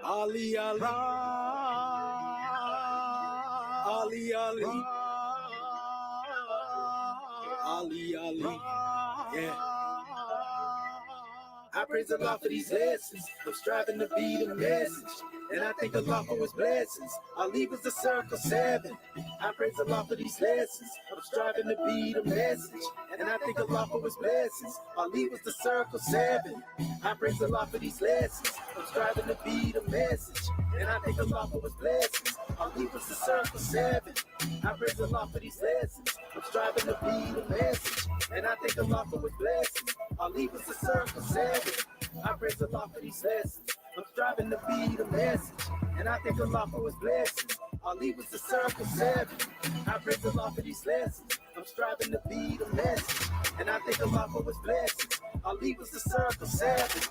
Ali, Ali, Ali, Ali, Ali, Ali, yeah. I praise Allah for these lessons. I'm striving to be the message, and I thank Allah for his blessings. Ali was the circle 7. I praise Allah for these lessons. I'm striving to be the message, and I thank Allah for his blessings. Ali was the circle 7. I praise Allah for these lessons. I'm striving to be the message, and I thank Allah for his blessings. Ali was the circle 7. I praise Allah for these lessons. I'm striving to be the message, and I thank Allah for his blessings. Ali was the circle 7. I praise Allah for these lessons. I'm striving to be the message, and I thank Allah for his blessings. Ali was the circle 7. I praise Allah for these lessons. I'm striving to be the message, and I thank Allah for his blessings. Ali was the circle 7.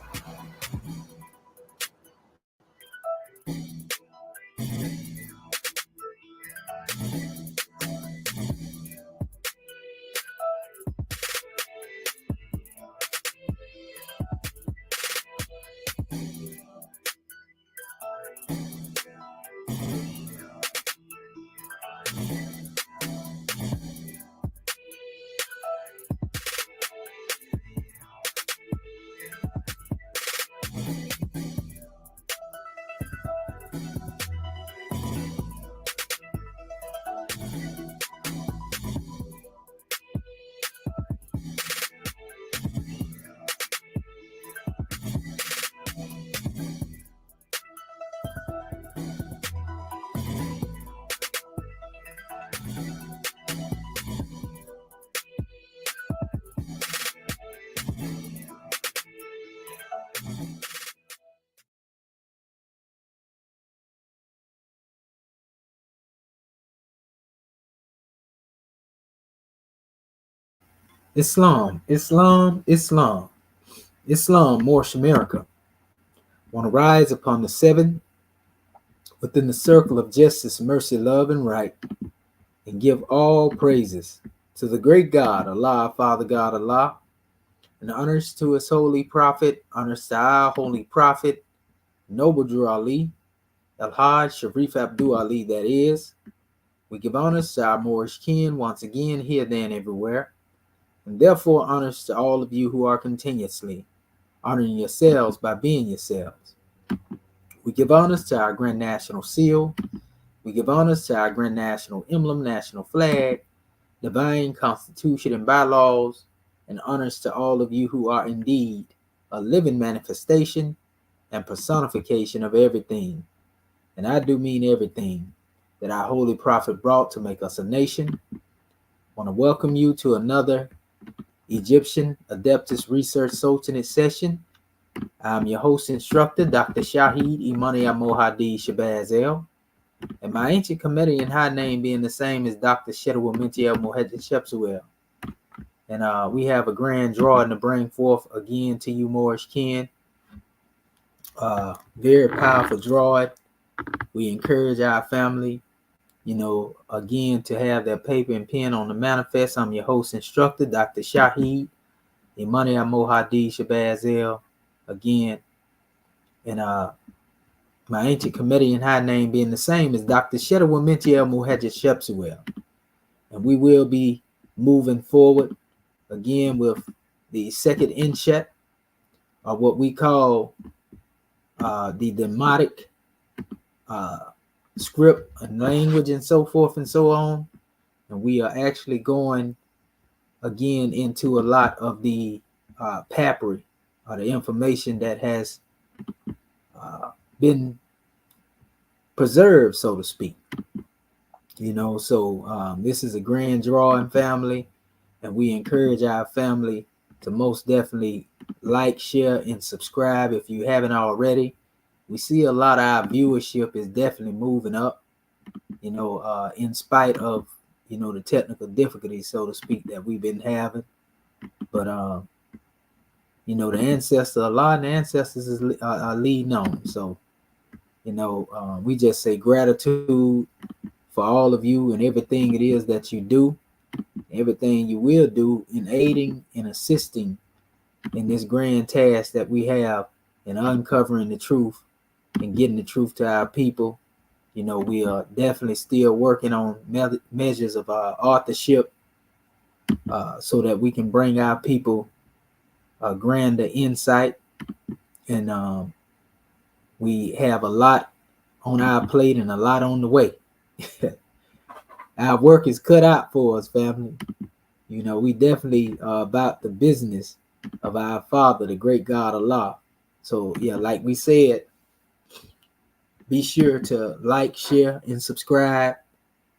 Islam, Islam, Islam, Islam, Moorish America, want to rise upon the 7 within the circle of justice, mercy, love, and right, and give all praises to the great God, Allah, Father God, Allah, and honors to his holy prophet, honors to our holy prophet, Noble Drew Ali, Al-Hajj Sharif Abdul Ali, that is. We give honors to our Moorish kin once again, here, there, and everywhere. And therefore honors to all of you who are continuously honoring yourselves by being yourselves. We give honors to our Grand National Seal. We give honors to our Grand National Emblem, National Flag, Divine Constitution and Bylaws, and honors to all of you who are indeed a living manifestation and personification of everything, and I do mean everything, that our Holy Prophet brought to make us a nation. I want to welcome you to another Egyptian Adeptus Research Sultanate session. I'm your host instructor, Dr. Shahid Imani Mohadi Shabazel, and my ancient committee and high name being the same as Dr. Shedawal Mintiel Mohed Shepsuel. And we have a grand drawing to bring forth again to you, Moorish kin. Very powerful drawing. We encourage our family, again, to have their paper and pen on the manifest. I'm your host instructor, Dr. Shahid Imani Mohadi Shabazel, again. And my ancient committee and high name being the same as Dr. Shedawal Mintiel Mohed Shepsuel. And we will be moving forward again with the second inshat, or what we call the Demotic script and language and so forth and so on. And we are actually going again into a lot of the papyri, or the information that has been preserved, so to speak. So this is a grand drawing, family, and we encourage our family to most definitely like, share, and subscribe if you haven't already. We see a lot of our viewership is definitely moving up, in spite of, the technical difficulties, so to speak, that we've been having. But, the ancestor, a lot of the ancestors are leading on. So, we just say gratitude for all of you and everything it is that you do, everything you will do in aiding and assisting in this grand task that we have in uncovering the truth and getting the truth to our people. You know, we are definitely still working on measures of authorship so that we can bring our people a grander insight. And we have a lot on our plate and a lot on the way. Our work is cut out for us, family. You know, we definitely are about the business of our Father, the great God Allah. So, yeah, like we said, be sure to like, share, and subscribe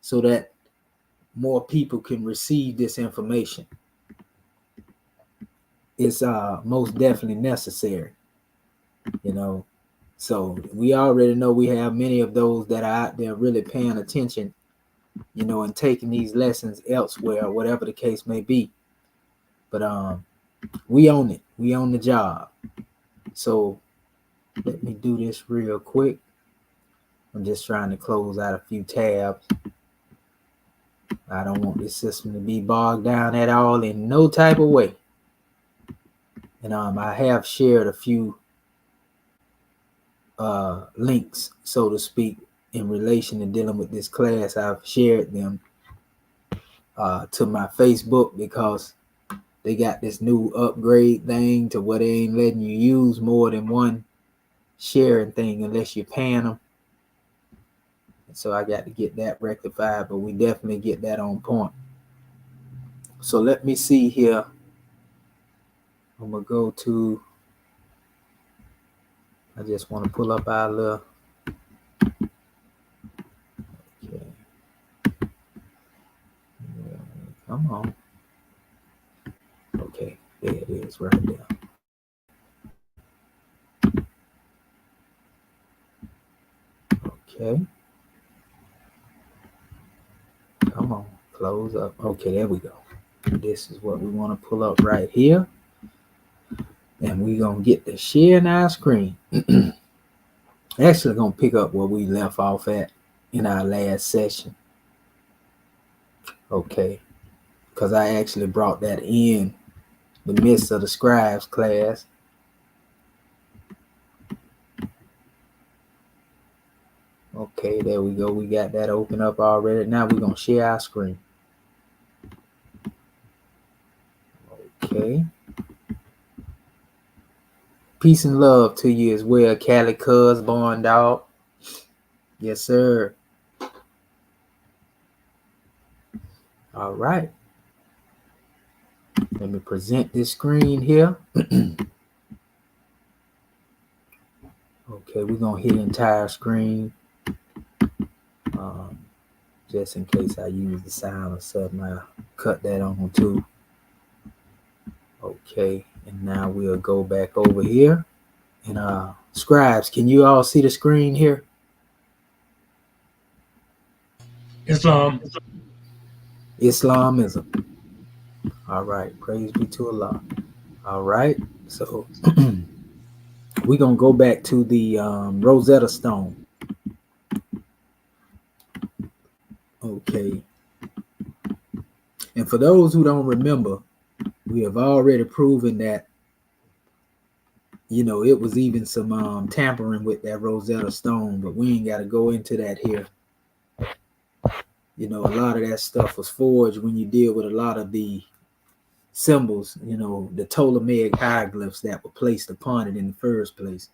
so that more people can receive this information. It's most definitely necessary, you know. So we already know we have many of those that are out there really paying attention, you know, and taking these lessons elsewhere, whatever the case may be. But we own it. We own the job. So let me do this real quick. I'm just trying to close out a few tabs. I don't want this system to be bogged down at all in no type of way. And I have shared a few links, so to speak, in relation to dealing with this class. I've shared them to my Facebook because they got this new upgrade thing to where they ain't letting you use more than one sharing thing unless you're paying them. And so I got to get that rectified, but we definitely get that on point. So let me see here. I'm going to go to, I just want to pull up our little, okay. Yeah, come on. Okay, there it is right there. Okay. Come on, close up. Okay, there we go. This is what we want to pull up right here. And we're going to get the share in our screen. Actually going to pick up where we left off at in our last session. Okay. Because I actually brought that in the midst of the Scribes class. Okay, there we go. We got that open up already. Now we're going to share our screen. Okay. Peace and love to you as well, Cali Cuz, Born Dog. Yes, sir. All right. Let me present this screen here. Okay, we're going to hit entire screen. Just in case I use the sound or something, I'll cut that on too. Okay, and now we'll go back over here. And Scribes, can you all see the screen here? Islamism. All right, praise be to Allah. All right, so we're going to go back to the Rosetta Stone. Okay. And for those who don't remember, we have already proven that, you know, it was even some tampering with that Rosetta Stone, but we ain't got to go into that here. You know, a lot of that stuff was forged when you deal with a lot of the symbols, you know, the Ptolemaic hieroglyphs that were placed upon it in the first place.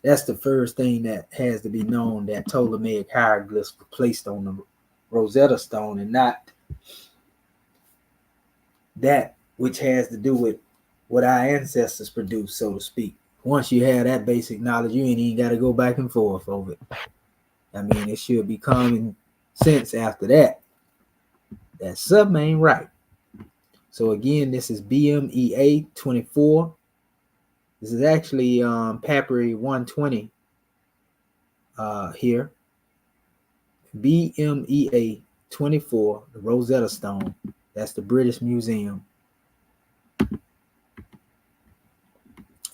That's the first thing that has to be known, that Ptolemaic hieroglyphs were placed on the Rosetta Stone and not that which has to do with what our ancestors produced, so to speak. Once you have that basic knowledge, you ain't even got to go back and forth over it. I mean, it should be common sense after that. That something ain't right. So again, this is BMEA 24. This is actually Papyri 120 here. BMEA 24, the Rosetta Stone. That's the British Museum.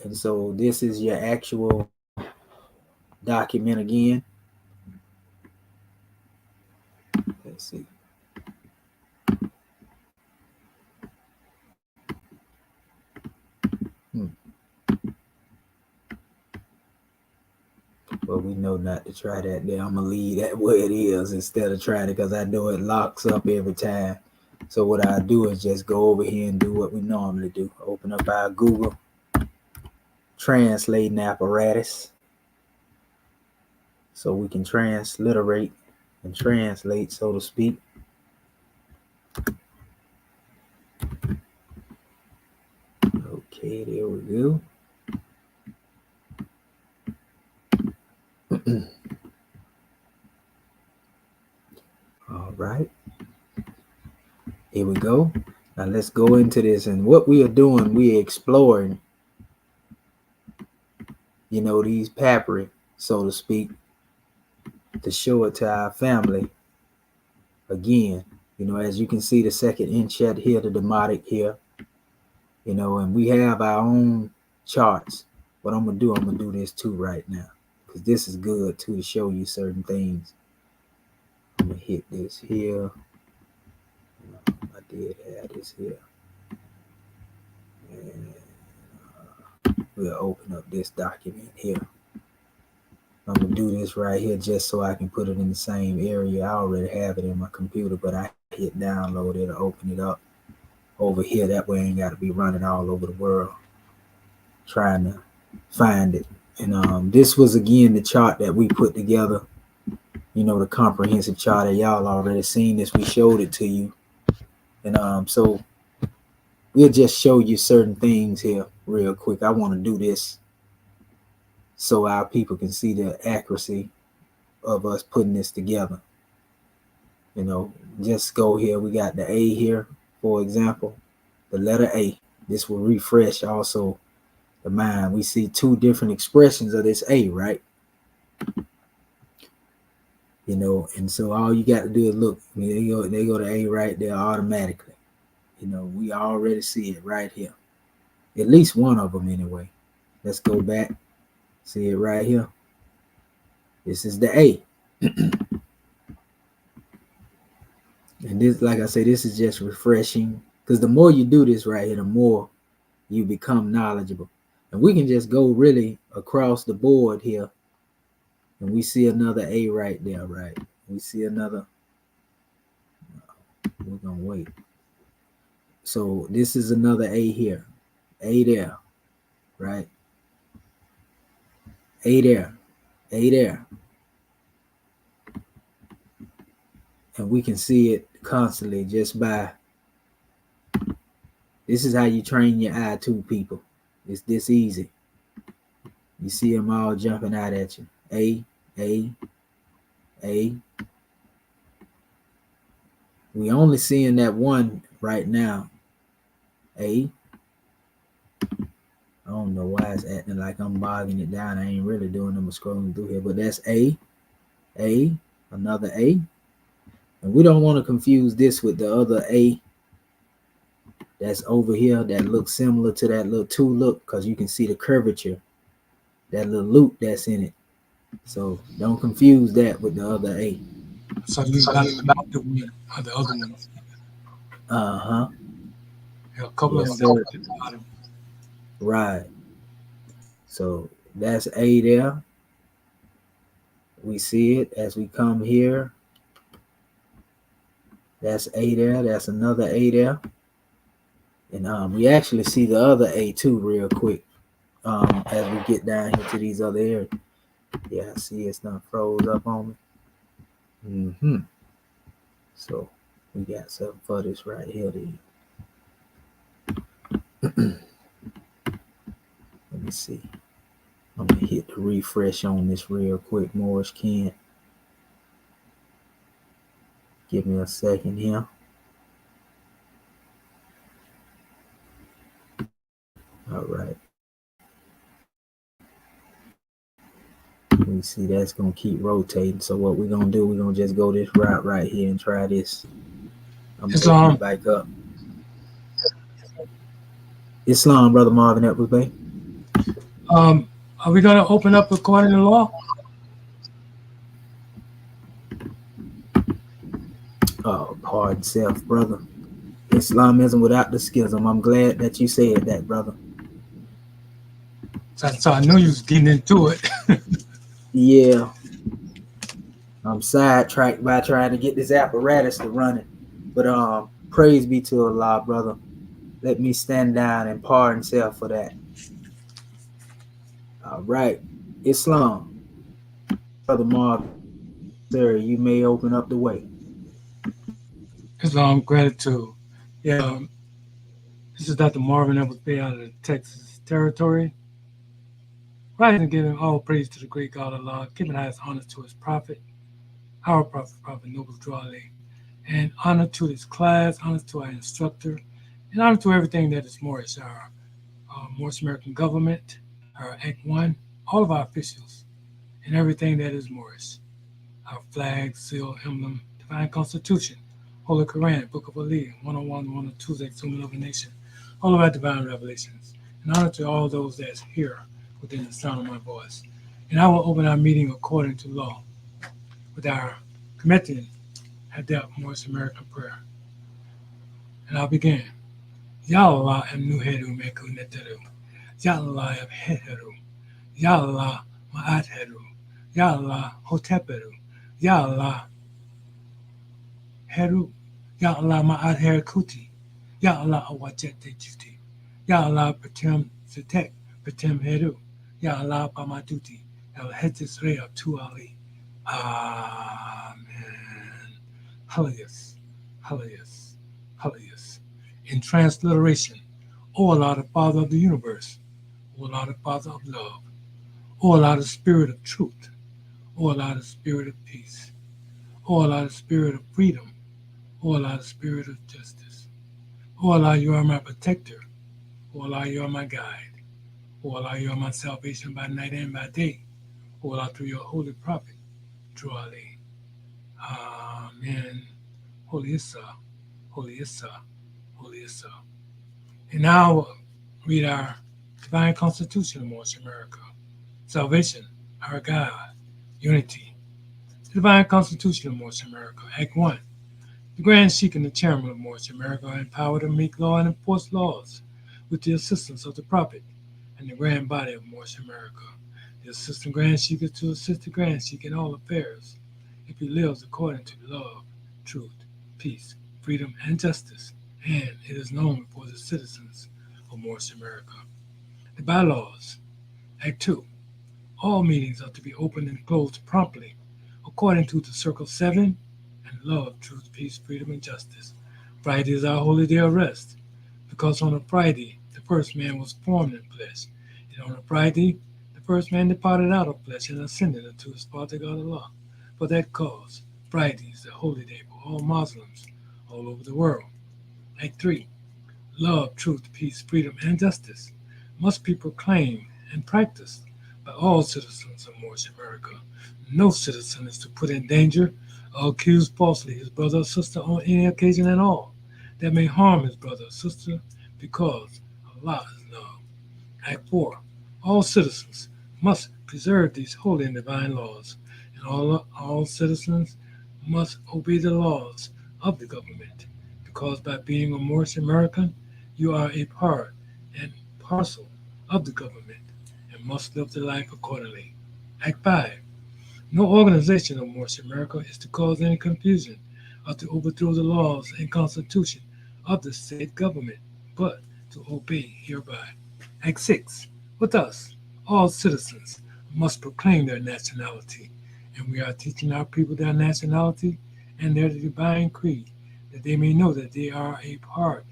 And so this is your actual document again. Let's see. But we know not to try that there. I'm going to leave that where it is instead of trying it because I know it locks up every time. So what I do is just go over here and do what we normally do. Open up our Google translating apparatus so we can transliterate and translate, so to speak. Okay, there we go. All right. Here we go. Now let's go into this. And what we are doing, we are exploring, these papyri, so to speak, to show it to our family. Again, as you can see, the second Shat here, the Demotic here, and we have our own charts. What I'm going to do this too right now, because this is good too, to show you certain things. I'm going to hit this here. I did have this here. And we'll open up this document here. I'm going to do this right here just so I can put it in the same area. I already have it in my computer, but I hit download it to open it up over here. That way I ain't got to be running all over the world trying to find it. And this was, again, the chart that we put together, the comprehensive chart that y'all already seen this. We showed it to you. And so we'll just show you certain things here real quick. I want to do this so our people can see the accuracy of us putting this together. Just go here. We got the A here, for example, the letter A. This will refresh also the mind. We see two different expressions of this A, right? And so all you got to do is look. They go to A right there automatically. We already see it right here. At least one of them anyway. Let's go back. See it right here. This is the A. And this, like I say, this is just refreshing, because the more you do this right here, the more you become knowledgeable. And we can just go really across the board here. And we see another A right there, right? We see another. We're going to wait. So this is another A here. A there, right? A there. A there. And we can see it constantly just by. This is how you train your eye too, people. It's this easy. You see them all jumping out at you. A. We only seeing that one right now. A. I don't know why it's acting like I'm bogging it down. I ain't really doing them scrolling through here, but that's A, another A. And we don't want to confuse this with the other A that's over here that looks similar to that little two look, because you can see the curvature, that little loop that's in it. So don't confuse that with the other A. So you got the other ones. Uh-huh. Yeah, a couple yes, of them at the bottom. Right. So that's A there. We see it as we come here. That's A there. That's another A there. And we actually see the other A too real quick as we get down here to these other areas. Yeah, I see it's not froze up on me. So we got something for this right here. Let me see. I'm going to hit the refresh on this real quick. Morris can't. Give me a second here. All right. We see that's going to keep rotating. So what we're going to do, we're going to just go this route right here and try this. I'm going to back up. Islam, Brother Marvin Edwards Bay. Are we going to open up according to law? Oh, pardon self, brother. Islamism without the schism. I'm glad that you said that, brother. So I knew you was getting into it. Yeah, I'm sidetracked by trying to get this apparatus to running. But praise be to Allah, brother. Let me stand down and pardon self for that. All right. Islam. Brother Mark, sir, you may open up the way. Islam gratitude. Yeah, this is Dr. Marvin Edwards Bay out of the Texas territory. Rising, giving all praise to the great God Allah, giving highest honor to his prophet, our prophet, Prophet Noble Drew Ali, and honor to his class, honor to our instructor, and honor to everything that is Morris, our Morris American government, our Act One, all of our officials, and everything that is Morris. Our flag, seal, emblem, divine constitution, Holy Quran, Book of Ali, 101, 102, Exhuman of a Nation, all of our divine revelations, and honor to all those that's here within the sound of my voice. And I will open our meeting according to law with our committing Hadith Morris American prayer. And I'll begin. Ya Allah am nuheru meku neteru. Ya Allah am heheru. Ya Allah ma'atheru. Ya Allah hoteperu. Ya Allah heru. Ya Allah ma'ather kuti. Ya Allah awajet juti. Ya Allah patem setek patem heru. Ya Allah pamaduti. El hetis rea tu ali. Amen. Hallelujah. Hallelujah. Hallelujah. In transliteration, O Allah, the Father of the universe, O Allah, the Father of love, O Allah, the Spirit of truth, O Allah, the Spirit of peace, O Allah, the Spirit of freedom, O Allah, the Spirit of justice. O Allah, you are my protector. O Allah, you are my guide. O Allah, you are my salvation by night and by day. O Allah, through your holy prophet, Drew Ali. Amen. Holy Issa, Holy Issa, Holy Issa. And now we'll read our divine constitution of Morris America. Salvation, our God, unity. The divine constitution of Morris America. Act 1. The Grand Sheik and the Chairman of Morris America are empowered to make law and enforce laws with the assistance of the Prophet and the Grand Body of Morris America. The Assistant Grand Sheik is to assist the Grand Sheik in all affairs if he lives according to love, truth, peace, freedom, and justice, and it is known for the citizens of Morris America. The bylaws. Act 2. All meetings are to be opened and closed promptly according to the Circle 7 and love, truth, peace, freedom, and justice. Friday is our holy day of rest because on a Friday the first man was formed in flesh, and on a Friday the first man departed out of flesh and ascended unto his Father God Allah. For that cause, Friday is the holy day for all Muslims all over the world. Act 3. Love, truth, peace, freedom, and justice must be proclaimed and practiced by all citizens of Morris America. No citizen is to put in danger or accuse falsely his brother or sister on any occasion at all that may harm his brother or sister because Allah is love. Act 4. All citizens must preserve these holy and divine laws, and all citizens must obey the laws of the government, because by being a Morris American, you are a part and parcel of the government and must live the life accordingly. Act 5. No organization of Morris America is to cause any confusion or to overthrow the laws and constitution of the state government, but to obey hereby. Act 6. With us, all citizens must proclaim their nationality, and we are teaching our people their nationality and their divine creed, that they may know that they are a part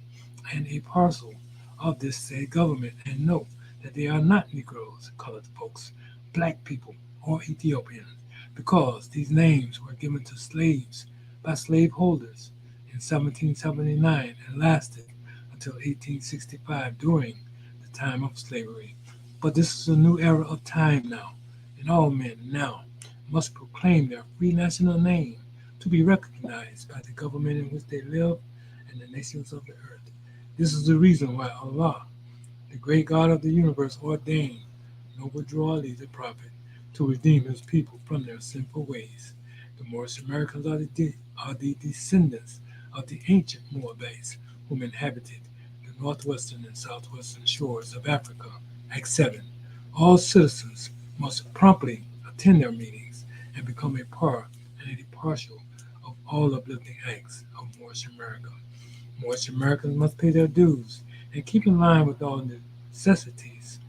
and a parcel of this state government and know that they are not Negroes, colored folks, black people, or Ethiopians, because these names were given to slaves by slaveholders in 1779 and lasted until 1865 during the time of slavery. But this is a new era of time now, and all men now must proclaim their free national name to be recognized by the government in which they live and the nations of the earth. This is the reason why Allah, the great God of the universe, ordained Noble Drew Ali the prophet to redeem his people from their sinful ways. The Morris Americans are the descendants of the ancient Moabites whom inhabited the northwestern and southwestern shores of Africa. Act 7. All citizens must promptly attend their meetings, and become a part and a partial of all uplifting acts of Moorish America. Moorish Americans must pay their dues and keep in line with all the necessities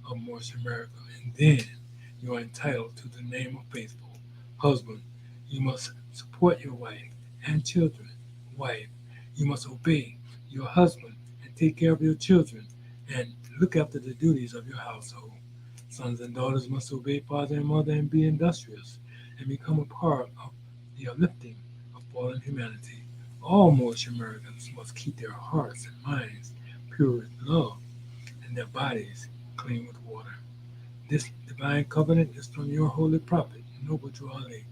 of Moorish America, and then you are entitled to the name of faithful husband. You must support your wife and children. Wife, you must obey your husband and take care of your children and look after the duties of your household. Sons and daughters must obey father and mother and be industrious and become a part of the uplifting of fallen humanity. All Moorish Americans must keep their hearts and minds pure with love and their bodies clean with water. This divine covenant is from your holy prophet, Noble Drew Ali,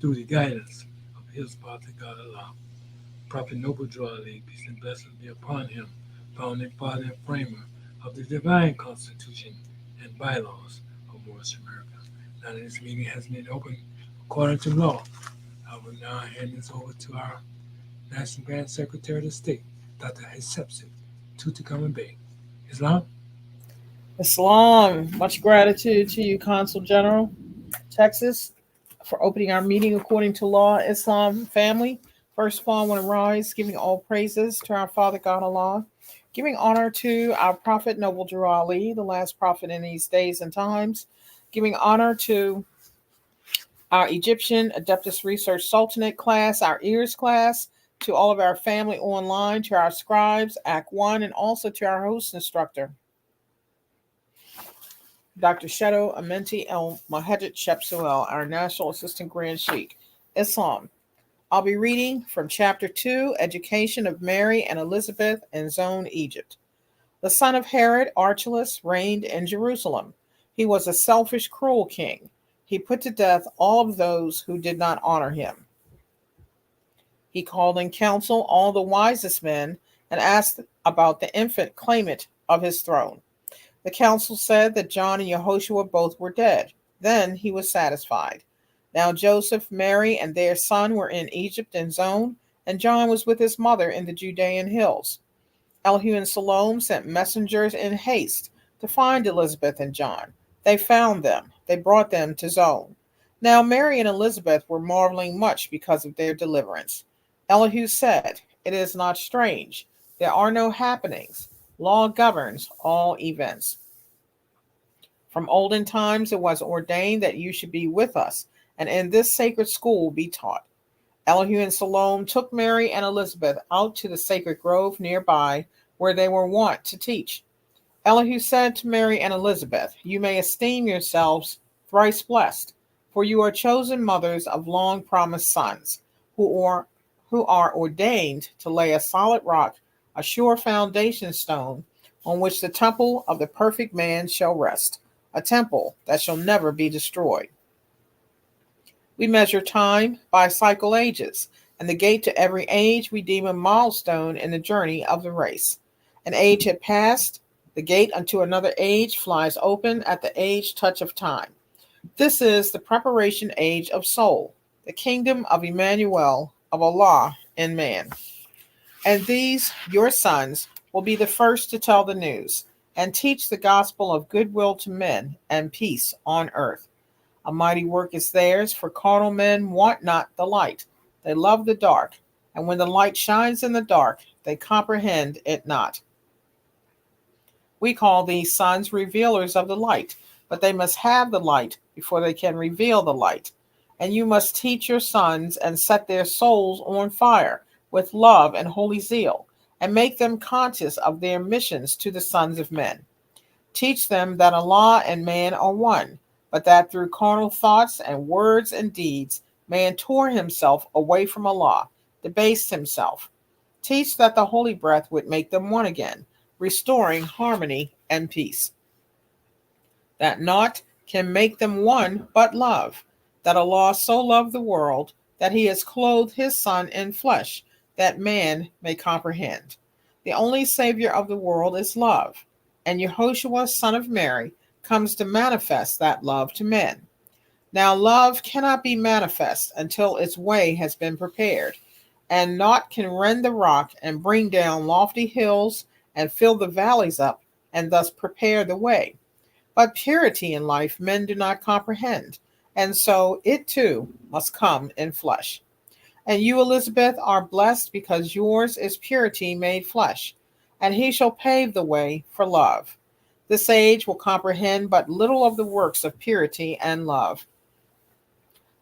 through the guidance of his Prophet God Allah. Prophet Noble Drew Ali, peace and blessings be upon him, founding father and framer of the divine constitution and bylaws of Moorish America. Now that this meeting has been opened according to law, I will now hand this over to our National Grand Secretary of the State, Dr. Hesepsi Tutankhamun Bey. Islam? Islam. Much gratitude to you, Consul General, Texas, for opening our meeting according to law. Islam family, first of all, I want to rise, giving all praises to our Father God Allah, giving honor to our Prophet Noble Drew Ali, the last prophet in these days and times, giving honor to our Egyptian Adeptus Research Sultanate class, our ears class, to all of our family online, to our scribes, Act 1, and also to our host instructor, Dr. Shadow Amenti El Mohamed Shepsuel, our National Assistant Grand Sheikh. Islam. I'll be reading from Chapter 2, Education of Mary and Elizabeth in Zone, Egypt. The son of Herod, Archelaus, reigned in Jerusalem. He was a selfish, cruel king. He put to death all of those who did not honor him. He called in council all the wisest men and asked about the infant claimant of his throne. The council said that John and Yehoshua both were dead. Then he was satisfied. Now Joseph, Mary, and their son were in Egypt and Zone, and John was with his mother in the Judean hills. Elihu and Salome sent messengers in haste to find Elizabeth and John. They found them. They brought them to Zone. Now Mary and Elizabeth were marveling much because of their deliverance. Elihu said, "It is not strange. There are no happenings. Law governs all events. From olden times it was ordained that you should be with us, and in this sacred school be taught." Elihu and Salome took Mary and Elizabeth out to the sacred grove nearby, where they were wont to teach. Elihu said to Mary and Elizabeth, "You may esteem yourselves thrice blessed, for you are chosen mothers of long-promised sons, who are ordained to lay a solid rock, a sure foundation stone, on which the temple of the perfect man shall rest, a temple that shall never be destroyed." We measure time by cycle ages, and the gate to every age we deem a milestone in the journey of the race. An age had passed, the gate unto another age flies open at the age touch of time. This is the preparation age of soul, the kingdom of Emmanuel, of Allah in man. And these, your sons, will be the first to tell the news and teach the gospel of goodwill to men and peace on earth. A mighty work is theirs, for carnal men want not the light. They love the dark, and when the light shines in the dark, they comprehend it not. We call these sons revealers of the light, but they must have the light before they can reveal the light. And you must teach your sons and set their souls on fire with love and holy zeal, and make them conscious of their missions to the sons of men. Teach them that Allah and man are one, but that through carnal thoughts and words and deeds, man tore himself away from Allah, debased himself. Teach that the holy breath would make them one again, restoring harmony and peace. That naught can make them one but love, that Allah so loved the world that he has clothed his Son in flesh, that man may comprehend. The only Savior of the world is love, and Yehoshua, son of Mary, comes to manifest that love to men. Now love cannot be manifest until its way has been prepared, and naught can rend the rock and bring down lofty hills and fill the valleys up and thus prepare the way. But purity in life men do not comprehend, and so it too must come in flesh. And you, Elizabeth, are blessed because yours is purity made flesh, and he shall pave the way for love. This age will comprehend but little of the works of purity and love.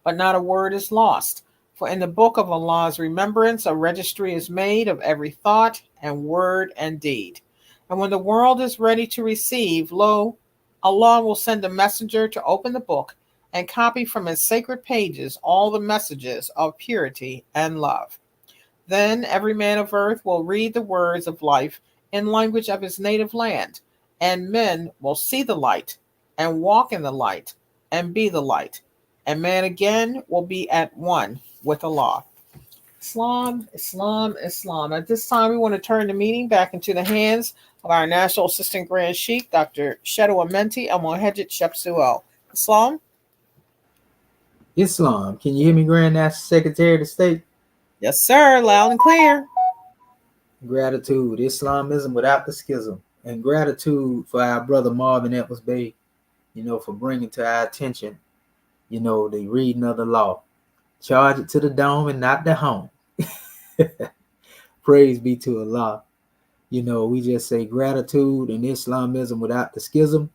But not a word is lost, for in the book of Allah's remembrance a registry is made of every thought and word and deed. And when the world is ready to receive, lo, Allah will send a messenger to open the book and copy from its sacred pages all the messages of purity and love. Then every man of earth will read the words of life in language of his native land, and men will see the light and walk in the light and be the light, and man again will be at one with Allah. Islam, Islam, Islam. At this time, we want to turn the meeting back into the hands of our National Assistant Grand Sheikh, Dr. Shetu Amenti and Mohamed Shepsuel. Islam? Islam. Can you hear me, Grand National Secretary of the State? Yes, sir. Loud and clear. Gratitude. Islamism without the schism. And gratitude for our brother Marvin Edwards Bey, for bringing to our attention, the reading of the law. Charge it to the dome and not the home. Praise be to Allah. We just say gratitude and Islamism without the schism.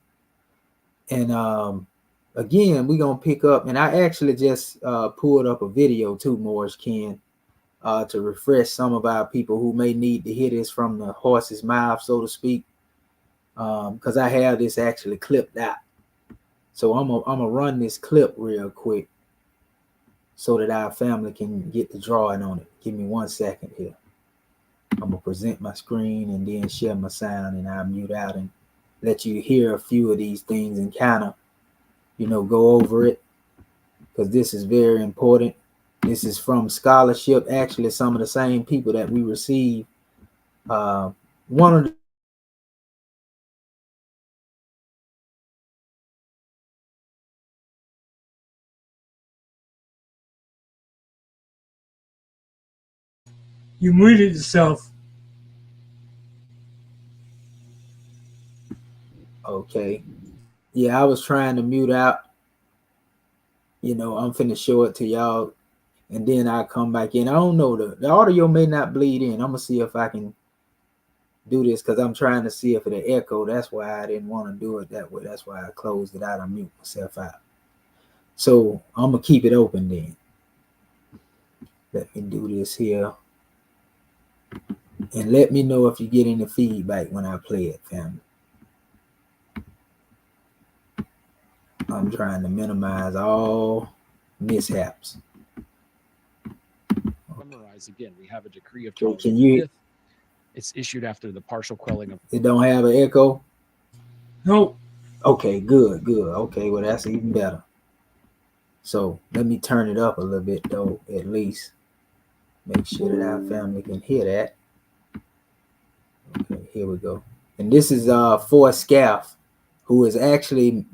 And again, we're going to pick up, and I actually just pulled up a video too, Morris Ken, to refresh some of our people who may need to hear this from the horse's mouth, so to speak, because I have this actually clipped out. So I'm gonna run this clip real quick so that our family can get the drawing on it. Give me 1 second here. I'm gonna present my screen and then share my sound, and I'll mute out and let you hear a few of these things and kind of, go over it, because this is very important. This is from scholarship, actually some of the same people that we receive. One of the You muted yourself. Okay. Yeah, I was trying to mute out. I'm finna show it to y'all, and then I'll come back in. I don't know, the audio may not bleed in. I'm gonna see if I can do this, because I'm trying to see if it'll echo. That's why I didn't want to do it that way. That's why I closed it out and mute myself out. So I'm gonna keep it open then. Let me do this here. And let me know if you get any feedback when I play it, family. I'm trying to minimize all mishaps. Summarize again. We have a decree of Okay, can you? It's issued after the partial quelling of. It don't have an echo? No. Okay, good. Okay, well, that's even better. So let me turn it up a little bit, though, at least. Make sure that our family can hear that. Okay, here we go. And this is Forrest Scaff, who is actually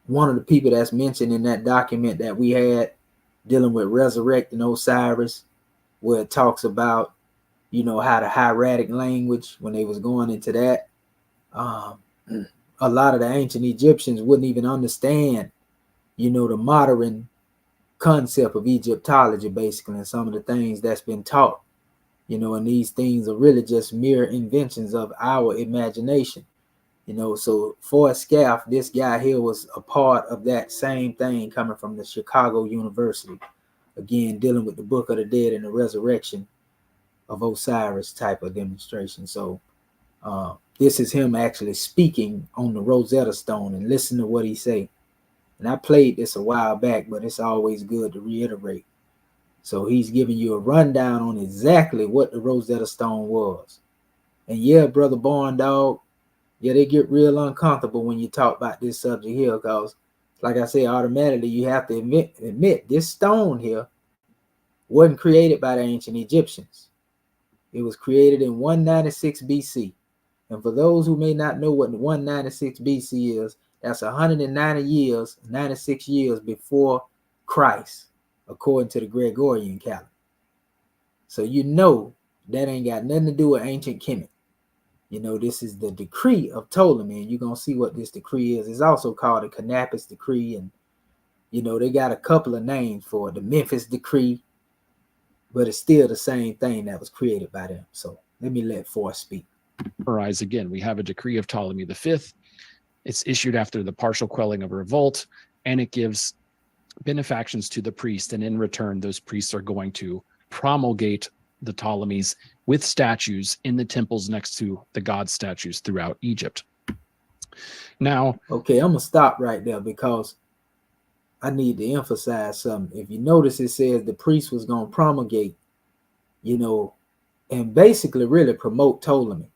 one of the people that's mentioned in that document that we had dealing with resurrecting Osiris, where it talks about, how the hieratic language, when they was going into that, a lot of the ancient Egyptians wouldn't even understand, the modern concept of Egyptology, basically, and some of the things that's been taught, and these things are really just mere inventions of our imagination. So Forrest Scaff, this guy here, was a part of that same thing coming from the Chicago University. Again, dealing with the Book of the Dead and the resurrection of Osiris type of demonstration. So this is him actually speaking on the Rosetta Stone, and listen to what he say. And I played this a while back, but it's always good to reiterate. So he's giving you a rundown on exactly what the Rosetta Stone was. And yeah, brother Born Dog, yeah, they get real uncomfortable when you talk about this subject here, because, like I said, automatically you have to admit this stone here wasn't created by the ancient Egyptians. It was created in 196 BC. And for those who may not know what 196 BC is, that's 190 years, 96 years before Christ, according to the Gregorian calendar. So that ain't got nothing to do with ancient Kemet. This is the decree of Ptolemy, and you're going to see what this decree is. It's also called a Canopus decree, and You know, they got a couple of names for it. The Memphis Decree, but it's still the same thing that was created by them. So let me let Forrest speak. Summarize again, we have a decree of Ptolemy V. It's issued after the partial quelling of a revolt, and it gives benefactions to the priest. And in return, those priests are going to promulgate the Ptolemies with statues in the temples next to the god statues throughout Egypt. Now, okay, I'm going to stop right there because I need to emphasize something. If you notice, it says the priest was going to promulgate, you know, and basically really promote Ptolemy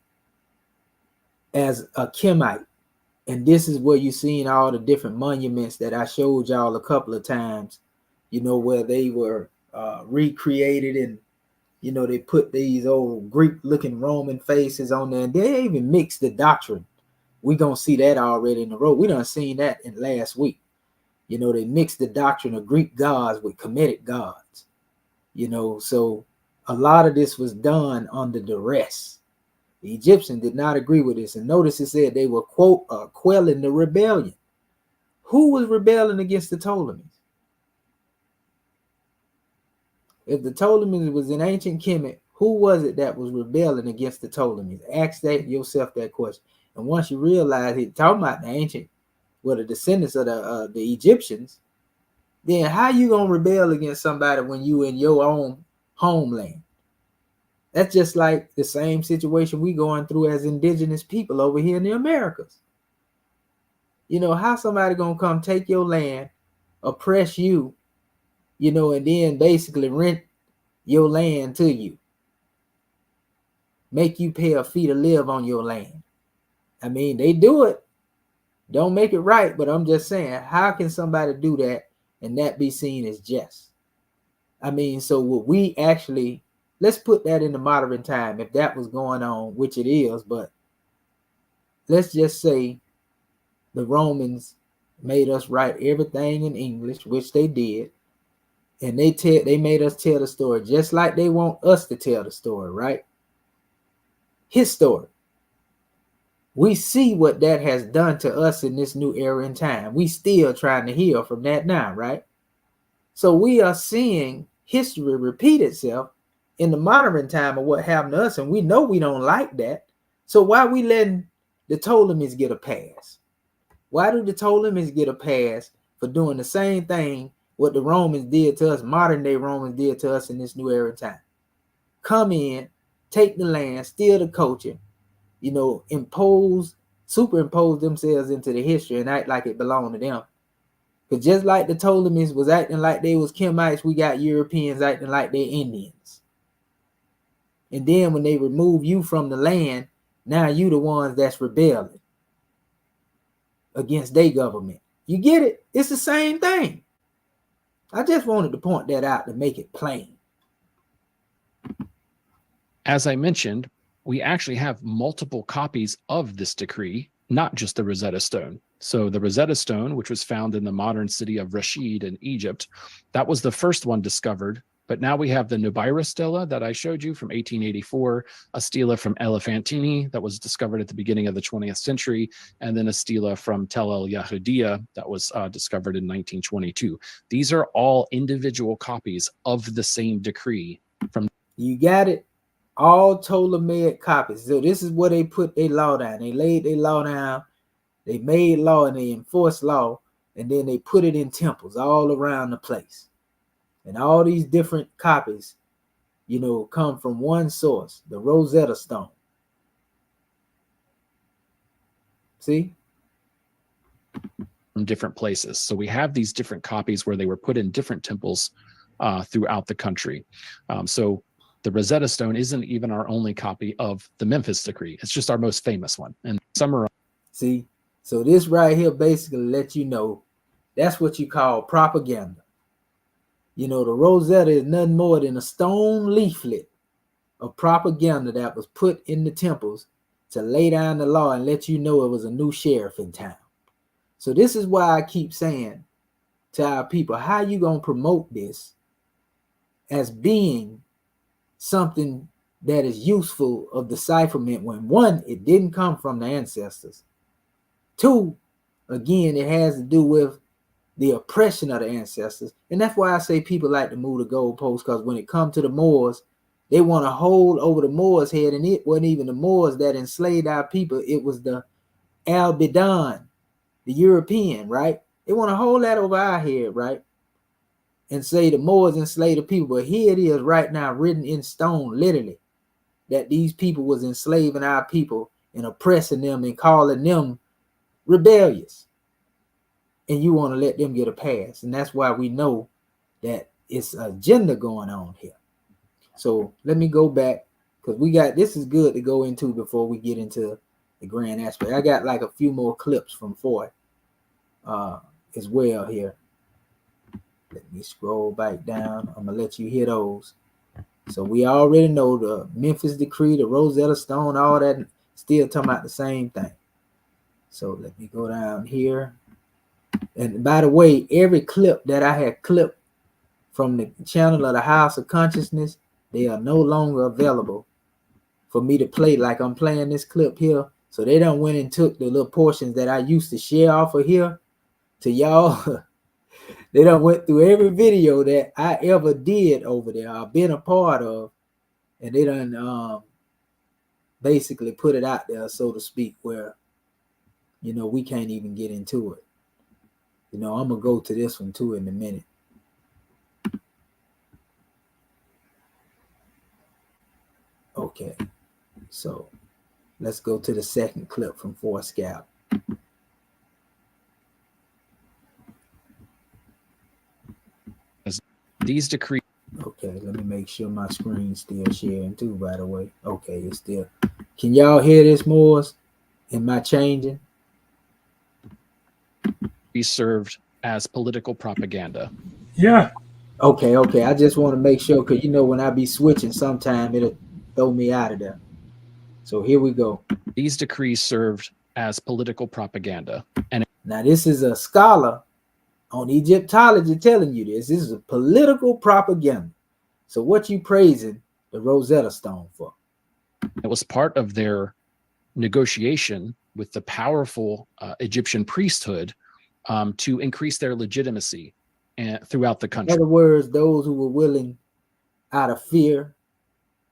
as a Chemite. And this is where you're seeing all the different monuments that I showed y'all a couple of times, you know, where they were recreated, and, you know, they put these old Greek-looking Roman faces on there, and they even mixed the doctrine. We're going to see that already in the road. We done seen that in last week. You know, they mixed the doctrine of Greek gods with Kemetic gods. You know, so a lot of this was done under duress. The Egyptians did not agree with this. And notice it said they were, quote, quelling the rebellion. Who was rebelling against the Ptolemies? If the Ptolemies was in ancient Kemet, who was it that was rebelling against the Ptolemies? Ask yourself that question. And once you realize he's talking about the ancient, well, the descendants of the Egyptians, then how you going to rebel against somebody when you in your own homeland? That's just like the same situation we going through as indigenous people over here in the Americas. You know, how somebody going to come take your land, oppress you, you know, and then basically rent your land to you, make you pay a fee to live on your land. I mean, they do it. Don't make it right, but I'm just saying, how can somebody do that and that be seen as just? I mean, so what we actually, let's put that in the modern time, if that was going on, which it is, but let's just say the Romans made us write everything in English, which they did, and they made us tell the story just like they want us to tell the story, right? His story. We see what that has done to us in this new era in time. We still trying to heal from that now, right? So we are seeing history repeat itself in the modern time of what happened to us, and we know we don't like that. So why are we letting the Ptolemies get a pass? Why do the Ptolemies get a pass for doing the same thing what the Romans did to us, modern day Romans did to us in this new era in time? Come in, take the land, steal the culture, you know, superimpose themselves into the history and act like it belonged to them. Because just like the Ptolemies was acting like they was Kemites, we got Europeans acting like they're Indians. And then when they remove you from the land, now you the ones that's rebelling against their government. You get it? It's the same thing. I just wanted to point that out to make it plain. as I mentioned, we actually have multiple copies of this decree, not just the Rosetta Stone. So the Rosetta Stone, which was found in the modern city of Rashid in Egypt, that was the first one discovered. But now we have the Nubaira stela that I showed you from 1884, a stela from Elephantine that was discovered at the beginning of the 20th century, and then a stela from Tel El Yahudiya that was discovered in 1922. These are all individual copies of the same decree. You got it? All Ptolemaic copies. So this is where they put their law down. They laid their law down. They made law and they enforced law, and then they put it in temples all around the place. And all these different copies, you know, come from one source, the Rosetta Stone. See? From different places. So we have these different copies where they were put in different temples throughout the country. So the Rosetta Stone isn't even our only copy of the Memphis Decree. It's just our most famous one. And summarize. See? So this right here basically lets you know that's what you call propaganda. You know, the Rosetta is nothing more than a stone leaflet of propaganda that was put in the temples to lay down the law and let you know it was a new sheriff in town. So this is why I keep saying to our people, how you going to promote this as being something that is useful of decipherment when, one, it didn't come from the ancestors. Two, again, it has to do with the oppression of the ancestors. And that's why I say people like to move the goalposts, because when it comes to the Moors, they want to hold over the Moors' head, and it wasn't even the Moors that enslaved our people. It was the Albidan, the European, right? They want to hold that over our head, right? And say the Moors enslaved the people. But here it is right now, written in stone, literally, that these people was enslaving our people and oppressing them and calling them rebellious. And you want to let them get a pass. And that's why we know that it's an agenda going on here. So let me go back, because we got, this is good to go into before we get into the grand aspect. I got like a few more clips from Foy as well here. Let me scroll back down. I'm going to let you hear those. So we already know the Memphis Decree, the Rosetta Stone, all that, still talking about the same thing. So let me go down here. And by the way, every clip that I had clipped from the channel of the House of Consciousness, they are no longer available for me to play like I'm playing this clip here. So they done went and took the little portions that I used to share off of here to y'all. They done went through every video that I ever did over there, I've been a part of, and they done basically put it out there, so to speak, where, you know, we can't even get into it. You know, I'm going to go to this one too in a minute. Okay, so let's go to the second clip from Four Scout. These decrees. Okay, let me make sure my screen's still sharing too, by the way. Okay, it's still. Can y'all hear this, Moors? Am I changing? Be served as political propaganda. Yeah. Okay. I just want to make sure, because you know when I be switching, sometime it'll throw me out of there. So here we go. These decrees served as political propaganda. And now this is a scholar on Egyptology telling you this. This is a political propaganda. So what you praising the Rosetta Stone for? it was part of their negotiation with the powerful Egyptian priesthood to increase their legitimacy throughout the country. In other words, those who were willing out of fear,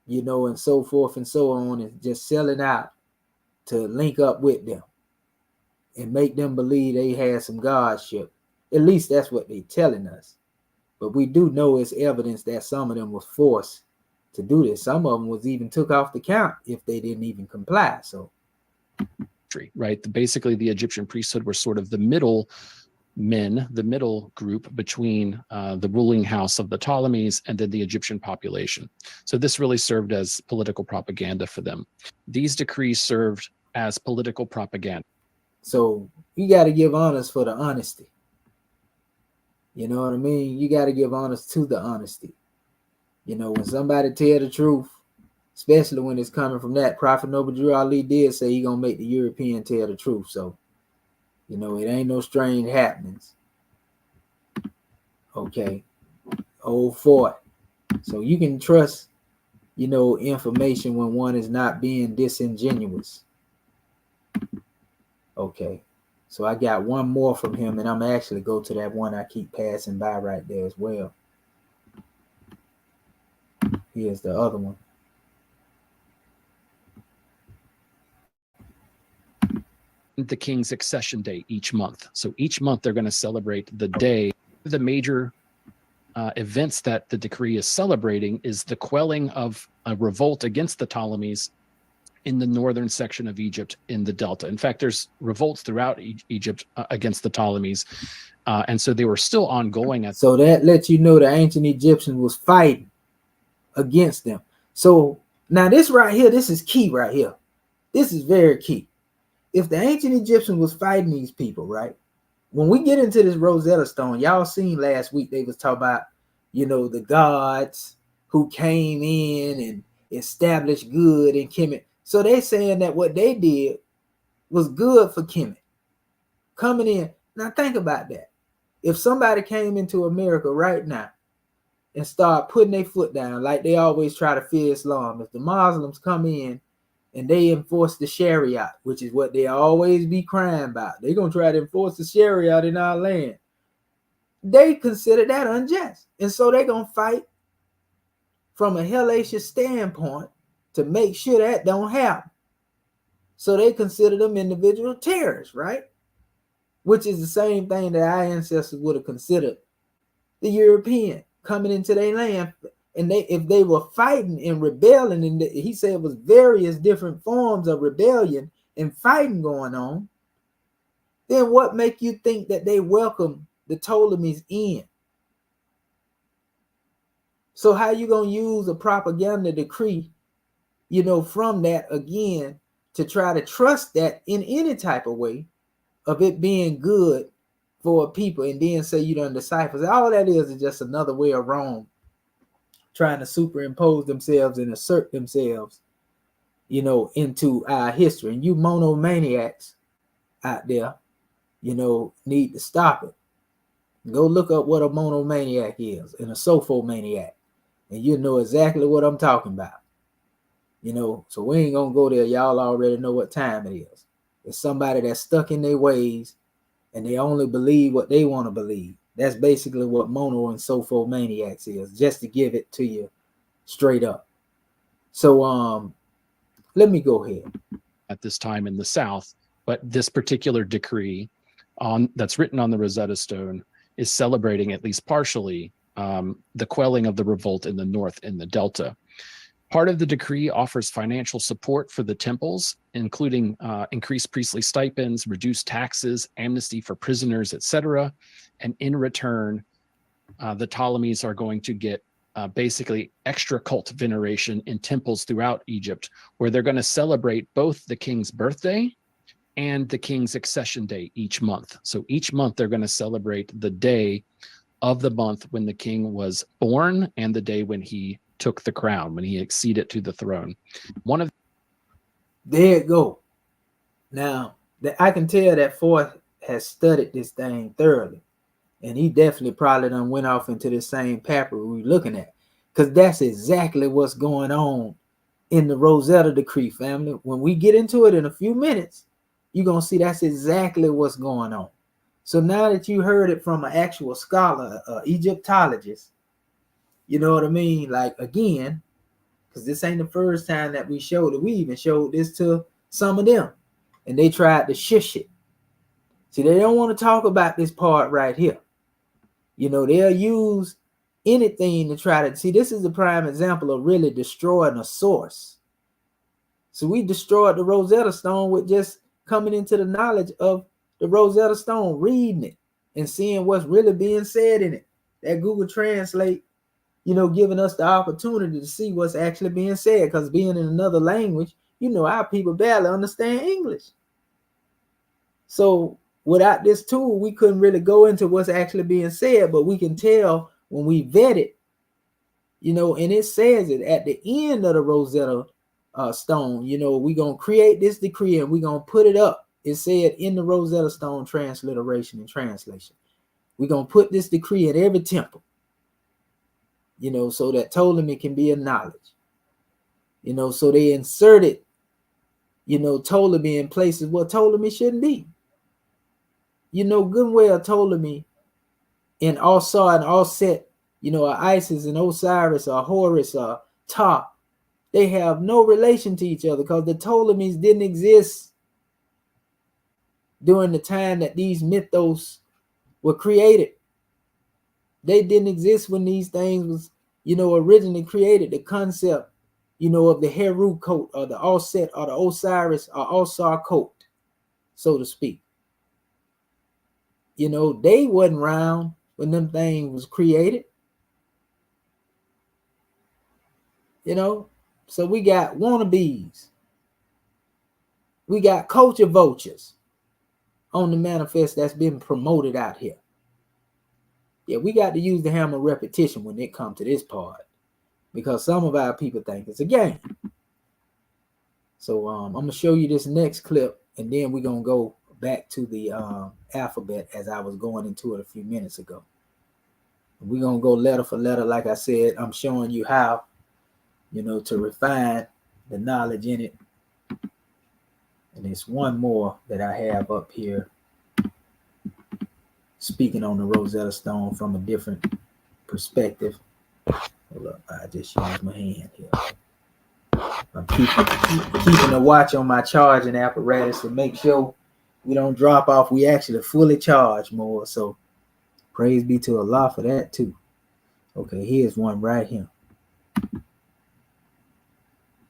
you know, and so forth and so on, and just selling out to link up with them and make them believe they had some godship. At least that's what they're telling us. But we do know it's evidence that some of them was forced to do this. Some of them was even took off the count if they didn't even comply. So, right? Basically, the Egyptian priesthood were sort of the middle men, the middle group between the ruling house of the Ptolemies and then the Egyptian population. So this really served as political propaganda for them. These decrees served as political propaganda. So you got to give honors for the honesty. You know what I mean? You got to give honors to the honesty. You know, when somebody tell the truth, especially when it's coming from that, Prophet Noble Drew Ali did say he gonna make the European tell the truth. So, you know, it ain't no strange happenings. Okay. Old Fort. So you can trust, you know, information when one is not being disingenuous. Okay. So I got one more from him, and I'm actually go to that one I keep passing by right there as well. Here's the other one. The king's accession day each month. So each month they're going to celebrate the day. The major events that the decree is celebrating is the quelling of a revolt against the Ptolemies in the northern section of Egypt in the Delta. In fact, there's revolts throughout Egypt against the Ptolemies. And so they were still ongoing. So that lets you know the ancient Egyptians was fighting against them. So now this right here, this is key right here. This is very key. If the ancient Egyptians was fighting these people, right? When we get into this Rosetta Stone, y'all seen last week they was talking about, you know, the gods who came in and established good in Kemet. So they saying that what they did was good for Kemet. Coming in. Now think about that. If somebody came into America right now and start putting their foot down like they always try to fear Islam, if the Muslims come in and they enforce the Sharia, which is what they always be crying about, they're going to try to enforce the Sharia in our land. they consider that unjust. And so they're going to fight from a hellacious standpoint to make sure that don't happen. So they consider them individual terrorists, right? Which is the same thing that our ancestors would have considered the European coming into their land. And if they were fighting and rebelling, and he said it was various different forms of rebellion and fighting going on, then what make you think that they welcome the Ptolemies in? So how you gonna use a propaganda decree, from that again to try to trust that in any type of way of it being good for people, and then say you done decipher? All that is just another way of Rome trying to superimpose themselves and assert themselves, into our history. And you monomaniacs out there, need to stop it. Go look up what a monomaniac is and a sophomaniac, and you know exactly what I'm talking about. So we ain't gonna go there. Y'all already know what time it is. It's somebody that's stuck in their ways and they only believe what they want to believe. That's basically what mono and sophomaniacs is, just to give it to you straight up. So let me go ahead. At this time in the South, but this particular decree that's written on the Rosetta Stone is celebrating, at least partially, the quelling of the revolt in the North in the Delta. Part of the decree offers financial support for the temples, including increased priestly stipends, reduced taxes, amnesty for prisoners, etc. And in return, the Ptolemies are going to get basically extra cult veneration in temples throughout Egypt, where they're going to celebrate both the king's birthday and the king's accession day each month. So each month they're going to celebrate the day of the month when the king was born and the day when he took the crown, when he acceded to the throne. There you go. Now, I can tell that Forth has studied this thing thoroughly. And he definitely probably done went off into the same paper we're looking at. Because that's exactly what's going on in the Rosetta Decree, family. When we get into it in a few minutes, you're going to see that's exactly what's going on. So now that you heard it from an actual scholar, Egyptologist, you know what I mean? Like, again, because this ain't the first time that we showed it. We even showed this to some of them. And they tried to shush it. See, they don't want to talk about this part right here. They'll use anything to try to see. This is a prime example of really destroying a source. So we destroyed the Rosetta Stone with just coming into the knowledge of the Rosetta Stone, reading it and seeing what's really being said in it. That Google Translate, giving us the opportunity to see what's actually being said, because being in another language, our people barely understand English. So without this tool, we couldn't really go into what's actually being said, but we can tell when we vet it, and it says it at the end of the Rosetta Stone, we're going to create this decree and we're going to put it up. It said in the Rosetta Stone transliteration and translation, we're going to put this decree at every temple, so that Ptolemy can be acknowledged, so they inserted, Ptolemy in places where Ptolemy shouldn't be. Good and well Ptolemy and Osar and Osset, or Isis and Osiris or Horus or Ptah, they have no relation to each other because the Ptolemies didn't exist during the time that these mythos were created. They didn't exist when these things was, originally created. The concept, of the Heru coat or the Osset or the Osiris or Osar coat, so to speak. They wasn't around when them things was created. So we got wannabes. We got culture vultures on the manifest that's been promoted out here. Yeah, we got to use the hammer of repetition when it comes to this part, because some of our people think it's a game. So I'm going to show you this next clip, and then we're going to go back to the alphabet as I was going into it a few minutes ago. We're going to go letter for letter. Like I said, I'm showing you how, to refine the knowledge in it. And there's one more that I have up here. speaking on the Rosetta Stone from a different perspective. Hold up, I just used my hand here. I'm keeping a watch on my charging apparatus to make sure we don't drop off. We actually fully charge more. So praise be to Allah for that too. Okay, here's one right here.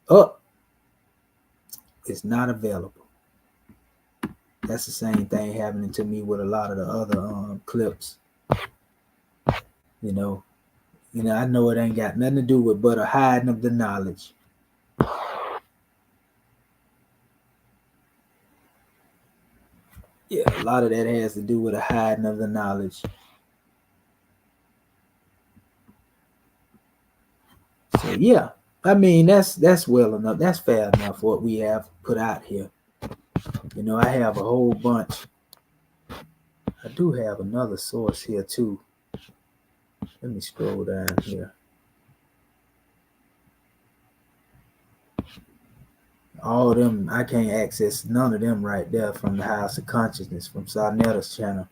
Oh, it's not available. That's the same thing happening to me with a lot of the other clips. You know, I know it ain't got nothing to do with but a hiding of the knowledge. Yeah, a lot of that has to do with a hiding of the knowledge. So yeah, I mean that's well enough. That's fair enough what we have put out here. You know, I have a whole bunch. I do have another source here too. Let me scroll down here. All of them, I can't access none of them right there from the House of Consciousness, from Sarnetta's channel.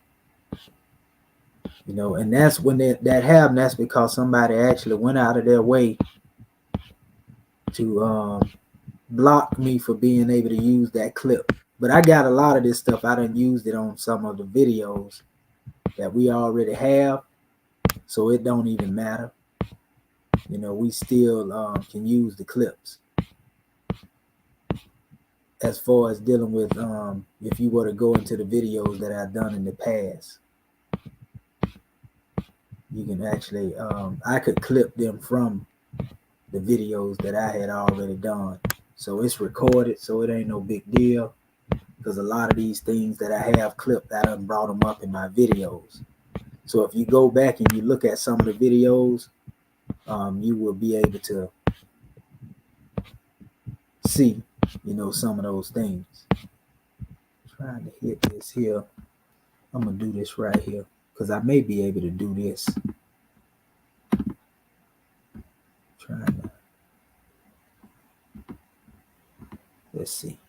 You know, and that's when that happened. That's because somebody actually went out of their way to block me for being able to use that clip. But I got a lot of this stuff. I done used it on some of the videos that we already have, so it don't even matter. You know, we still can use the clips. As far as dealing with if you were to go into the videos that I've done in the past, you can actually I could clip them from the videos that I had already done. So it's recorded, so it ain't no big deal, because a lot of these things that I have clipped, I done brought them up in my videos. So if you go back and you look at some of the videos, you will be able to see, you know, some of those things. Trying to hit this here. I'm gonna do this right here because I may be able to do this. Trying to, let's see.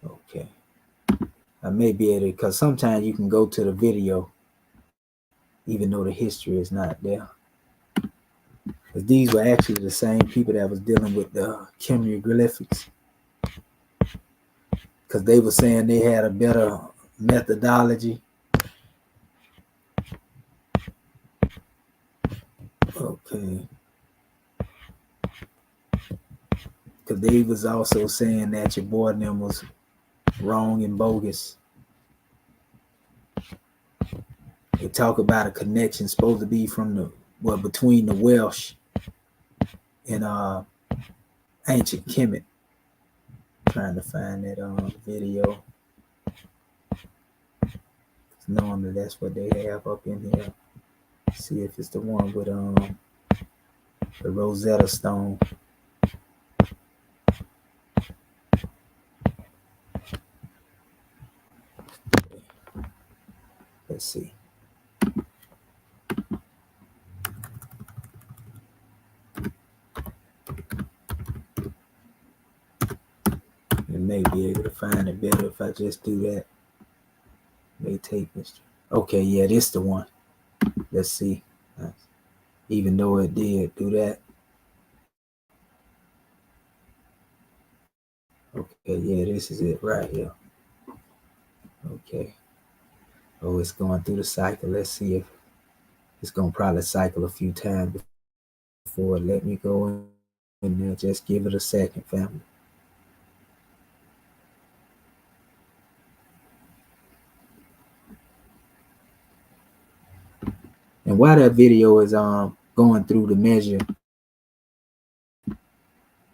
Okay. I may be able to, because sometimes you can go to the video even though the history is not there. Because these were actually the same people that was dealing with the chemoglyphics. Because they were saying they had a better methodology. Okay. Because they was also saying that your boy and them was wrong and bogus. They talk about a connection supposed to be from between the Welsh and ancient Kemet. Trying to find that video. Normally that's what they have up in here. See if it's the one with the Rosetta Stone. Let's see. I may be able to find it better if I just do that. May take this. Okay, yeah, this the one. Let's see. Even though it did do that. Okay, yeah, this is it right here. Okay. Oh, it's going through the cycle. Let's see if it's going to probably cycle a few times before it let me go in there. Just give it a second, family. And while that video is going through the measure,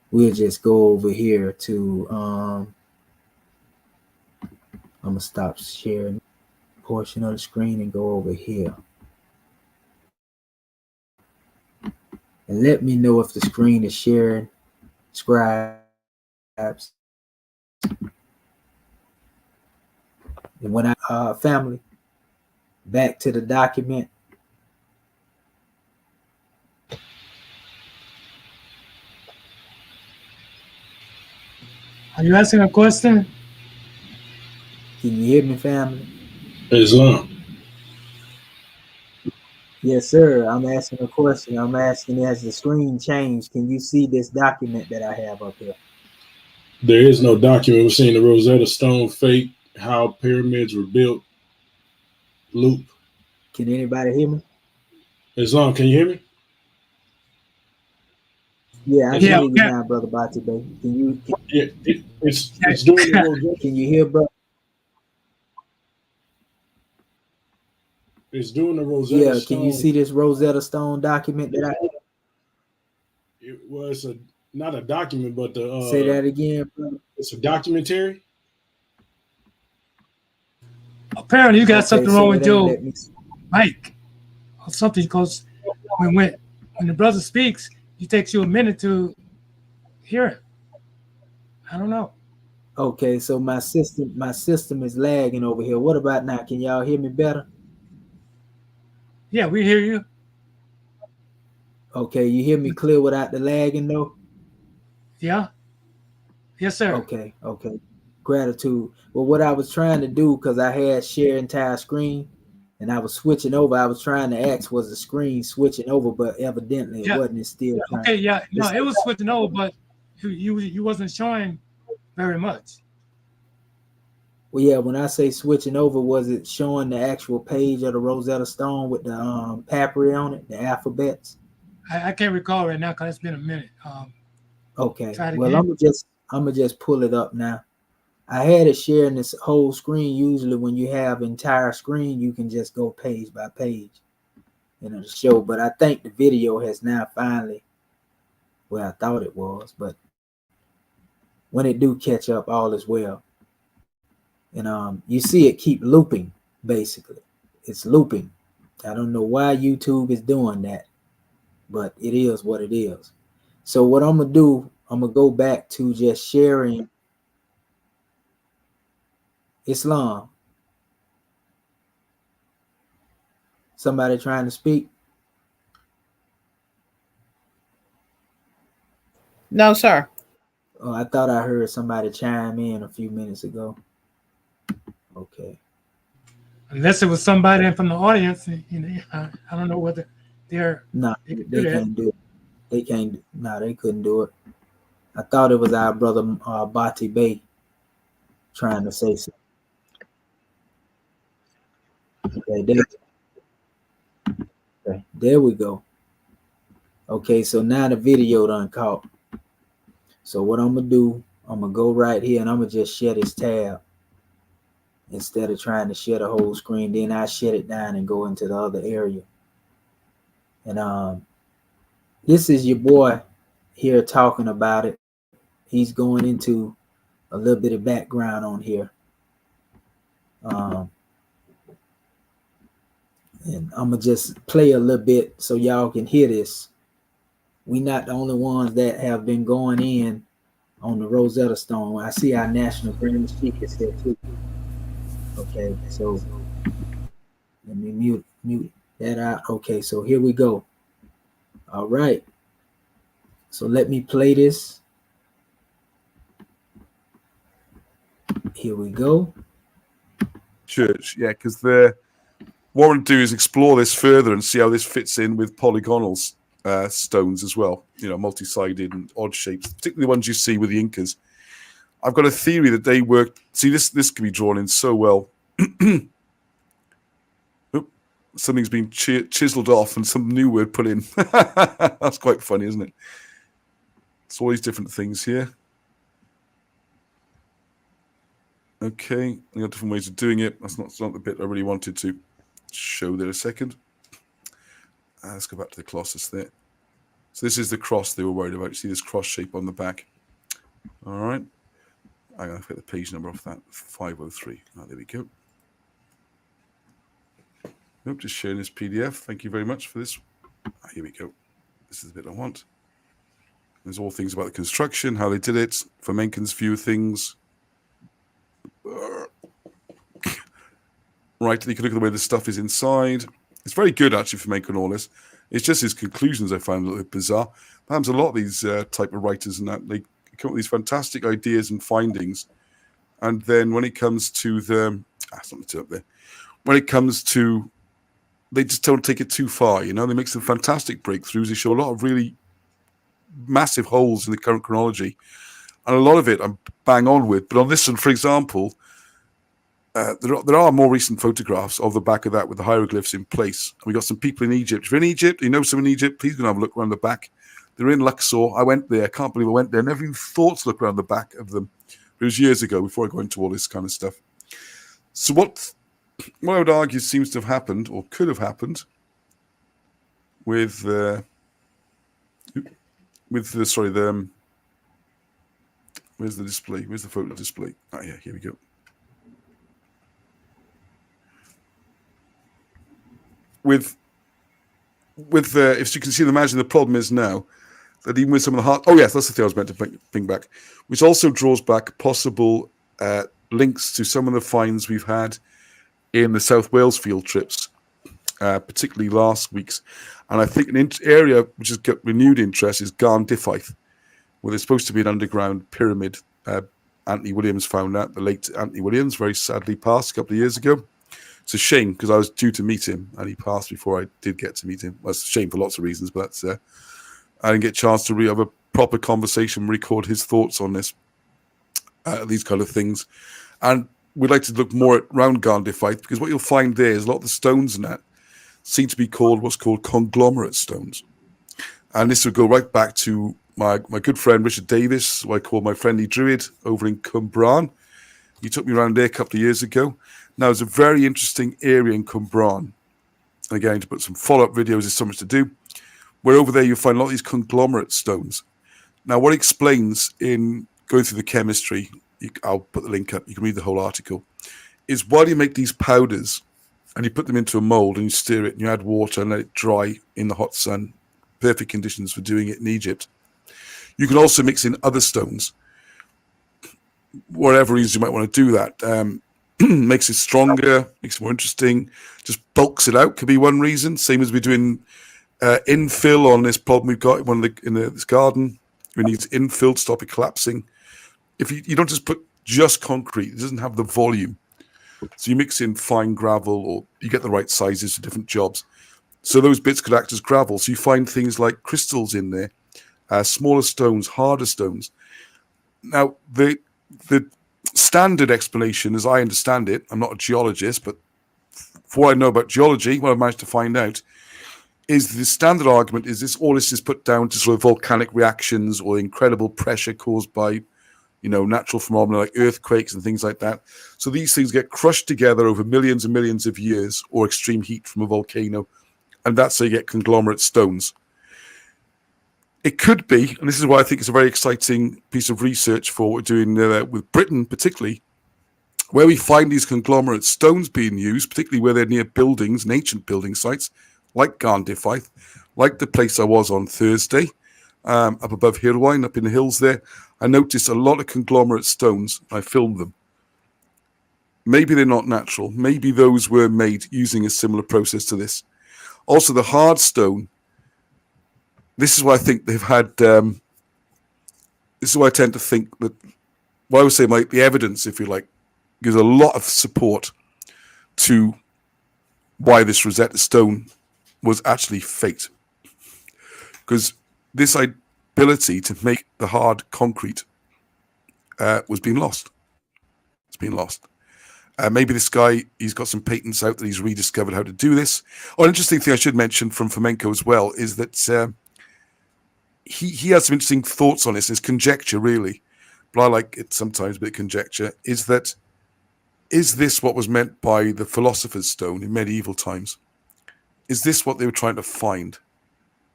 we'll just go over here to I'm gonna stop sharing a portion of the screen and go over here. And let me know if the screen is sharing. Scribes. And when I family, back to the document. Are you asking a question? Can you hear me, family? Islam. Yes, sir. I'm asking a question. I'm asking, has the screen changed? Can you see this document that I have up here? There is no document. We're seeing the Rosetta Stone fake, how pyramids were built, loop. Can anybody hear me? Islam, can you hear me? Yeah, I can Yeah, hear Islam? you okay. now, brother Bati Bay. Yeah, it's doing the Rosetta. Can you hear, bro? It's doing the Rosetta Yeah, can you Stone. see this Rosetta Stone document that I Well, it's not a document, but say that again, brother? it's a documentary. Apparently, you got Okay, something wrong so with it ain't your let me. mic or something, because when the brother speaks, it takes you a minute to hear it. I don't know. Okay, so my system is lagging over here. What about now? Can y'all hear me better? Yeah, we hear you. Okay, you hear me clear without the lagging though? Yeah. Yes, sir. Okay. Gratitude. Well, what I was trying to do, because I had share entire screen and I was switching over, I was trying to ask, was the screen switching over, but evidently it Yeah. wasn't. It's still trying. Okay. Yeah. No, It's, it was switching over, but you wasn't showing very much. well, yeah, when I say switching over, was it showing the actual page of the Rosetta Stone with the papyri on it, the alphabets? I can't recall right now because it's been a minute. Okay. Try it Well, again. I'm gonna just pull it up now. I had it sharing this whole screen. Usually, when you have entire screen, you can just go page by page, to show. But I think the video has now finally, well, I thought it was, but when it do catch up, all is well. And you see it keep looping. Basically, it's looping. I don't know why YouTube is doing that, but it is what it is. So what I'm gonna do, I'm gonna go back to just sharing Islam. Somebody trying to speak? No, sir. Oh, I thought I heard somebody chime in a few minutes ago. Okay. Unless it was somebody from the audience, I don't know whether they're No, they could do they that. can't do it. They can't. No, they couldn't do it. I thought it was our brother Bati Bay trying to say something. Okay, there we go. Okay, so now the video done caught. So what I'm gonna do, I'm gonna go right here and I'm gonna just share this tab instead of trying to share the whole screen. Then I shut it down and go into the other area. And this is your boy here talking about it. He's going into a little bit of background on here. And I'm gonna just play a little bit so y'all can hear this. We not the only ones that have been going in on the Rosetta Stone. I see our national Grand Sheik is here too. Okay, so let me mute that out. Okay, so here we go. All right. So let me play this. Here we go. Church, yeah, because what I want to do is explore this further and see how this fits in with polygonal stones as well. Multi-sided and odd shapes, particularly the ones you see with the Incas. I've got a theory that they worked. See, this can be drawn in so well. Something's been chiseled off and some new word put in. That's quite funny, isn't it? It's all these different things here. Okay, we got different ways of doing it. That's not the bit I really wanted to show there a second. Let's go back to the Colossus there. So this is the cross they were worried about. You see this cross shape on the back. All right. I'm going to get the page number off that. 503. Oh, there we go. Nope, just sharing this PDF. Thank you very much for this. Here we go. This is the bit I want. There's all things about the construction, how they did it, from Menken's view of things. Right, you can look at the way the stuff is inside. It's very good, actually, for Menken all this. It's just his conclusions I found a little bit bizarre. Perhaps a lot of these type of writers and that, they come up with these fantastic ideas and findings, and then when it comes to something up there, when it comes to, they just don't take it too far. They make some fantastic breakthroughs. They show a lot of really massive holes in the current chronology, and a lot of it I'm bang on with. But on this one, for example, there are more recent photographs of the back of that with the hieroglyphs in place. And we got some people in Egypt. If you're in Egypt, someone in Egypt, please go and have a look around the back. They're in Luxor. I went there. I can't believe I went there. Never even thought to look around the back of them. It was years ago, before I go into all this kind of stuff. So what I would argue seems to have happened, or could have happened, with where's the display? Where's the photo display? Oh yeah, here we go. With if you can see, imagine the problem is now that even with some of the heart, yes, that's the thing I was meant to bring back, which also draws back possible links to some of the finds we've had in the South Wales field trips, particularly last week's. And I think an area which has got renewed interest is Garn Diffyth, where there's supposed to be an underground pyramid. Anthony Williams found that, the late Anthony Williams, very sadly passed a couple of years ago. It's a shame, because I was due to meet him, and he passed before I did get to meet him. Well, it's a shame for lots of reasons, but I didn't get a chance to have a proper conversation, record his thoughts on this, these kind of things. And we'd like to look more at round Garn Diffyth, because what you'll find there is a lot of the stones in that seem to be called what's called conglomerate stones. And this would go right back to my good friend Richard Davis, who I call my friendly druid, over in Cwmbran. He took me around there a couple of years ago. Now, it's a very interesting area in Cwmbran. And again, to put some follow-up videos, there's so much to do. Where over there you'll find a lot of these conglomerate stones. Now, what it explains in going through the chemistry, I'll put the link up, you can read the whole article, is while you make these powders and you put them into a mold and you stir it and you add water and let it dry in the hot sun, perfect conditions for doing it in Egypt, you can also mix in other stones. Whatever reasons you might want to do that. Makes it stronger, makes it more interesting, just bulks it out, could be one reason. Same as we're doing infill on this problem we've got in this garden. We need infill to stop it collapsing. If you don't just put just concrete, it doesn't have the volume. So you mix in fine gravel, or you get the right sizes for different jobs. So those bits could act as gravel. So you find things like crystals in there, smaller stones, harder stones. Now, the standard explanation, as I understand it, I'm not a geologist, but for what I know about geology, what I've managed to find out, is the standard argument is all this is put down to sort of volcanic reactions or incredible pressure caused by, natural phenomena like earthquakes and things like that. So these things get crushed together over millions and millions of years, or extreme heat from a volcano, and that's how you get conglomerate stones. It could be, and this is why I think it's a very exciting piece of research for what we're doing with Britain, particularly, where we find these conglomerate stones being used, particularly where they're near buildings and ancient building sites, like Garn Diffyth, like the place I was on Thursday, up above Hirwaun, up in the hills there. I noticed a lot of conglomerate stones. I filmed them. Maybe they're not natural. Maybe those were made using a similar process to this. Also, the hard stone, this is why I think they've had, this is why I tend to think that, I would say the evidence, if you like, gives a lot of support to why this Rosetta Stone was actually fate. Because this ability to make the hard concrete was being lost. It's been lost. Maybe this guy, he's got some patents out that he's rediscovered how to do this. An interesting thing I should mention from Fomenko as well is that he has some interesting thoughts on this. It's conjecture, really, but I like it sometimes, a bit of conjecture, is this what was meant by the Philosopher's Stone in medieval times? Is this what they were trying to find?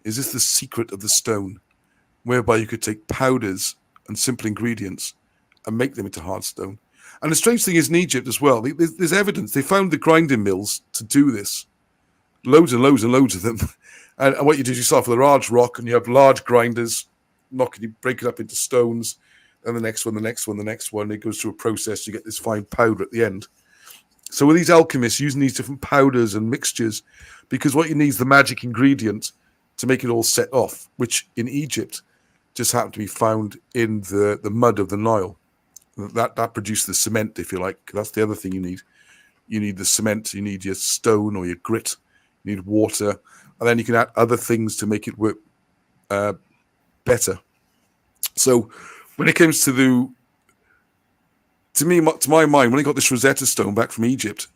Is this the secret of the stone, whereby you could take powders and simple ingredients and make them into hard stone? And the strange thing is in Egypt as well, there's evidence. They found the grinding mills to do this. Loads and loads and loads of them. And what you do is you start with a large rock and you have large grinders, you break it up into stones, and the next one, the next one, the next one. It goes through a process, you get this fine powder at the end. So with these alchemists using these different powders and mixtures, because what you need is the magic ingredient to make it all set off, which in Egypt, just happened to be found in the mud of the Nile. That produced the cement, if you like. That's the other thing you need. You need the cement, you need your stone or your grit, you need water, and then you can add other things to make it work better. So when it comes to my mind, when I got this Rosetta Stone back from Egypt,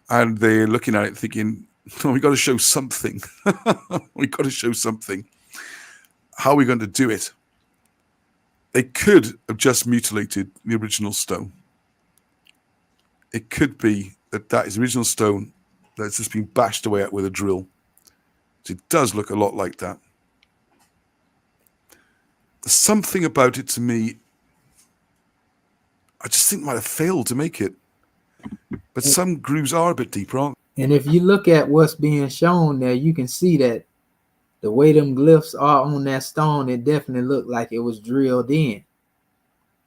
and they're looking at it thinking, oh, we got to show something. We got to show something. How are we going to do it? They could have just mutilated the original stone. It could be that is the original stone that's just been bashed away at with a drill. So it does look a lot like that. There's something about it to me, I just think might have failed to make it. But some grooves are a bit deeper, aren't they? And if you look at what's being shown there, you can see that the way them glyphs are on that stone, it definitely looked like it was drilled in.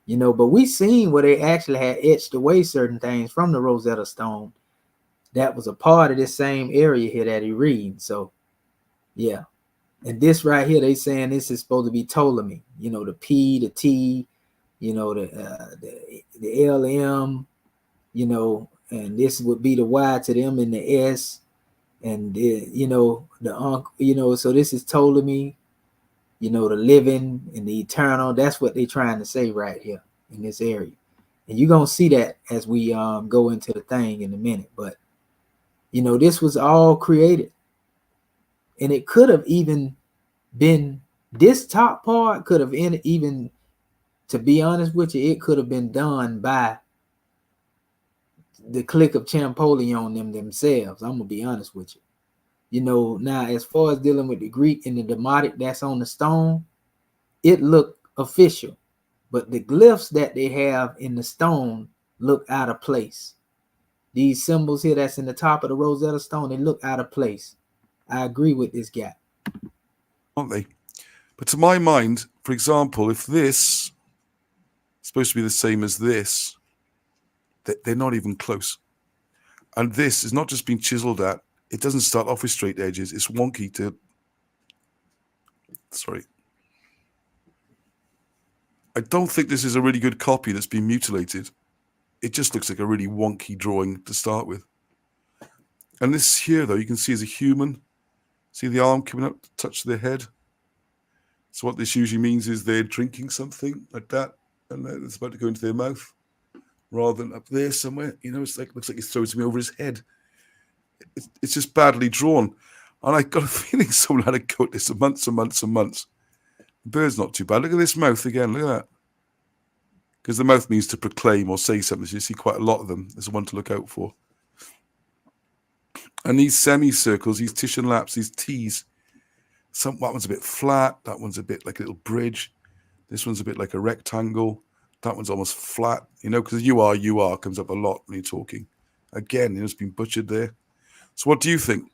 You know, but we seen where they actually had etched away certain things from the Rosetta Stone that was a part of this same area here that he reads. So, yeah. And this right here, they saying this is supposed to be Ptolemy. You know, the P, the T, you know, the LM, you know, and this would be the Y to them and the S. And, you know, the Unc, you know, so this is Ptolemy, you know, the living and the eternal. That's what they're trying to say right here in this area. And you're going to see that as we go into the thing in a minute. But, you know, this was all created. And it could have even been, this top part could have even, to be honest with you, it could have been done by the clique of Champollion themselves. I'm going to be honest with you. You know, now as far as dealing with the Greek and the Demotic that's on the stone, it looked official. But the glyphs that they have in the stone look out of place. These symbols here that's in the top of the Rosetta Stone, they look out of place. I agree with this guy. Aren't they? But to my mind, for example, if this is supposed to be the same as this, they're not even close. And this is not just being chiseled at. It doesn't start off with straight edges. It's wonky to... Sorry. I don't think this is a really good copy that's been mutilated. It just looks like a really wonky drawing to start with. And this here, though, you can see is a human. See the arm coming up to touch their head? So what this usually means is they're drinking something like that, and it's about to go into their mouth, rather than up there somewhere. You know, it's like looks like he's throwing something over his head. It's just badly drawn. And I got a feeling someone had to go at this for months and months and months. The bird's not too bad. Look at this mouth again. Look at that. Because the mouth means to proclaim or say something. So you see quite a lot of them. There's one to look out for. And these semicircles, these Titian laps, these T's, that one's a bit flat. That one's a bit like a little bridge. This one's a bit like a rectangle. That one's almost flat. You know, because you are comes up a lot when you're talking. Again, it's been butchered there. So what do you think?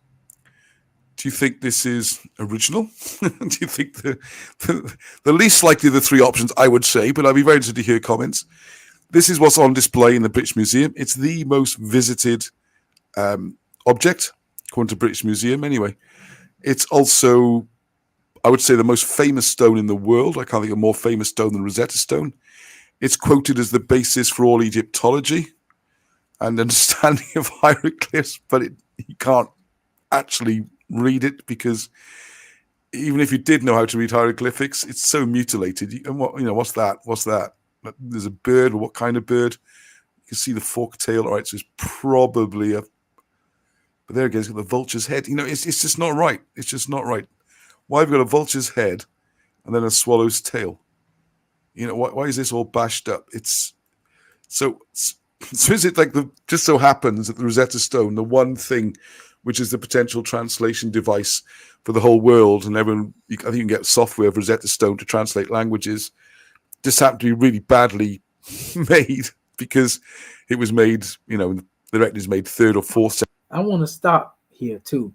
Do you think this is original? Do you think the least likely of the three options, I would say, but I'd be very interested to hear comments. This is what's on display in the British Museum. It's the most visited object, according to British Museum anyway. It's also, I would say, the most famous stone in the world. I can't think of a more famous stone than Rosetta Stone. It's quoted as the basis for all Egyptology and understanding of hieroglyphs, but you can't actually read it because even if you did know how to read hieroglyphics, it's so mutilated. And what's that? What's that? There's a bird. What kind of bird? You can see the forked tail. All right, so it's probably a. But there again, it's got the vulture's head. You know, it's just not right. It's just not right. Why have we got a vulture's head and then a swallow's tail? You know, why is this all bashed up? It's so is it like just so happens that the Rosetta Stone, the one thing which is the potential translation device for the whole world, and everyone, I think you can get software for Rosetta Stone to translate languages, just happened to be really badly made because it was made, you know, the record is made third or fourth. I want to stop here too,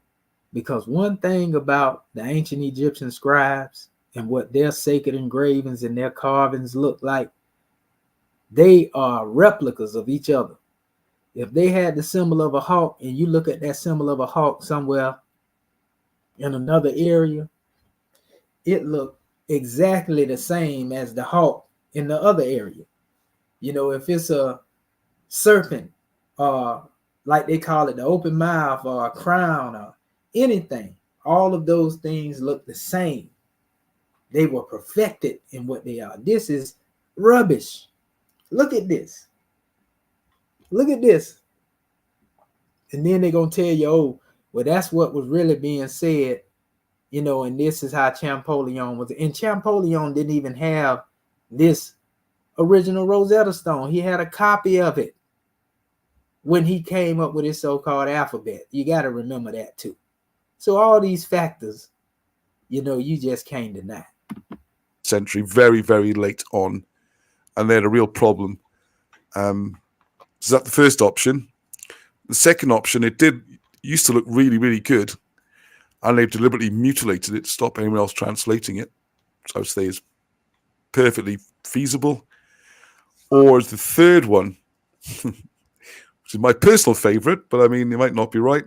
because one thing about the ancient Egyptian scribes and what their sacred engravings and their carvings look like, they are replicas of each other. If they had the symbol of a hawk and you look at that symbol of a hawk somewhere in another area, it looked exactly the same as the hawk in the other area. You know, if it's a serpent, like they call it, the open mouth, or a crown, or anything, all of those things look the same. They were perfected in what they are. This is rubbish. Look at this. Look at this. And then they're going to tell you, oh, well, that's what was really being said, you know, and this is how Champollion was. And Champollion didn't even have this original Rosetta Stone. He had a copy of it when he came up with his so-called alphabet. You got to remember that too. So all these factors, you know, you just can't deny. Century, very, very late on, and they had a real problem. So that's the first option. The second option, it used to look really, really good, and they've deliberately mutilated it to stop anyone else translating it. So I would say is perfectly feasible. Or the third one, which is my personal favorite, but I mean, it might not be right,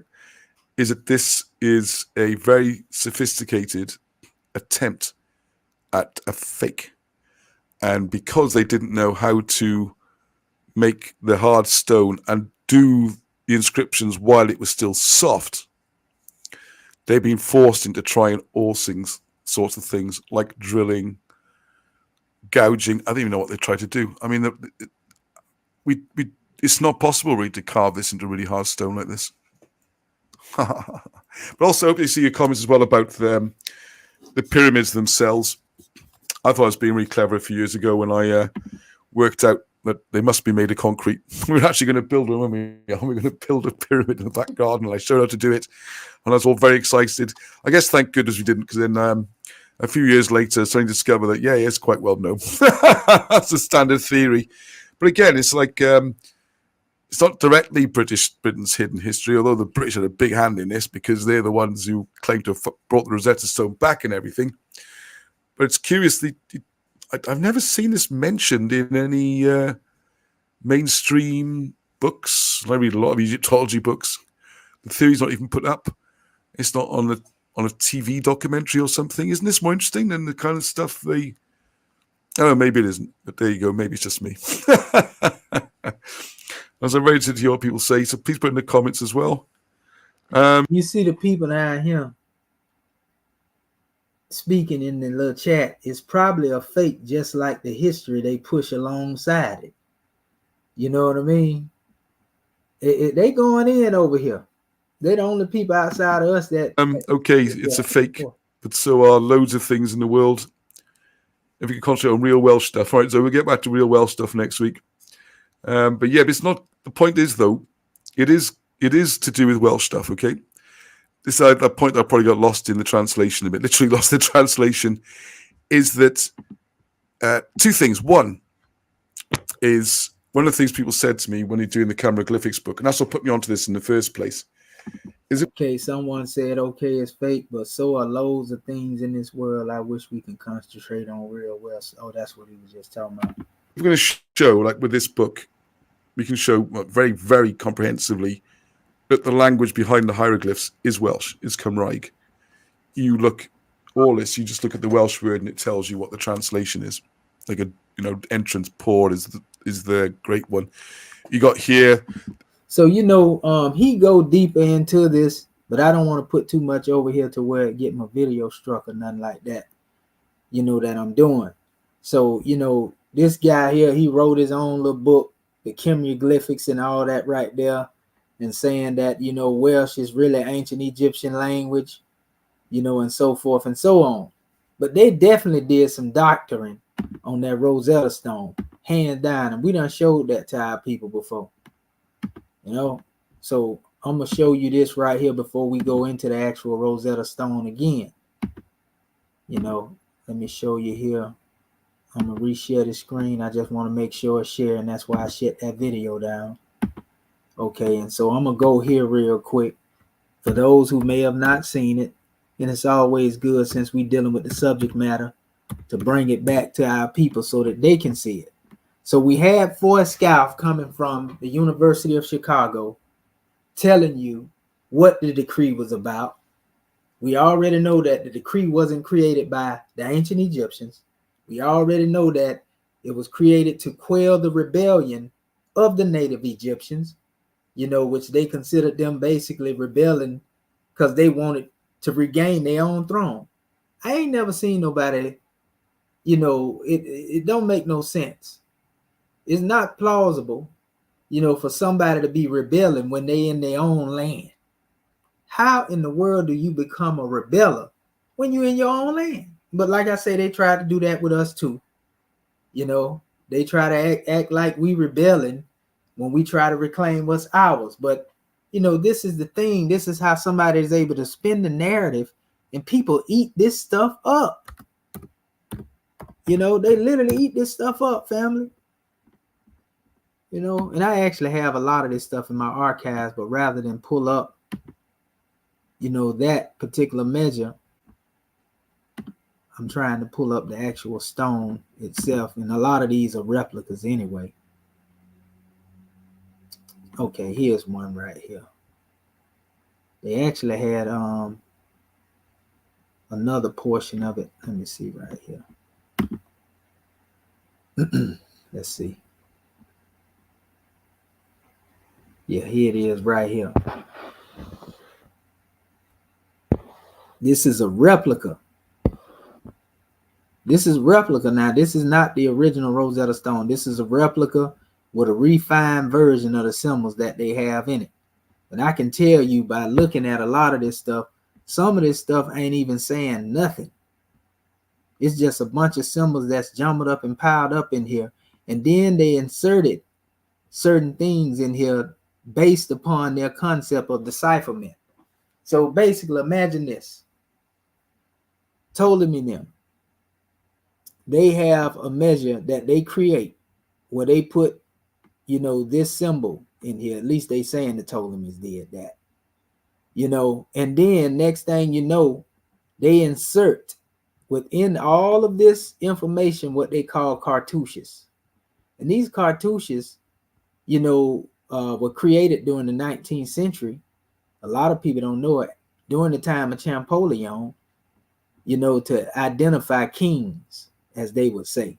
is that this is a very sophisticated attempt at a fake. And because they didn't know how to make the hard stone and do the inscriptions while it was still soft, they've been forced into trying all sorts of things like drilling, gouging. I don't even know what they try to do. I mean, it's not possible really to carve this into really hard stone like this. But also, I hope you see your comments as well about the pyramids themselves. I thought I was being really clever a few years ago when I worked out that they must be made of concrete. We were actually going to build one, we were going to build a pyramid in the back garden, and I showed how to do it, and I was all very excited. I guess thank goodness we didn't, because then a few years later, suddenly discovered that, yeah, it's quite well known. That's a standard theory. But again, it's like, it's not directly Britain's hidden history, although the British had a big hand in this because they're the ones who claim to have brought the Rosetta Stone back and everything. But it's curious, I've never seen this mentioned in any mainstream books. I read a lot of Egyptology books. The theory's not even put up. It's not on a TV documentary or something. Isn't this more interesting than the kind of stuff they... I don't know, maybe it isn't, but there you go. Maybe it's just me. As I'm ready to hear what people say, so please put in the comments as well. You see the people down here speaking in the little chat, it's probably a fake, just like the history they push alongside it. You know what I mean? They going in over here. They're the only people outside of us that... Okay, it's a fake, but so are loads of things in the world. If you can concentrate on real Welsh stuff. All right, so we'll get back to real Welsh stuff next week. But yeah, but it's not... The point is, though, it is to do with Welsh stuff, okay? This that point that I probably got lost in the translation a bit, literally lost the translation, is that two things. One is one of the things people said to me when you're doing the Cameroglyphics book, and that's what put me onto this in the first place. Okay, someone said, okay, it's fake, but so are loads of things in this world. I wish we can concentrate on real Welsh. Oh, that's what he was just talking about. We're going to show, like with this book, we can show very, very comprehensively that the language behind the hieroglyphs is Welsh, is Cymraeg. You look all this, you just look at the Welsh word and it tells you what the translation is. Like entrance port is the great one. You got here. So he go deeper into this, but I don't want to put too much over here to where it get my video struck or nothing like that. That I'm doing. So this guy here, he wrote his own little book, the Cameroglyphics and all that right there. And saying that, Welsh is really ancient Egyptian language, and so forth and so on. But they definitely did some doctoring on that Rosetta Stone, hands down. And we done showed that to our people before, So I'm going to show you this right here before we go into the actual Rosetta Stone again. Let me show you here. I'm going to reshare the screen. I just want to make sure it's sharing. That's why I shut that video down. Okay, and so I'm going to go here real quick for those who may have not seen it. And it's always good, since we're dealing with the subject matter, to bring it back to our people so that they can see it. So we had Forrest Scout coming from the University of Chicago telling you what the decree was about. We already know that the decree wasn't created by the ancient Egyptians. We already know that it was created to quell the rebellion of the native Egyptians, which they considered them basically rebelling because they wanted to regain their own throne. I ain't never seen nobody, it don't make no sense. It's not plausible, for somebody to be rebelling when they in their own land. How in the world do you become a rebeller when you're in your own land? But like I say, they tried to do that with us too. They try to act like we rebelling when we try to reclaim what's ours. But, this is the thing. This is how somebody is able to spin the narrative, and people eat this stuff up. They literally eat this stuff up, family. And I actually have a lot of this stuff in my archives, but rather than pull up, that particular measure, I'm trying to pull up the actual stone itself. And a lot of these are replicas anyway. Okay, here's one right here. They actually had another portion of it. Let me see right here. Let's see. Yeah, here it is right here. This is a replica. This is replica now. This is not the original Rosetta Stone. This is a replica with a refined version of the symbols that they have in it. But I can tell you by looking at a lot of this stuff, some of this stuff ain't even saying nothing. It's just a bunch of symbols that's jumbled up and piled up in here. And then they inserted certain things in here based upon their concept of decipherment. So basically, imagine this. Ptolemy them. They have a measure that they create where they put, this symbol in here. At least they saying the Ptolemies did that. And then next thing you know, they insert within all of this information what they call cartouches. And these cartouches, were created during the 19th century. A lot of people don't know it. During the time of Champollion, to identify kings, as they would say.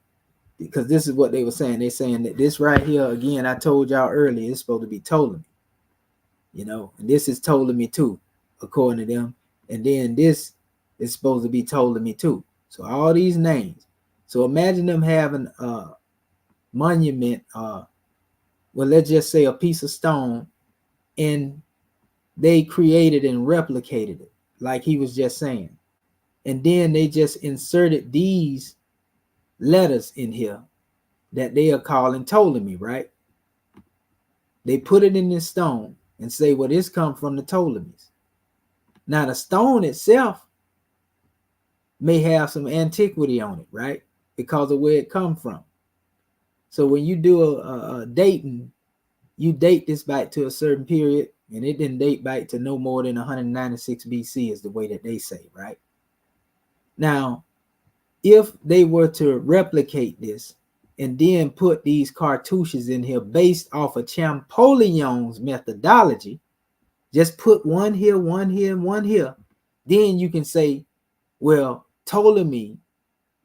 Because this is what they were saying. They're saying that this right here, again, I told y'all earlier, it's supposed to be Ptolemy. And this is Ptolemy too, according to them. And then this is supposed to be Ptolemy too. So all these names. So imagine them having a monument, let's just say a piece of stone, and they created and replicated it, like he was just saying. And then they just inserted these letters in here that they are calling Ptolemy, right? They put it in this stone and say, well, this comes from the Ptolemies. Now, the stone itself may have some antiquity on it, right? Because of where it comes from. So when you do a dating, you date this back to a certain period, and it didn't date back to no more than 196 BC is the way that they say, right? Now, if they were to replicate this and then put these cartouches in here based off of Champollion's methodology, just put one here, one here, and one here, then you can say, well, Ptolemy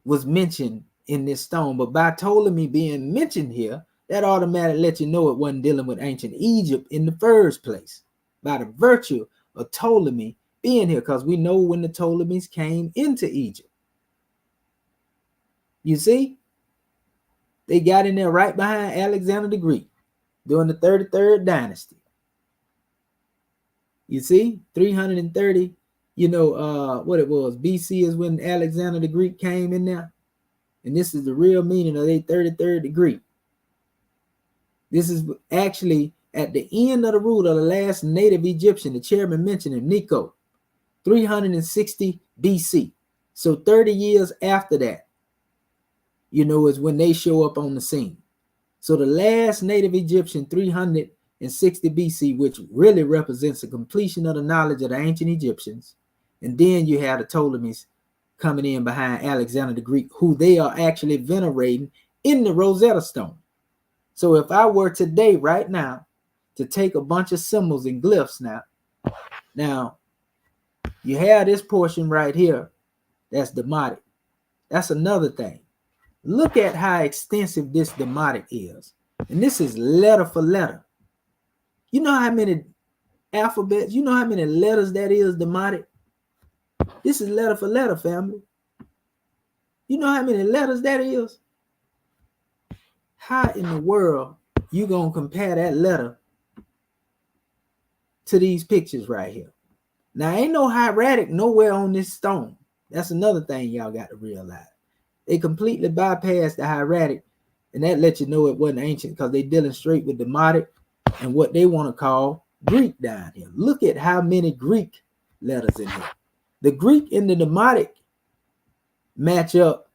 was mentioned in this stone, but by Ptolemy being mentioned here, that automatically lets you know it wasn't dealing with ancient Egypt in the first place, by the virtue of Ptolemy being here, because we know when the Ptolemies came into Egypt. You see, they got in there right behind Alexander the Greek during the 33rd dynasty. You see, 330, what it was, BC is when Alexander the Greek came in there. And this is the real meaning of a 33rd degree. This is actually at the end of the rule of the last native Egyptian, the chairman mentioned him, Nico, 360 BC. So 30 years after that, is when they show up on the scene. So the last native Egyptian, 360 BC, which really represents the completion of the knowledge of the ancient Egyptians. And then you have the Ptolemies coming in behind Alexander the Greek, who they are actually venerating in the Rosetta Stone. So if I were today, right now, to take a bunch of symbols and glyphs now, You have this portion right here. That's demotic. That's another thing. Look at how extensive this demotic is. And this is letter for letter. You know how many alphabets, you know how many letters that is demotic? This is letter for letter, family. You know how many letters that is? How in the world you gonna compare that letter to these pictures right here? Now, ain't no hieratic nowhere on this stone. That's another thing y'all got to realize. They completely bypassed the hieratic, and that lets you know it wasn't ancient because they dealing straight with Demotic and what they want to call Greek down here. Look at how many Greek letters in here. The Greek and the Demotic match up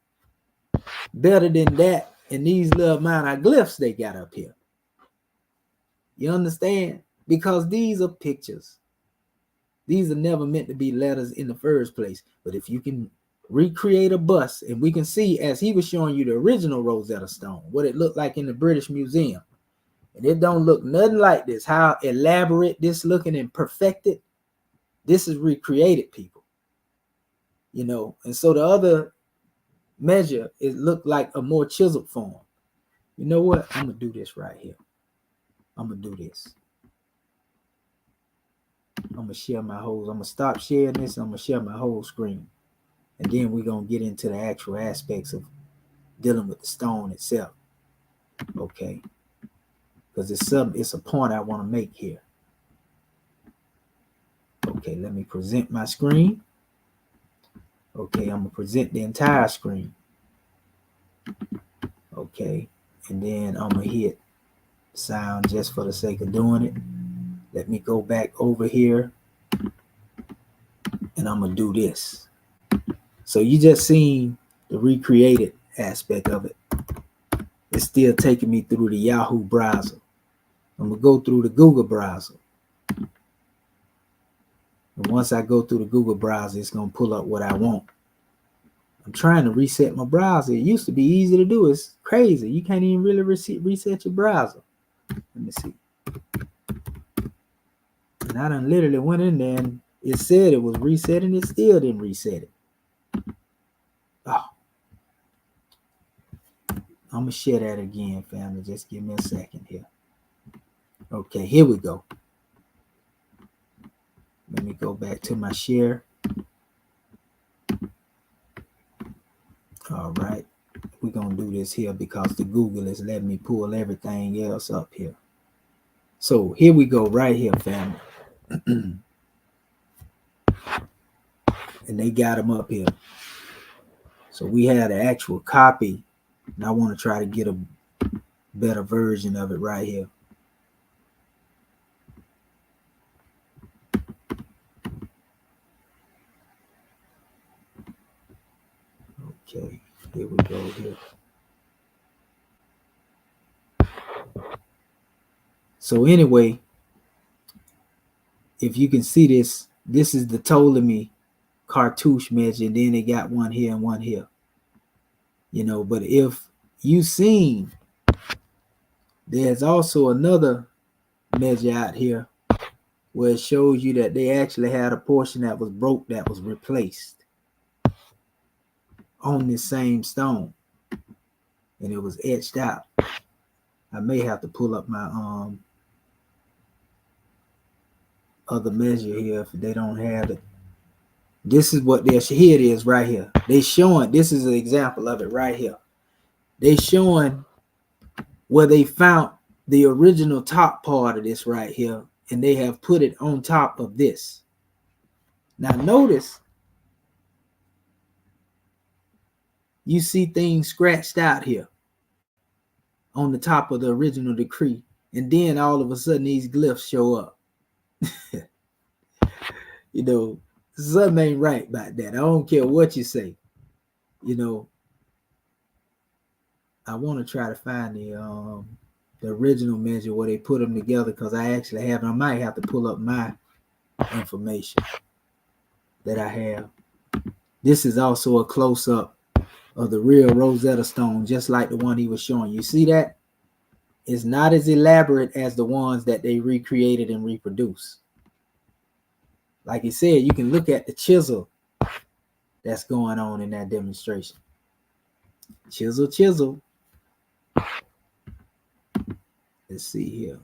better than that in these little amount of glyphs they got up here. You understand? Because these are pictures. These are never meant to be letters in the first place. But if you can recreate a bust, and we can see, as he was showing you the original Rosetta Stone, what it looked like in the British Museum. And it don't look nothing like this. How elaborate this looking and perfected. This is recreated, people. You know, and so the other measure, it looked like a more chiseled form. You know what? I'm going to do this right here. I'm going to do this. I'm gonna share my whole. I'm gonna stop sharing this. I'm gonna share my whole screen, and then we're gonna get into the actual aspects of dealing with the stone itself. Okay, because it's a point I want to make here. Okay, let me present my screen. Okay, I'm gonna present the entire screen. Okay, and then I'm gonna hit sound just for the sake of doing it. Let me go back over here, and I'm gonna do this. So you just seen the recreated aspect of it. It's still taking me through the Yahoo browser. I'm gonna go through the Google browser. And once I go through the Google browser, it's gonna pull up what I want. I'm trying to reset my browser. It used to be easy to do. It's crazy. You can't even really reset your browser. Let me see. And I done literally went in there and it said it was resetting. It still didn't reset it. Oh. I'm going to share that again, family. Just give me a second here. Okay, here we go. Let me go back to my share. All right. We're going to do this here because the Google is letting me pull everything else up here. So here we go right here, family. And they got them up here. So we had an actual copy, and I want to try to get a better version of it right here. Okay, here we go here. So anyway, if you can see this, this is the Ptolemy cartouche measure, and then they got one here and one here. You know, but if you seen, there's also another measure out here where it shows you that they actually had a portion that was broke that was replaced on this same stone, and it was etched out. I may have to pull up my other measure here if they don't have it. This is what they're, here it is right here. They showing, this is an example of it right here. They showing where they found the original top part of this right here, and they have put it on top of this. Now notice, you see things scratched out here on the top of the original decree, and then all of a sudden these glyphs show up. You know, something ain't right about that. I don't care what you say. You know, I want to try to find the original measure where they put them together, because I actually have, I might have to pull up my information that I have. This is also a close-up of the real Rosetta Stone, just like the one he was showing. You see that? It's not as elaborate as the ones that they recreated and reproduced. Like you said, you can look at the chisel that's going on in that demonstration. Chisel, chisel. Let's see here.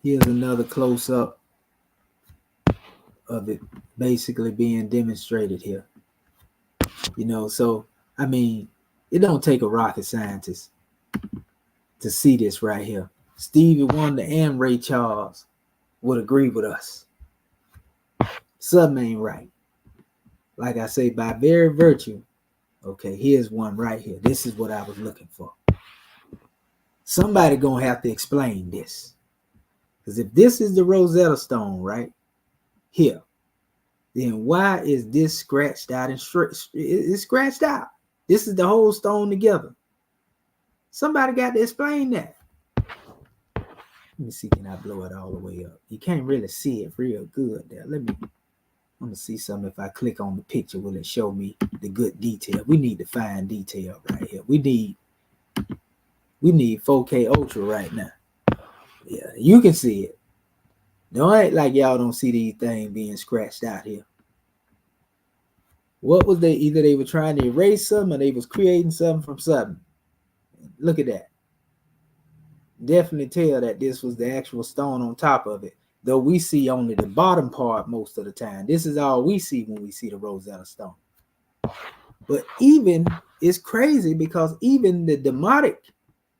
Here's another close-up of it basically being demonstrated here. You know, so, I mean, it don't take a rocket scientist to see this right here. Stevie Wonder and Ray Charles would agree with us. Something ain't right. Like I say, by very virtue. Okay, here's one right here. This is what I was looking for. Somebody gonna have to explain this. Because if this is the Rosetta Stone right here, then why is this scratched out and it's scratched out? This is the whole stone together. Somebody got to explain that. Let me see, can I blow it all the way up? You can't really see it real good there. I'm gonna see something. If I click on the picture, will it show me the good detail? We need to find detail right here. We need 4K Ultra right now. Yeah, you can see it. Don't act like y'all don't see these things being scratched out here. What was they? Either they were trying to erase something or they was creating something from something. Look at that. Definitely tell that this was the actual stone on top of it. Though we see only the bottom part most of the time. This is all we see when we see the Rosetta Stone. But even, it's crazy because even the Demotic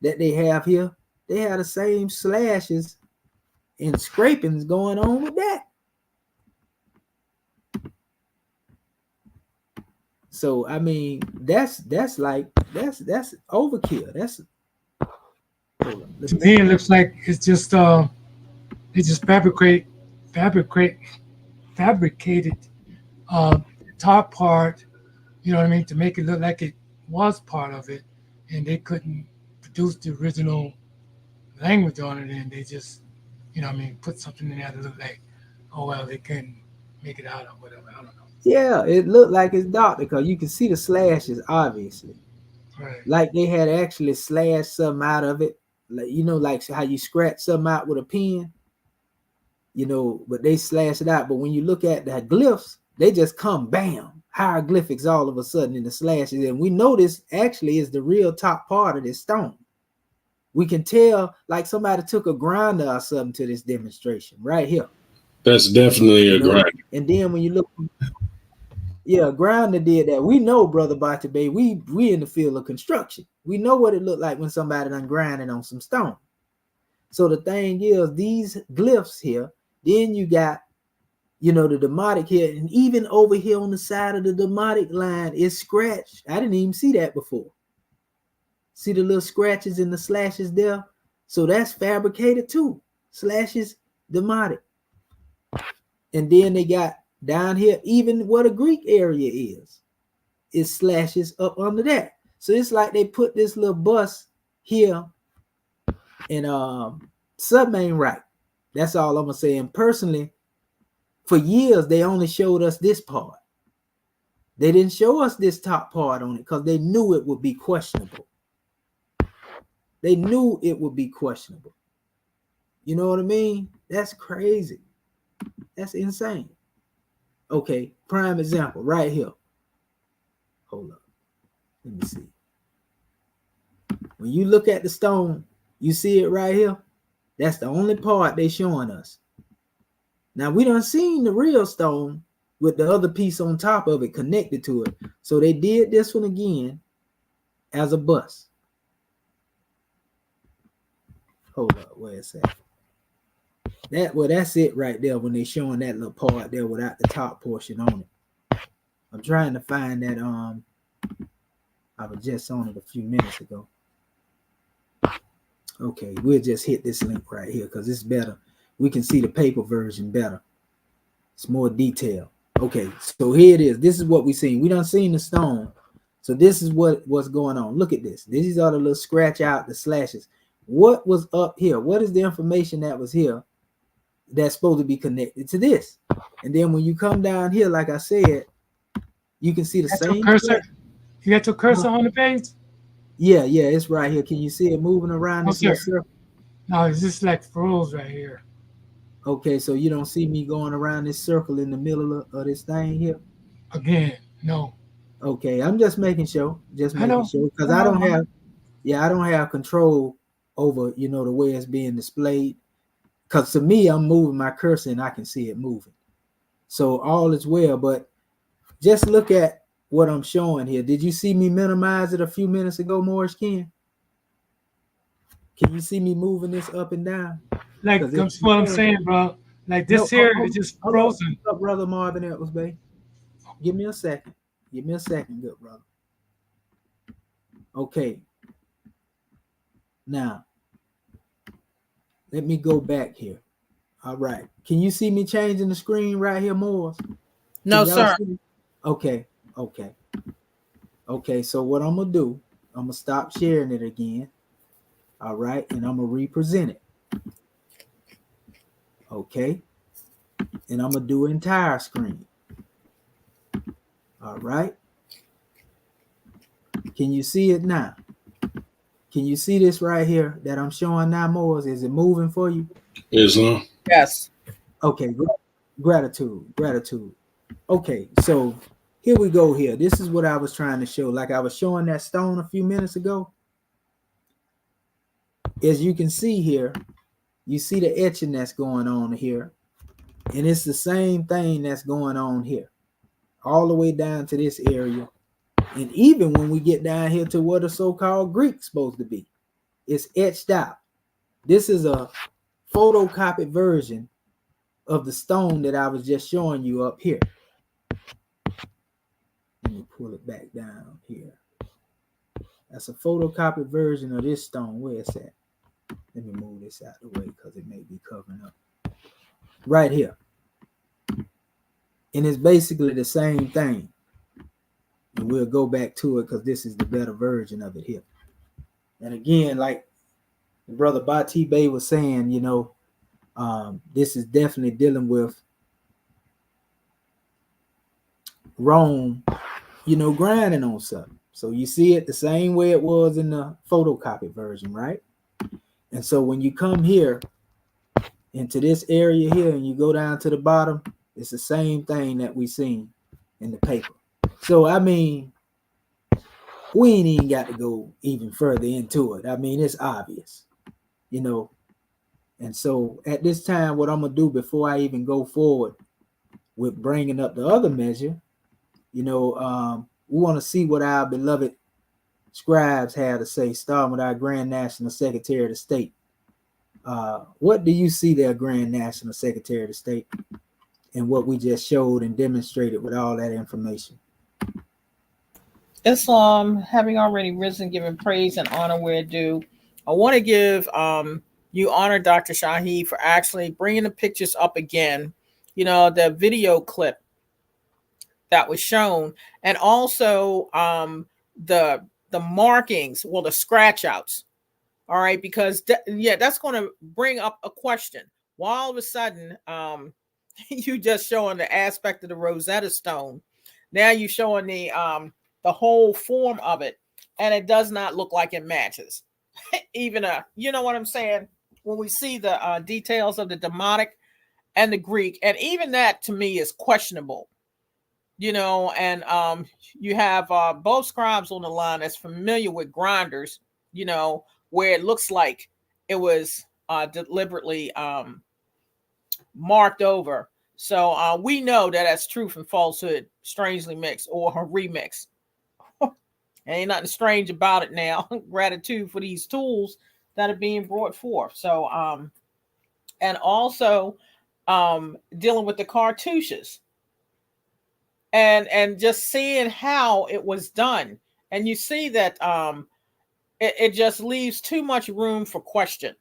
that they have here, they have the same slashes and scrapings going on with that. So I mean, that's overkill. That's to me it looks like it's just they just fabricated top part, you know what I mean, to make it look like it was part of it, and they couldn't produce the original language on it, and they just, you know what I mean, put something in there to look like, oh well, they couldn't make it out or whatever. I don't know. Yeah, it looked like it's dark because you can see the slashes, obviously. Right. Like they had actually slashed something out of it. Like, you know, like how you scratch something out with a pen, you know, but they slashed it out. But when you look at the glyphs, they just come bam, hieroglyphics all of a sudden in the slashes. And we know this actually is the real top part of this stone. We can tell like somebody took a grinder or something to this demonstration right here. That's definitely a grinder. And then when you look, yeah, grinder did that. We know, Brother Batabe, we in the field of construction. We know what it looked like when somebody done grinding on some stone. So the thing is, these glyphs here, then you got, you know, the Demotic here, and even over here on the side of the Demotic line is scratched. I didn't even see that before. See the little scratches and the slashes there? So that's fabricated too. Slashes, Demotic. And then they got down here, even where the Greek area is slashes up under that. So it's like they put this little bus here and something ain't right. That's all I'm gonna say. And personally, for years they only showed us this part. They didn't show us this top part on it because they knew it would be questionable. They knew it would be questionable. You know what I mean? That's crazy. That's insane. Okay, prime example right here. Hold up. Let me see. When you look at the stone, you see it right here. That's the only part they showing us. Now we done seen the real stone with the other piece on top of it connected to it. So they did this one again as a bus. Hold up, where is that? That's it right there when they showing that little part there without the top portion on it. I'm trying to find that I was just on it a few minutes ago. Okay, we'll just hit this link right here because it's better. We can see the paper version better. It's more detailed. Okay, so here it is. This is what we seen. We done seen the stone. So this is what's going on. Look at this. These are the little scratch out, the slashes. What was up here? What is the information that was here that's supposed to be connected to this? And then when you come down here, like I said, you can see the same cursor. You got your cursor on the page? Yeah, it's right here. Can you see it moving around this little circle? No, it's just like froze right here. Okay, so you don't see me going around this circle in the middle of this thing here. Again, no. Okay, I'm just making sure, I know. because I I know. don't have, yeah, I don't have control over, the way it's being displayed. Because to me, I'm moving my cursor and I can see it moving. So all is well, but just look at what I'm showing here. Did you see me minimize it a few minutes ago, Morris Ken? Can you see me moving this up and down? Like, Because if that's what I'm saying, bro. Like, no, this here is just hold frozen. up, brother Marvin Edwards, babe. Give me a second. Give me a second, good brother. Okay. Now, let me go back here. All right. Can you see me changing the screen right here, Morris? No, Can y'all sir. see? Okay. Okay. Okay. So what I'm gonna do? I'm gonna stop sharing it again. All right, and I'm gonna represent it. Okay, and I'm gonna do entire screen. All right. Can you see it now? Can you see this right here that I'm showing now, Morris? Is it moving for you? Islam. Yes. Okay. Gratitude. Okay, so here we go here. This is what I was trying to show. Like I was showing that stone a few minutes ago. As you can see here, you see the etching that's going on here. And it's the same thing that's going on here. All the way down to this area. And even when we get down here to what a so-called Greek's supposed to be, it's etched out. This is a photocopied version of the stone that I was just showing you up here. Let me pull it back down here. That's a photocopied version of this stone. Where is that? Let me move this out of the way because it may be covering up. Right here. And it's basically the same thing. And we'll go back to it because this is the better version of it here. And again, like Brother Bati Bey was saying, this is definitely dealing with Rome, grinding on something. So you see it the same way it was in the photocopied version, right? And so when you come here into this area here and you go down to the bottom, it's the same thing that we seen in the paper. So, I mean, we ain't even got to go even further into it. I mean, it's obvious, And so at this time, what I'm going to do before I even go forward with bringing up the other measure, we want to see what our beloved scribes had to say, starting with our Grand National Secretary of the State. What do you see there, Grand National Secretary of the State, and what we just showed and demonstrated with all that information? Islam, having already risen, giving praise and honor where due, I want to give you honor, Dr. Shahi, for actually bringing the pictures up again. The video clip that was shown, and also the markings, well, the scratch outs. All right, because that's going to bring up a question. Why all of a sudden you just showing the aspect of the Rosetta Stone? Now you're showing the whole form of it, and it does not look like it matches. Even you know what I'm saying? When we see the details of the Demotic and the Greek, and even that to me is questionable. And you have both scribes on the line that's familiar with grinders, where it looks like it was deliberately marked over. So we know that that's truth and falsehood, strangely mixed or a remix. Ain't nothing strange about it now. Gratitude for these tools that are being brought forth. So, and also dealing with the cartouches and just seeing how it was done. And you see that it just leaves too much room for question.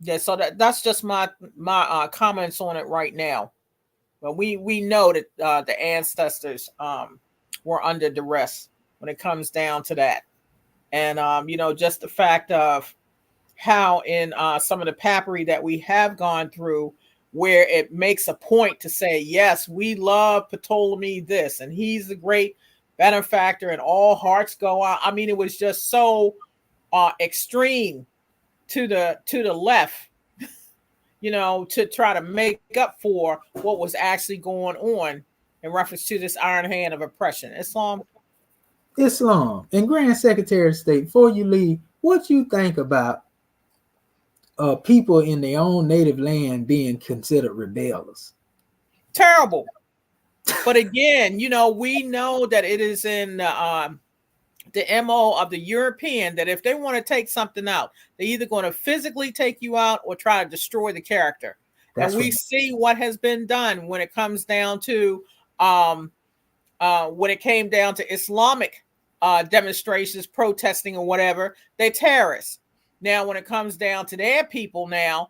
Yeah, so that's just my comments on it right now. But we know that the ancestors were under duress when it comes down to that. And just the fact of how in some of the papyri that we have gone through, where it makes a point to say, yes, we love Ptolemy this, and he's the great benefactor, and all hearts go out. I mean, it was just so extreme to the left, to try to make up for what was actually going on in reference to this iron hand of oppression. Islam. And Grand Secretary of State, before you leave, what you think about people in their own native land being considered rebellious? Terrible. But again, we know that it is in the MO of the European that if they want to take something out, they're either going to physically take you out or try to destroy the character. And we see what has been done when it comes down to when it came down to Islamic demonstrations, protesting or whatever, they're terrorists. Now, when it comes down to their people now,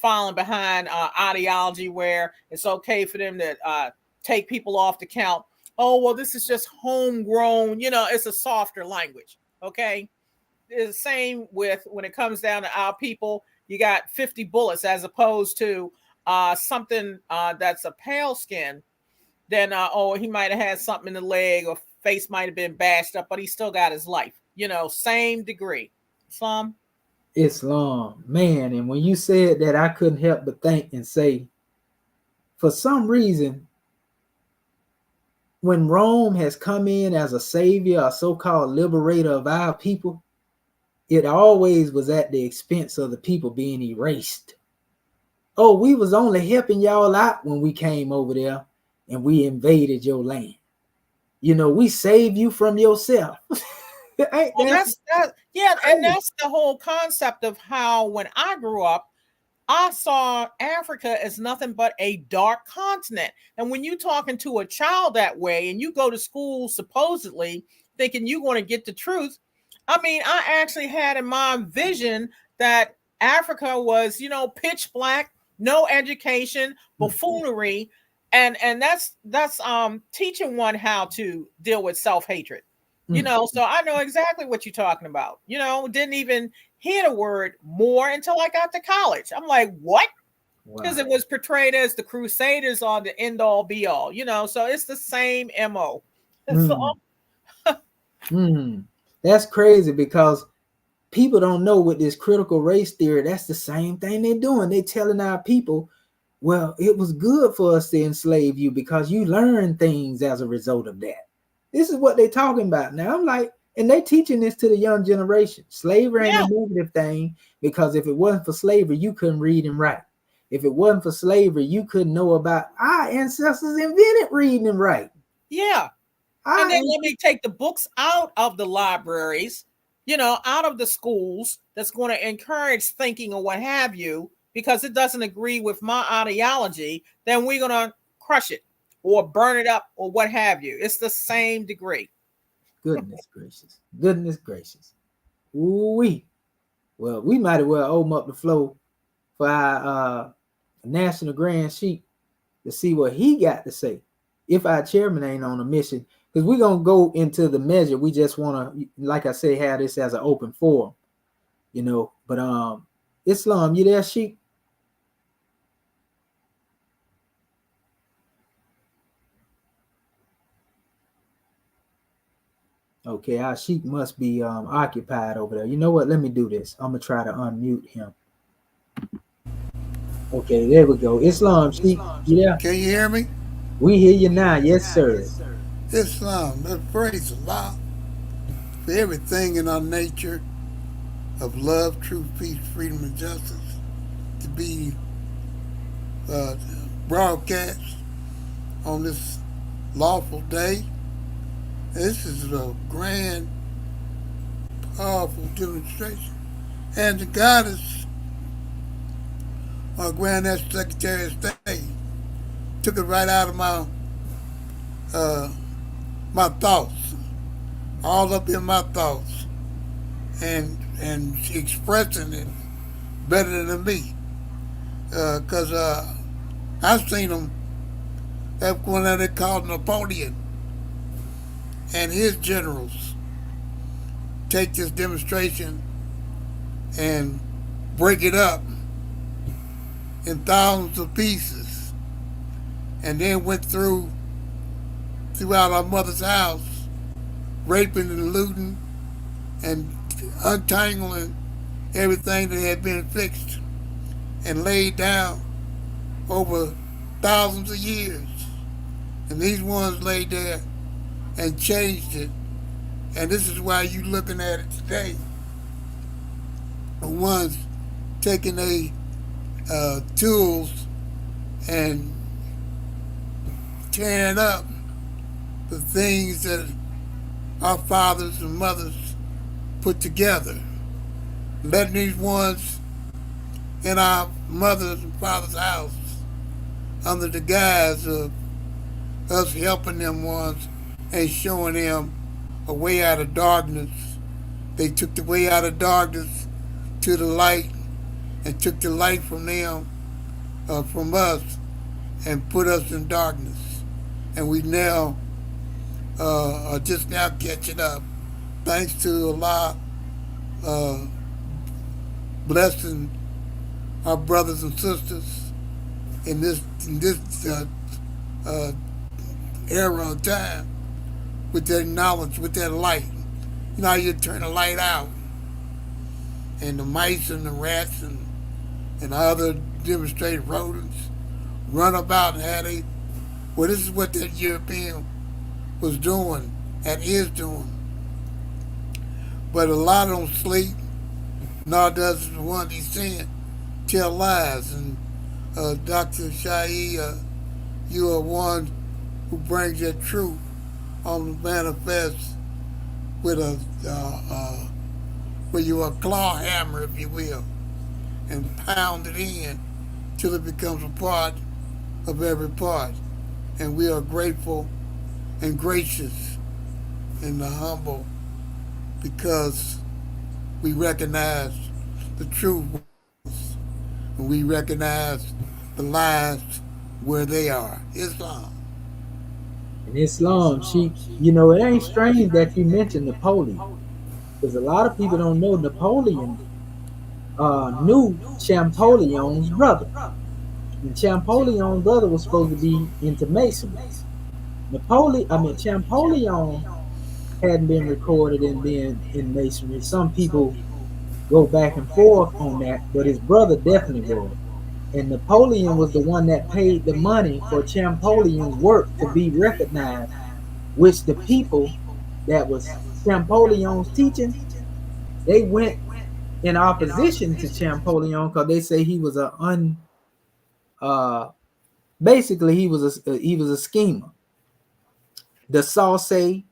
falling behind ideology where it's okay for them to take people off the count. Oh, well, this is just homegrown. It's a softer language. Okay. It's the same with when it comes down to our people. You got 50 bullets as opposed to something that's a pale skin. Then, he might have had something in the leg or face might have been bashed up, but he still got his life. Same degree. Islam, man. And when you said that, I couldn't help but think and say, for some reason, when Rome has come in as a savior, a so-called liberator of our people, it always was at the expense of the people being erased. Oh, we was only helping y'all out when we came over there and we invaded your land. We saved you from yourself. And that's the whole concept of how when I grew up, I saw Africa as nothing but a dark continent. And when you're talking to a child that way and you go to school supposedly thinking you're going to get the truth, I actually had in my vision that Africa was, pitch black, no education, buffoonery, and that's teaching one how to deal with self-hatred. So I know exactly what you're talking about. Didn't even hear the word more until I got to college. I'm like, what? Because it was portrayed as the Crusaders are the end all be all, so it's the same MO. That's crazy because people don't know with this critical race theory, that's the same thing they're doing. They're telling our people, well, it was good for us to enslave you because you learn things as a result of that. This is what they're talking about now. I'm like, and they're teaching this to the young generation. Slavery ain't a negative thing because if it wasn't for slavery, you couldn't read and write. If it wasn't for slavery, you couldn't know about our ancestors invented reading and writing. Yeah. And then let me take the books out of the libraries, out of the schools that's going to encourage thinking or what have you, because it doesn't agree with my ideology, then we're going to crush it or burn it up or what have you. It's the same degree. Goodness gracious. Goodness gracious. Ooh-wee. Well, we might as well open up the floor for our National Grand Sheik to see what he got to say. If our chairman ain't on a mission, because we're going to go into the measure. We just want to, like I say, have this as an open forum, But Islam, you there, Sheik? Okay, our Sheik must be occupied over there. You know what? Let me do this. I'm going to try to unmute him. Okay, there we go. Islam, Sheik, you there? Can you hear me? We hear you now. Yes, sir. Islam, let's praise Allah for everything in our nature of love, truth, peace, freedom, and justice to be broadcast on this lawful day. This is a grand, powerful demonstration. And the goddess, our Grand National Secretary of State, took it right out of my thoughts, all up in my thoughts, and expressing it better than me. Because I've seen them, that one that they called Napoleon, and his generals take this demonstration and break it up in thousands of pieces, and then went throughout our mother's house, raping and looting and untangling everything that had been fixed and laid down over thousands of years. And these ones laid there and changed it. And this is why you looking at it today. The ones taking their tools and tearing up the things that our fathers and mothers put together. Letting these ones in our mothers and fathers' house under the guise of us helping them ones and showing them a way out of darkness. They took the way out of darkness to the light and took the light from them, from us, and put us in darkness. And we now are just now catching up, thanks to Allah blessing our brothers and sisters in this era of time with that knowledge, with that light. You know how you turn the light out, and the mice and the rats and other demonstrated rodents run about and have they. Well, this is what that European was doing and is doing. But a lot of them sleep, nor does the one he's saying tell lies. And Dr. Shai, you are one who brings that truth on the manifest with with your claw hammer, if you will, and pound it in till it becomes a part of every part. And we are grateful and gracious and humble because we recognize the truth and we recognize the lies where they are. Islam. In Islam, it ain't strange that you mentioned Napoleon, because a lot of people don't know Napoleon knew Champollion's brother. And Champollion's brother was supposed to be into masonry. Champollion hadn't been recorded in being in masonry. Some people go back and forth on that, but his brother definitely was. And Napoleon was the one that paid the money for Champollion's work to be recognized, which the people that was Champollion's teaching, they went in opposition to Champollion because they say he was basically he was a schemer. The Sauce, and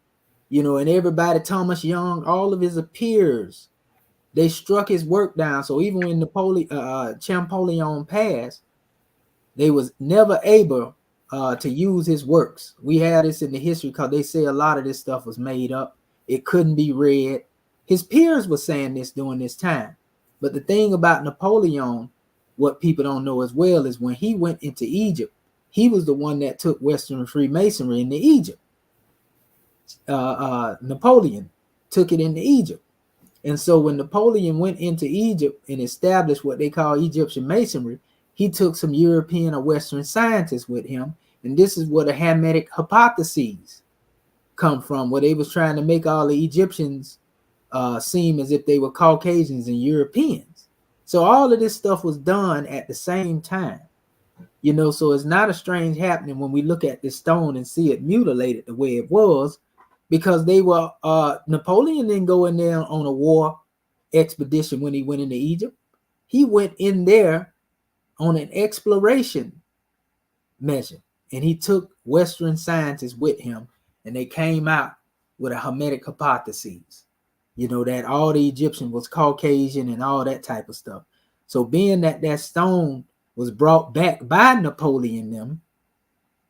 everybody, Thomas Young, all of his peers, they struck his work down. So even when Champollion passed, they was never able to use his works. We have this in the history because they say a lot of this stuff was made up. It couldn't be read. His peers were saying this during this time. But the thing about Napoleon, what people don't know as well, is when he went into Egypt, he was the one that took Western Freemasonry into Egypt. Napoleon took it into Egypt. And so when Napoleon went into Egypt and established what they call Egyptian Masonry, he took some European or Western scientists with him. And this is where the Hamitic hypotheses come from, where they was trying to make all the Egyptians seem as if they were Caucasians and Europeans. So all of this stuff was done at the same time. So it's not a strange happening when we look at this stone and see it mutilated the way it was, because they were Napoleon didn't go in there on a war expedition when he went into Egypt. He went in there on an exploration measure, and he took Western scientists with him, and they came out with a Hermetic hypothesis, that all the Egyptian was Caucasian and all that type of stuff. So being that stone was brought back by Napoleon them,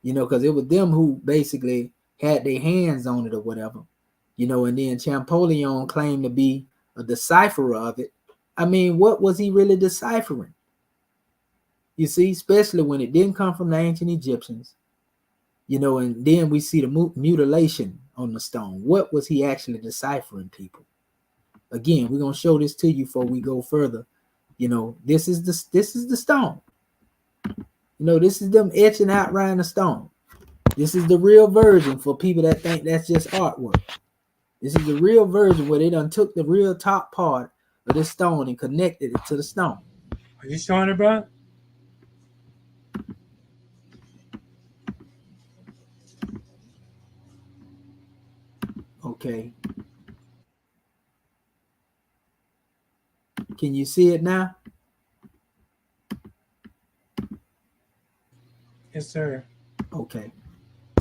because it was them who basically had their hands on it or whatever, and then Champollion claimed to be a decipherer of it. I mean, what was he really deciphering? You see, especially when it didn't come from the ancient Egyptians, and then we see the mutilation on the stone. What was he actually deciphering, people? Again, we're going to show this to you before we go further. This is the stone. This is them etching out around the stone. This is the real version for people that think that's just artwork. This is the real version where they done took the real top part of this stone and connected it to the stone. Are you showing it, bro? Okay. Can you see it now? Yes, sir. Okay.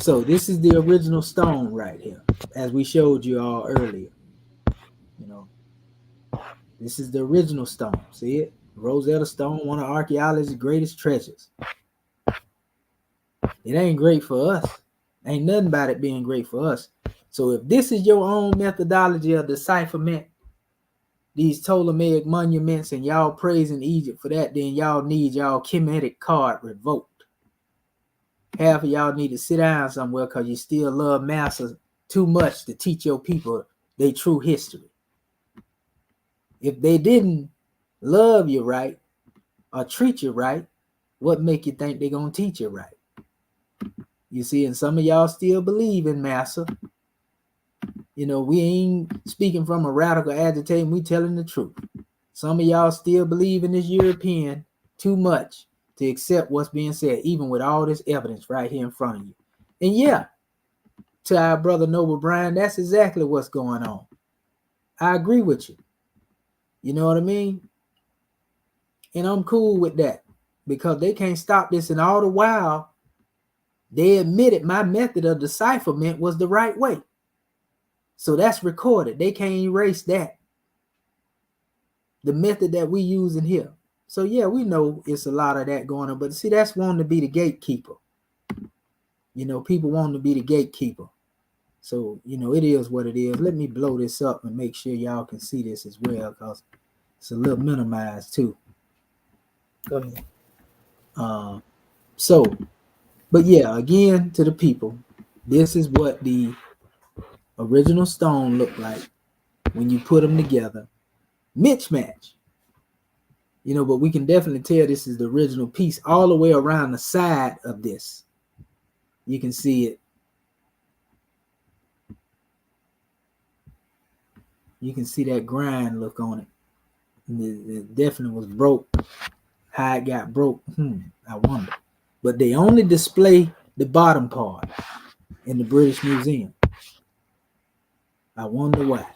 So this is the original stone right here, as we showed you all earlier. You know, this is the original stone. See it? Rosetta Stone, one of archaeology's greatest treasures. It ain't great for us. Ain't nothing about it being great for us. So if this is your own methodology of decipherment, these Ptolemaic monuments, and y'all praising Egypt for that, then y'all need y'all Kemetic card revoked. Half of y'all need to sit down somewhere because you still love massa too much to teach your people their true history. If they didn't love you right or treat you right, what make you think they're going to teach you right? You see, and some of y'all still believe in massa. You know, we ain't speaking from a radical agitating, we telling the truth. Some of y'all still believe in this European too much to accept what's being said, even with all this evidence right here in front of you. And yeah, to our brother Noble Brian, that's exactly what's going on. I agree with you. You know what I mean? And I'm cool with that because they can't stop this. And all the while, they admitted my method of decipherment was the right way. So that's recorded. They can't erase that. The method that we use in here. So yeah, we know it's a lot of that going on. But see, that's wanting to be the gatekeeper. You know, people wanting to be the gatekeeper. So, you know, it is what it is. Let me blow this up and make sure y'all can see this as well because it's a little minimized too. Go ahead. But yeah, again, to the people, this is what the original stone looked like when you put them together. Mismatch. You know, but we can definitely tell this is the original piece all the way around the side of this. You can see it. You can see that grind look on it. It definitely was broke. How it got broke, I wonder. But they only display the bottom part in the British Museum. I wonder why.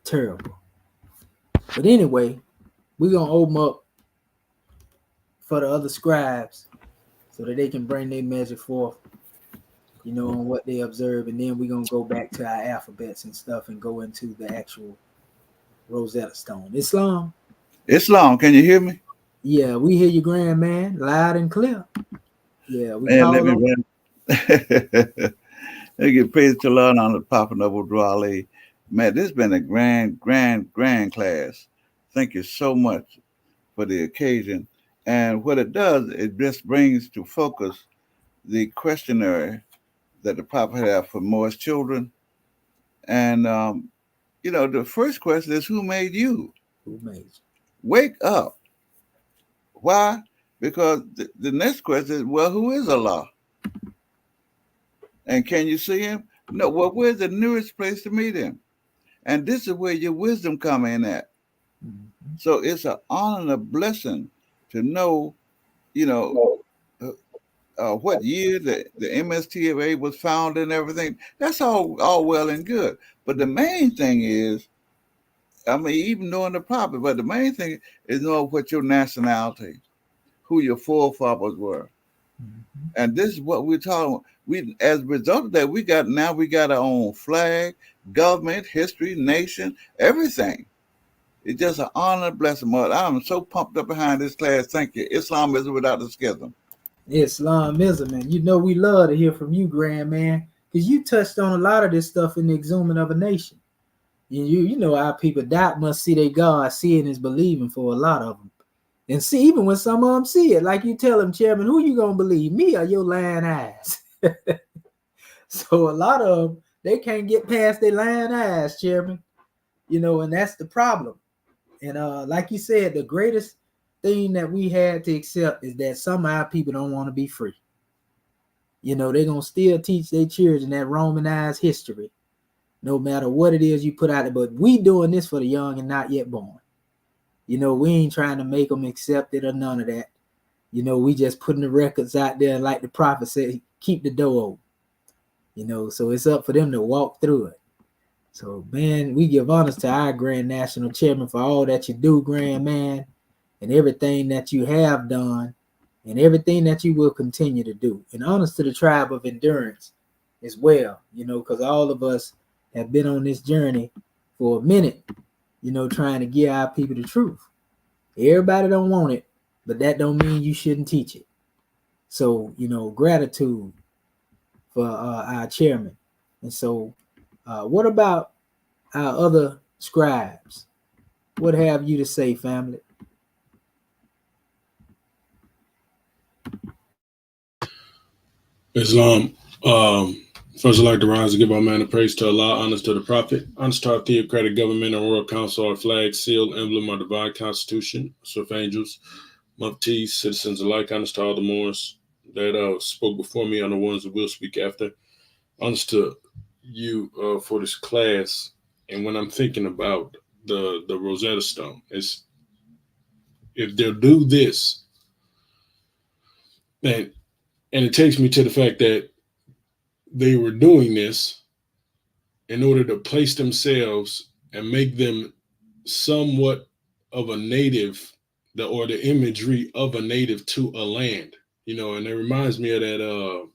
Terrible. But anyway, we're going to open up for the other scribes so that they can bring their measure forth, you know, on what they observe. And then we're going to go back to our alphabets and stuff and go into the actual Rosetta Stone. Islam? Islam, can you hear me? Yeah, we hear you, grand man, loud and clear. Yeah, we Man, call let me on. run. Let me give praise to Lord on the Papa Noble Dwale. Man, this has been a grand class. Thank you so much for the occasion. And what it does, it just brings to focus the questionnaire that the Papa had for Moore's children. And, you know, the first question is, who made you? Who made you? Wake up. Why? Because the next question is, well, who is Allah? And can you see him? No. Well, where's the nearest place to meet him? And this is where your wisdom come in at. Mm-hmm. So it's an honor and a blessing to know, you know, what year the MSTFA was founded and everything. That's all well and good. But the main thing is, I mean, even knowing the property, but the main thing is knowing what your nationality, who your forefathers were. Mm-hmm. And this is what we're talking about. We, as a result of that, we got our own flag, government, history, nation, everything. It's just an honor and blessing, Mother. I'm so pumped up behind this class. Thank you. Islam is without the schism. Islamism, and you know we love to hear from you, grand man, because you touched on a lot of this stuff in the Exhuming of a Nation. You know our people doubt must see their God, seeing is believing for a lot of them. And see, even when some of them see it, like you tell them, Chairman, who you gonna believe, me or your lying eyes? So a lot of them, they can't get past their lying eyes, Chairman. You know, and that's the problem. And like you said, the greatest thing that we had to accept is that some of our people don't want to be free. You know, they're going to still teach their children that Romanized history, no matter what it is you put out there. But we doing this for the young and not yet born. We ain't trying to make them accept it or none of that. We just putting the records out there, like the prophet said, keep the door open. So it's up for them to walk through it. So, man, we give honors to our Grand National Chairman for all that you do, Grand Man, and everything that you have done, and everything that you will continue to do. And honors to the tribe of endurance as well, because all of us have been on this journey for a minute, trying to give our people the truth. Everybody don't want it, but that don't mean you shouldn't teach it. So, gratitude for our chairman. And so, what about our other scribes? What have you to say, family? Islam. First, I'd like to rise and give our man of praise to Allah, honors to the Prophet, honors to our theocratic government and royal council, our flag, seal, emblem, our divine constitution, serf angels, muftis, citizens alike, honors to all the Moors that spoke before me and the ones that will speak after. Honors to you for this class. And when I'm thinking about the Rosetta Stone, is if they'll do this, and it takes me to the fact that they were doing this in order to place themselves and make them somewhat of a native, or the imagery of a native to a land, and it reminds me of that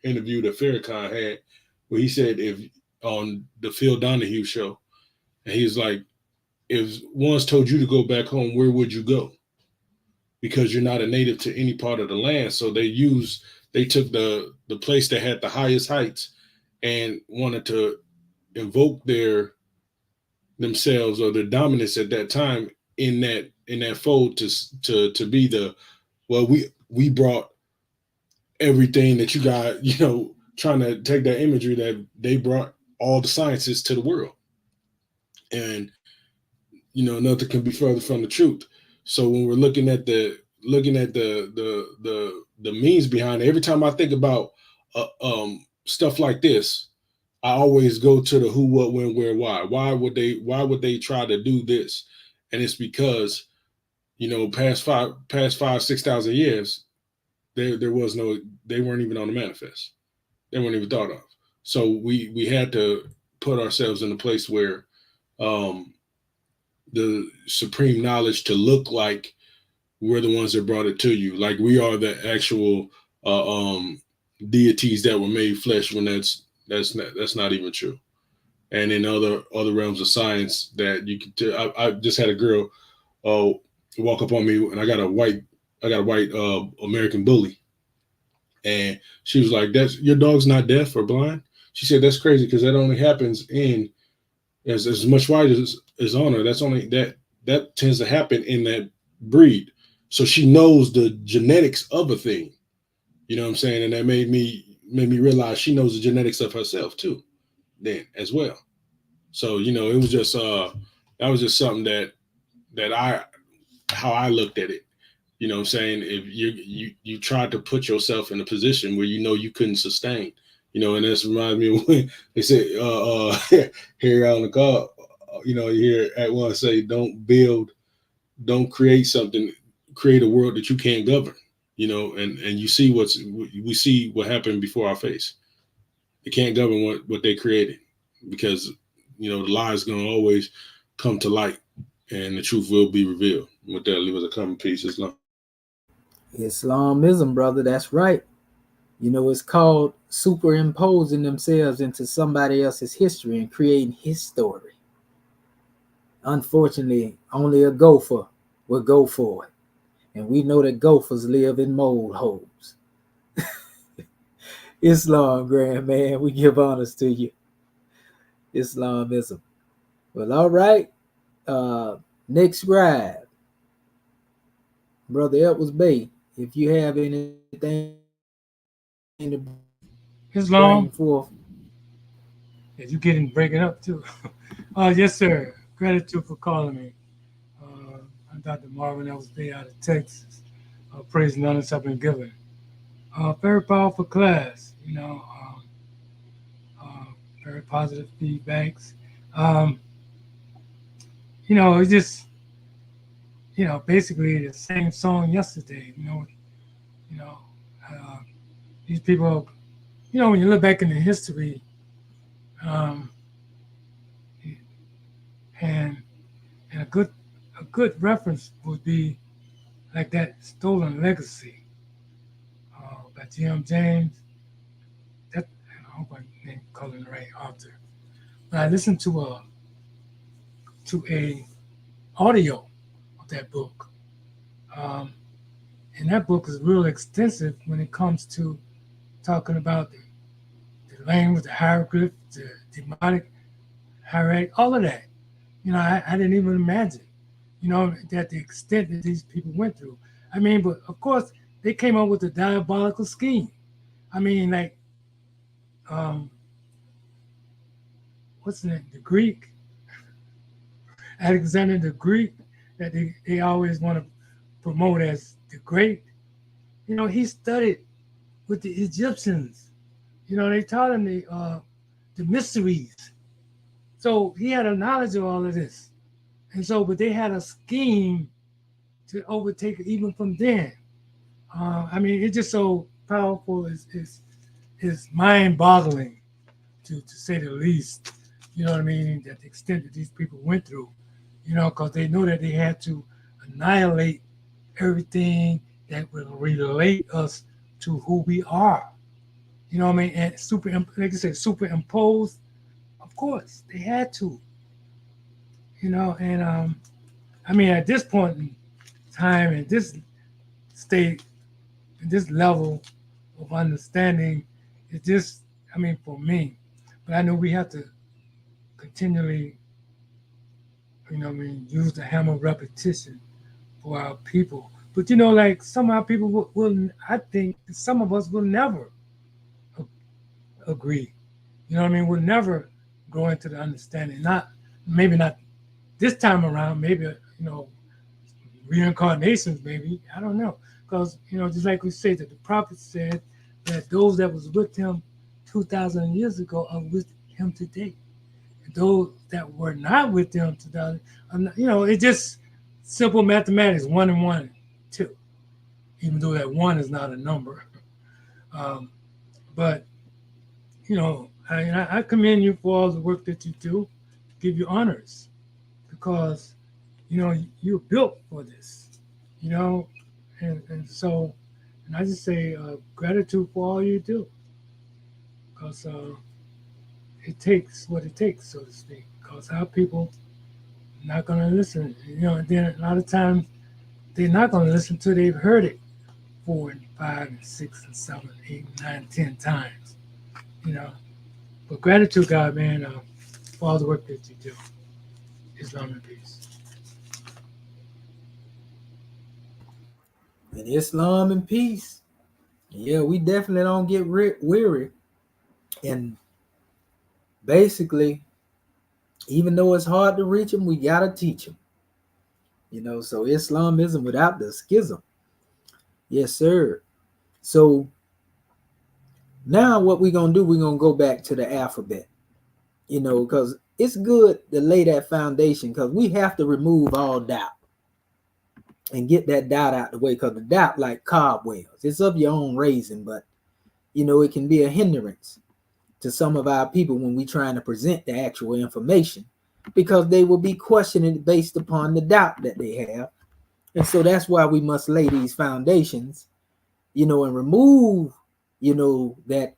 interview that Farrakhan had, where he said, if on the Phil Donahue show, and he's like, if one's told you to go back home, where would you go? Because you're not a native to any part of the land. So they took the place that had the highest heights and wanted to invoke themselves or their dominance at that time in that fold to be we brought everything that you got, trying to take that imagery that they brought all the sciences to the world. And nothing can be further from the truth. So when we're looking at the means behind it, every time I think about stuff like this, I always go to the who, what, when, where, why. Why would they try to do this? And it's because, past 6,000 years, they weren't even on the manifest. They weren't even thought of. So we had to put ourselves in a place where the supreme knowledge to look like we're the ones that brought it to you. Like we are the actual deities that were made flesh, when that's not even true. And in other realms of science that you can tell, I just had a girl walk up on me, and I got a white American bully. And she was like, "That's your dog's not deaf or blind?" She said, "That's crazy, because that only happens in as much white as on her. That's only that tends to happen in that breed." So she knows the genetics of a thing. You know what I'm saying? And that made me realize she knows the genetics of herself too, then as well. So, it was just that was just something that how I looked at it. You know what I'm saying? If you tried to put yourself in a position where you couldn't sustain, and this reminds me of when they said here on the call, you hear at one say, don't create something, create a world that you can't govern, and you see we see what happened before our face. They can't govern what they created, because the lie is going to always come to light, and the truth will be revealed. With that, leave us a common peace. Islamism, brother, that's right. It's called superimposing themselves into somebody else's history and creating his story. Unfortunately, only a gopher will go for it. And we know that gophers live in mold holes. Islam, grand man, we give honors to you. Islamism. Well, all right. Next scribe, Brother Edwards Bay, if you have anything to Islam, bring forth. is you getting breaking up too? Yes, sir. Gratitude for calling me. I'm Dr. Marvin Edwards Bay out of Texas. Praise and honors have been given. Very powerful class, very positive feedbacks. It's just basically the same song yesterday. You know, uh, these people, when you look back into history, um, and a good reference would be like that Stolen Legacy by Jim James. That I hope I name calling the right author. But I listened to a audio of that book, um, and that book is real extensive when it comes to talking about the language, the hieroglyph, the demotic hierarchy, all of that. I didn't even imagine, that the extent that these people went through. I mean, but of course, they came up with a diabolical scheme. I mean, like, um, what's the name? The Greek, Alexander the Greek, that they always want to promote as the Great. He studied with the Egyptians. They taught him the mysteries. So he had a knowledge of all of this. And so, but they had a scheme to overtake it even from then. I mean, it's just so powerful. It's mind-boggling, to say the least. You know what I mean? That the extent that these people went through. Because they know that they had to annihilate everything that will relate us to who we are. You know what I mean? And like I said, superimpose. Of course, they had to. And I mean, at this point in time, in this state, in this level of understanding, it just, I mean, for me, but I know we have to continually, use the hammer of repetition for our people. But like some of our people will I think some of us will never agree. You know what I mean? We'll never grow into the understanding. Maybe not this time around. Maybe reincarnations. Maybe I don't know. Because just like we say that the prophet said that those that was with him 2,000 years ago are with him today. And those that were not with him 2,000, it's just simple mathematics. 1 and 1, 2. Even though that 1 is not a number. But I commend you for all the work that you do. Give you honors because you're built for this. And so, and I just say gratitude for all you do because it takes what it takes, so to speak. Because our people are not going to listen. And then a lot of times they're not going to listen till they've heard it 4 and 5 and 6 and 7, 8, 9, 10 times. But gratitude, God, man, for all the work that you do. Islam and peace. And Islam and peace. Yeah, we definitely don't get weary. And basically, even though it's hard to reach them, we got to teach them. So Islamism without the schism. Yes, sir. So now what we're going to do, we're going to go back to the alphabet, because it's good to lay that foundation because we have to remove all doubt and get that doubt out the way because the doubt like cobwebs. It's of your own raising, but, it can be a hindrance to some of our people when we're trying to present the actual information because they will be questioning it based upon the doubt that they have. And so that's why we must lay these foundations, and remove, that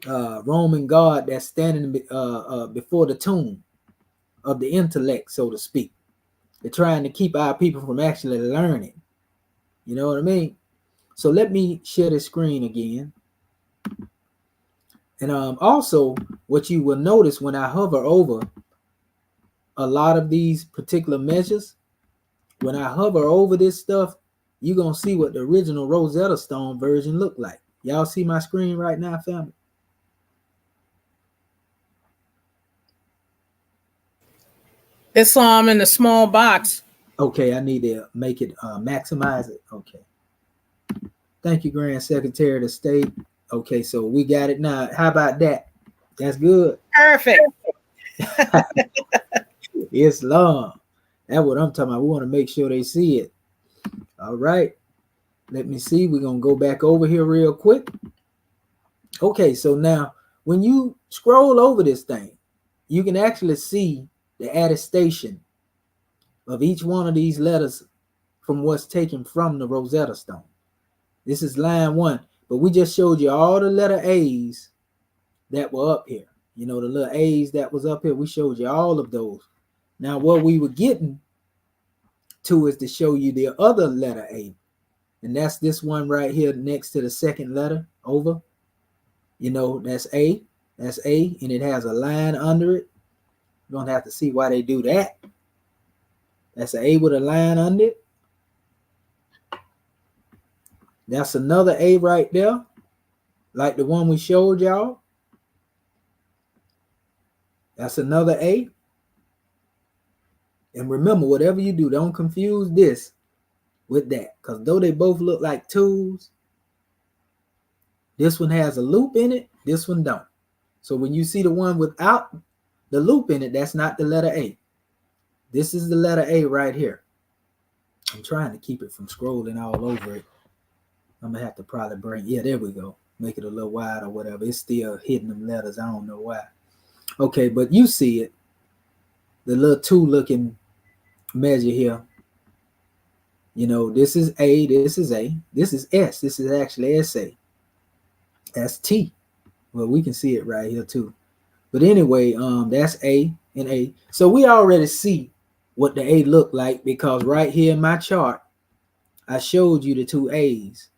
Roman guard that's standing before the tomb of the intellect, so to speak. They're trying to keep our people from actually learning. You know what I mean? So let me share the screen again. And also, what you will notice when I hover over a lot of these particular measures, when I hover over this stuff, you're going to see what the original Rosetta Stone version looked like. Y'all see my screen right now, family? Islam in the small box. Okay, I need to make it maximize it. Okay. Thank you, Grand Secretary of the State. Okay, so we got it now. How about that? That's good. Perfect. Islam. That's what I'm talking about. We want to make sure they see it. All right. Let me see. We're going to go back over here real quick. Okay, so now when you scroll over this thing, you can actually see the attestation of each one of these letters from what's taken from the Rosetta Stone. This is line 1, but we just showed you all the letter A's that were up here. You know, the little A's that was up here, we showed you all of those. Now, what we were getting to is to show you the other letter A, and that's this one right here next to the second letter over. You know, that's A, and it has a line under it. You don't have to see why they do that. That's an A with a line under it. That's another A right there, like the one we showed y'all. That's another A. And remember, whatever you do, don't confuse this with that, because though they both look like 2s, this one has a loop in it, this one don't. So when you see the one without the loop in it, that's not the letter A. This is the letter A right here. I'm trying to keep it from scrolling all over it. I'm gonna have to probably bring, yeah, there we go. Make it a little wide or whatever. It's still hitting them letters. I don't know why. Okay, but you see it. The little 2 looking measure here. You know, this is A, this is A, this is S. This is actually SA. That's T. Well, we can see it right here too. But anyway, that's A and A. So we already see what the A looked like, because right here in my chart, I showed you the 2 A's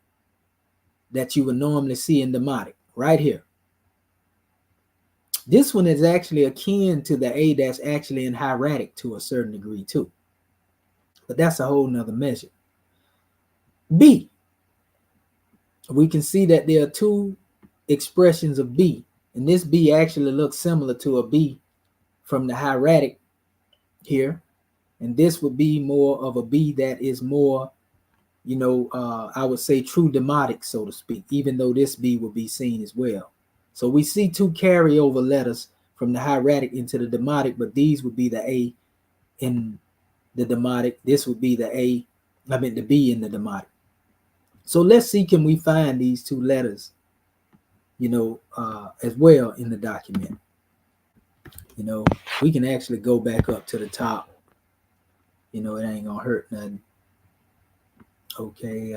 that you would normally see in Demotic, right here. This one is actually akin to the A that's actually in hieratic to a certain degree too. But that's a whole nother measure. B. We can see that there are 2 expressions of B. And this B actually looks similar to a B from the hieratic here. And this would be more of a B that is more, you know, I would say true Demotic, so to speak, even though this B will be seen as well. So we see 2 carryover letters from the hieratic into the Demotic, but these would be the A in the Demotic. This would be the the B in the Demotic. So let's see, can we find these 2 letters, you know, as well in the document. You know, we can actually go back up to the top. You know, it ain't gonna hurt nothing. Okay,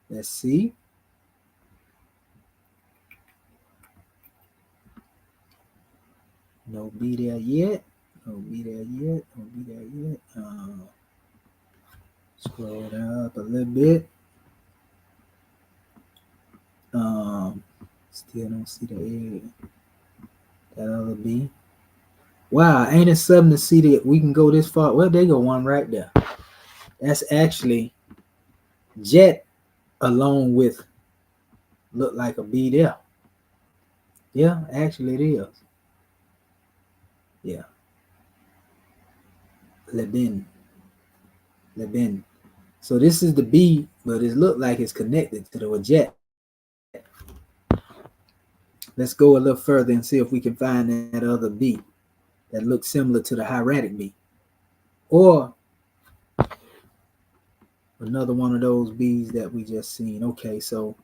let's see. No B there yet. No B there yet. No B there yet. Scroll down up a little bit. Still don't see the A. That other B. Wow, ain't it something to see that we can go this far? Well, there go one right there. That's actually Jet along with look like a B there. Yeah, actually it is. Yeah. Lebin. So this is the B, but it looked like it's connected to the Jet. Let's go a little further and see if we can find that other B that looks similar to the hieratic B. Or another one of those B's that we just seen. Okay, so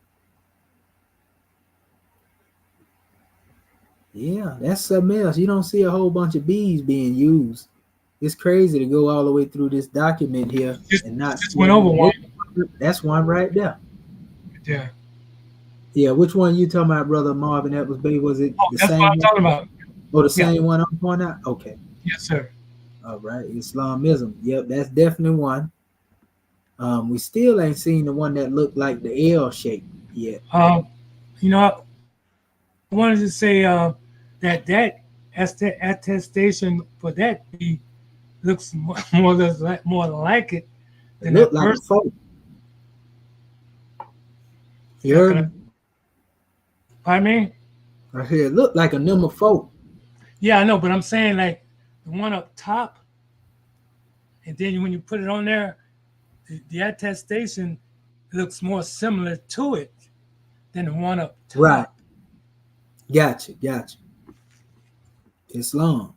yeah, that's something else. You don't see a whole bunch of B's being used. It's crazy to go all the way through this document here and not. Just went over one. That's one right there. Yeah. Yeah, which one you talking about, Brother Marvin? That was B. Was it the That's same what I'm one? talking about. Oh, the same one I'm pointing out? Okay. Yes, sir. All right. Islamism. Yep, that's definitely one. We still ain't seen the one that looked like the L shape yet. You know, I wanted to say that attestation for that B looks more like it than It looked that like first. a folk. You heard me? Pardon me? I said it looked like a number 4. Yeah, I know, but I'm saying like the one up top, and then when you put it on there, the attestation looks more similar to it than the one up top. Right. Gotcha. Islam.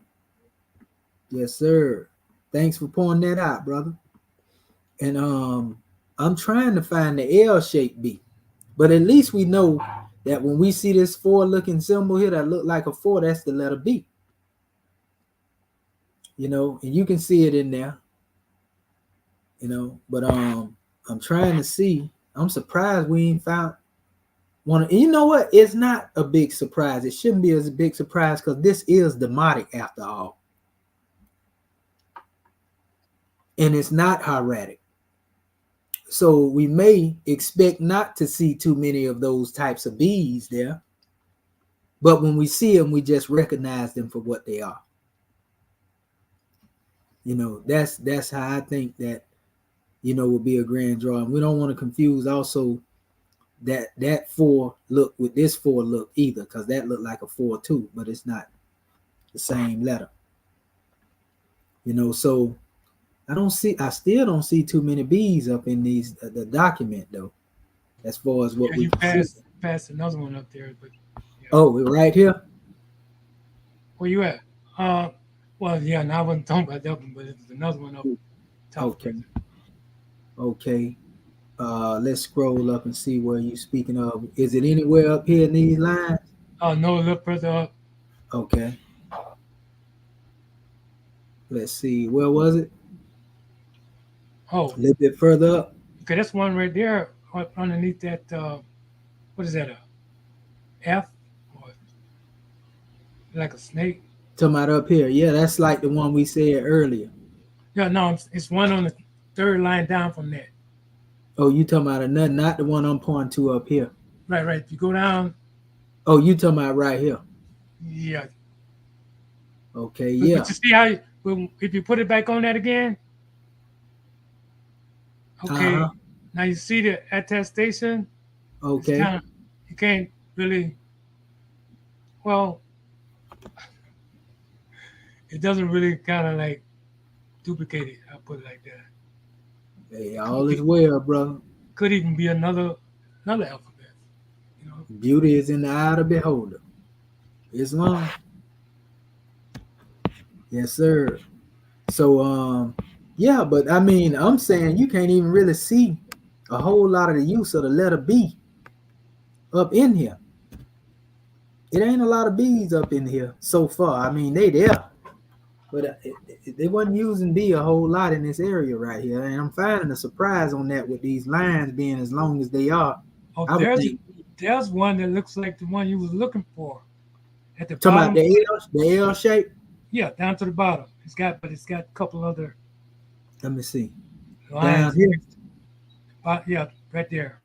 Yes, sir. Thanks for pointing that out, brother. And I'm trying to find the L-shaped B. But at least we know that when we see this 4 looking symbol here that look like a 4, that's the letter B. You know, and you can see it in there. You know, but I'm trying to see. I'm surprised we ain't found one. And you know what? It's not a big surprise. It shouldn't be as a big surprise because this is Demotic after all. And it's not hieratic. So we may expect not to see too many of those types of bees there. But when we see them, we just recognize them for what they are. You know, that's how I think that, you know, will be a grand draw. And we don't want to confuse also that 4 look with this 4 look either, because that looked like a 4 too, but it's not the same letter. You know, so I still don't see too many bees up in these the document though, as far as what we passed another one up there, but yeah. Oh, we're right here. Where you at? Well, yeah, now I wasn't talking about that one, but it's another one up top. Okay. Let's scroll up and see where you're speaking of. Is it anywhere up here in these lines? Oh, no, look further up. Okay. Let's see. Where was it? Oh, a little bit further up. Okay, that's one right there underneath that. What is that? A F? Or like a snake? Talking about up here. Yeah, that's like the one we said earlier. Yeah, no, it's one on the 3rd line down from that. Oh, you talking about another, not the one I'm pointing to up here. Right. If you go down. Oh, you talking about right here. Yeah. Okay, yeah. But you see how, if you put it back on that again. Okay. Now you see the attestation. Okay. You can't really. Well, it doesn't really kind of like duplicate it. I'll put it like that. Hey, all is well, brother. Could even be another alphabet. You know, beauty is in the eye of the beholder. Islam. Yes, sir. So, yeah, but I mean, I'm saying you can't even really see a whole lot of the use of the letter B up in here. It ain't a lot of B's up in here so far. I mean, they there, but they wasn't using B a whole lot in this area right here. And I'm finding a surprise on that with these lines being as long as they are. Oh, there's one that looks like the one you was looking for at the bottom. Talking about the L shape? Yeah, down to the bottom. It's got a couple other. Let me see. Lines. Down here. Yeah, right there.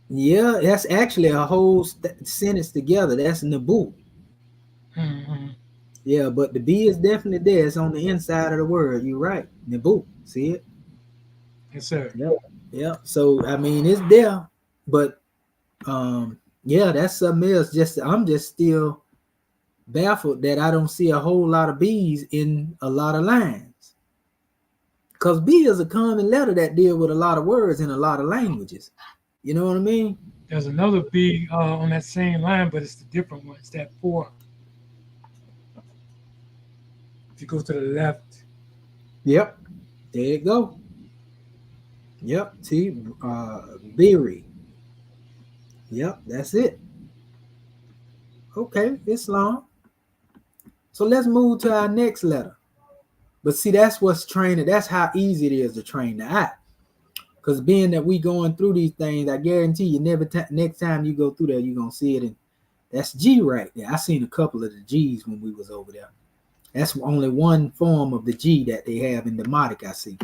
Yeah, that's actually a whole sentence together. That's Nabu. Mm-hmm. Yeah, but the B is definitely there. It's on the inside of the word. You're right. Nabu. See it? Yes, sir. Yeah. So I mean, it's there, but yeah, that's something else. I'm just still baffled that I don't see a whole lot of B's in a lot of lines. Because B is a common letter that deal with a lot of words in a lot of languages. You know what I mean? There's another B on that same line, but it's the different one. It's that 4. If you go to the left. Yep. There you go. Yep. See, Biri. Yep, that's it. Okay, it's long. So let's move to our next letter. But see, that's what's training. That's how easy it is to train the eye. Because being that we going through these things, I guarantee you next time you go through there, you're going to see it. And that's G right there. I seen a couple of the G's when we was over there. That's only one form of the G that they have in Demotic, I see.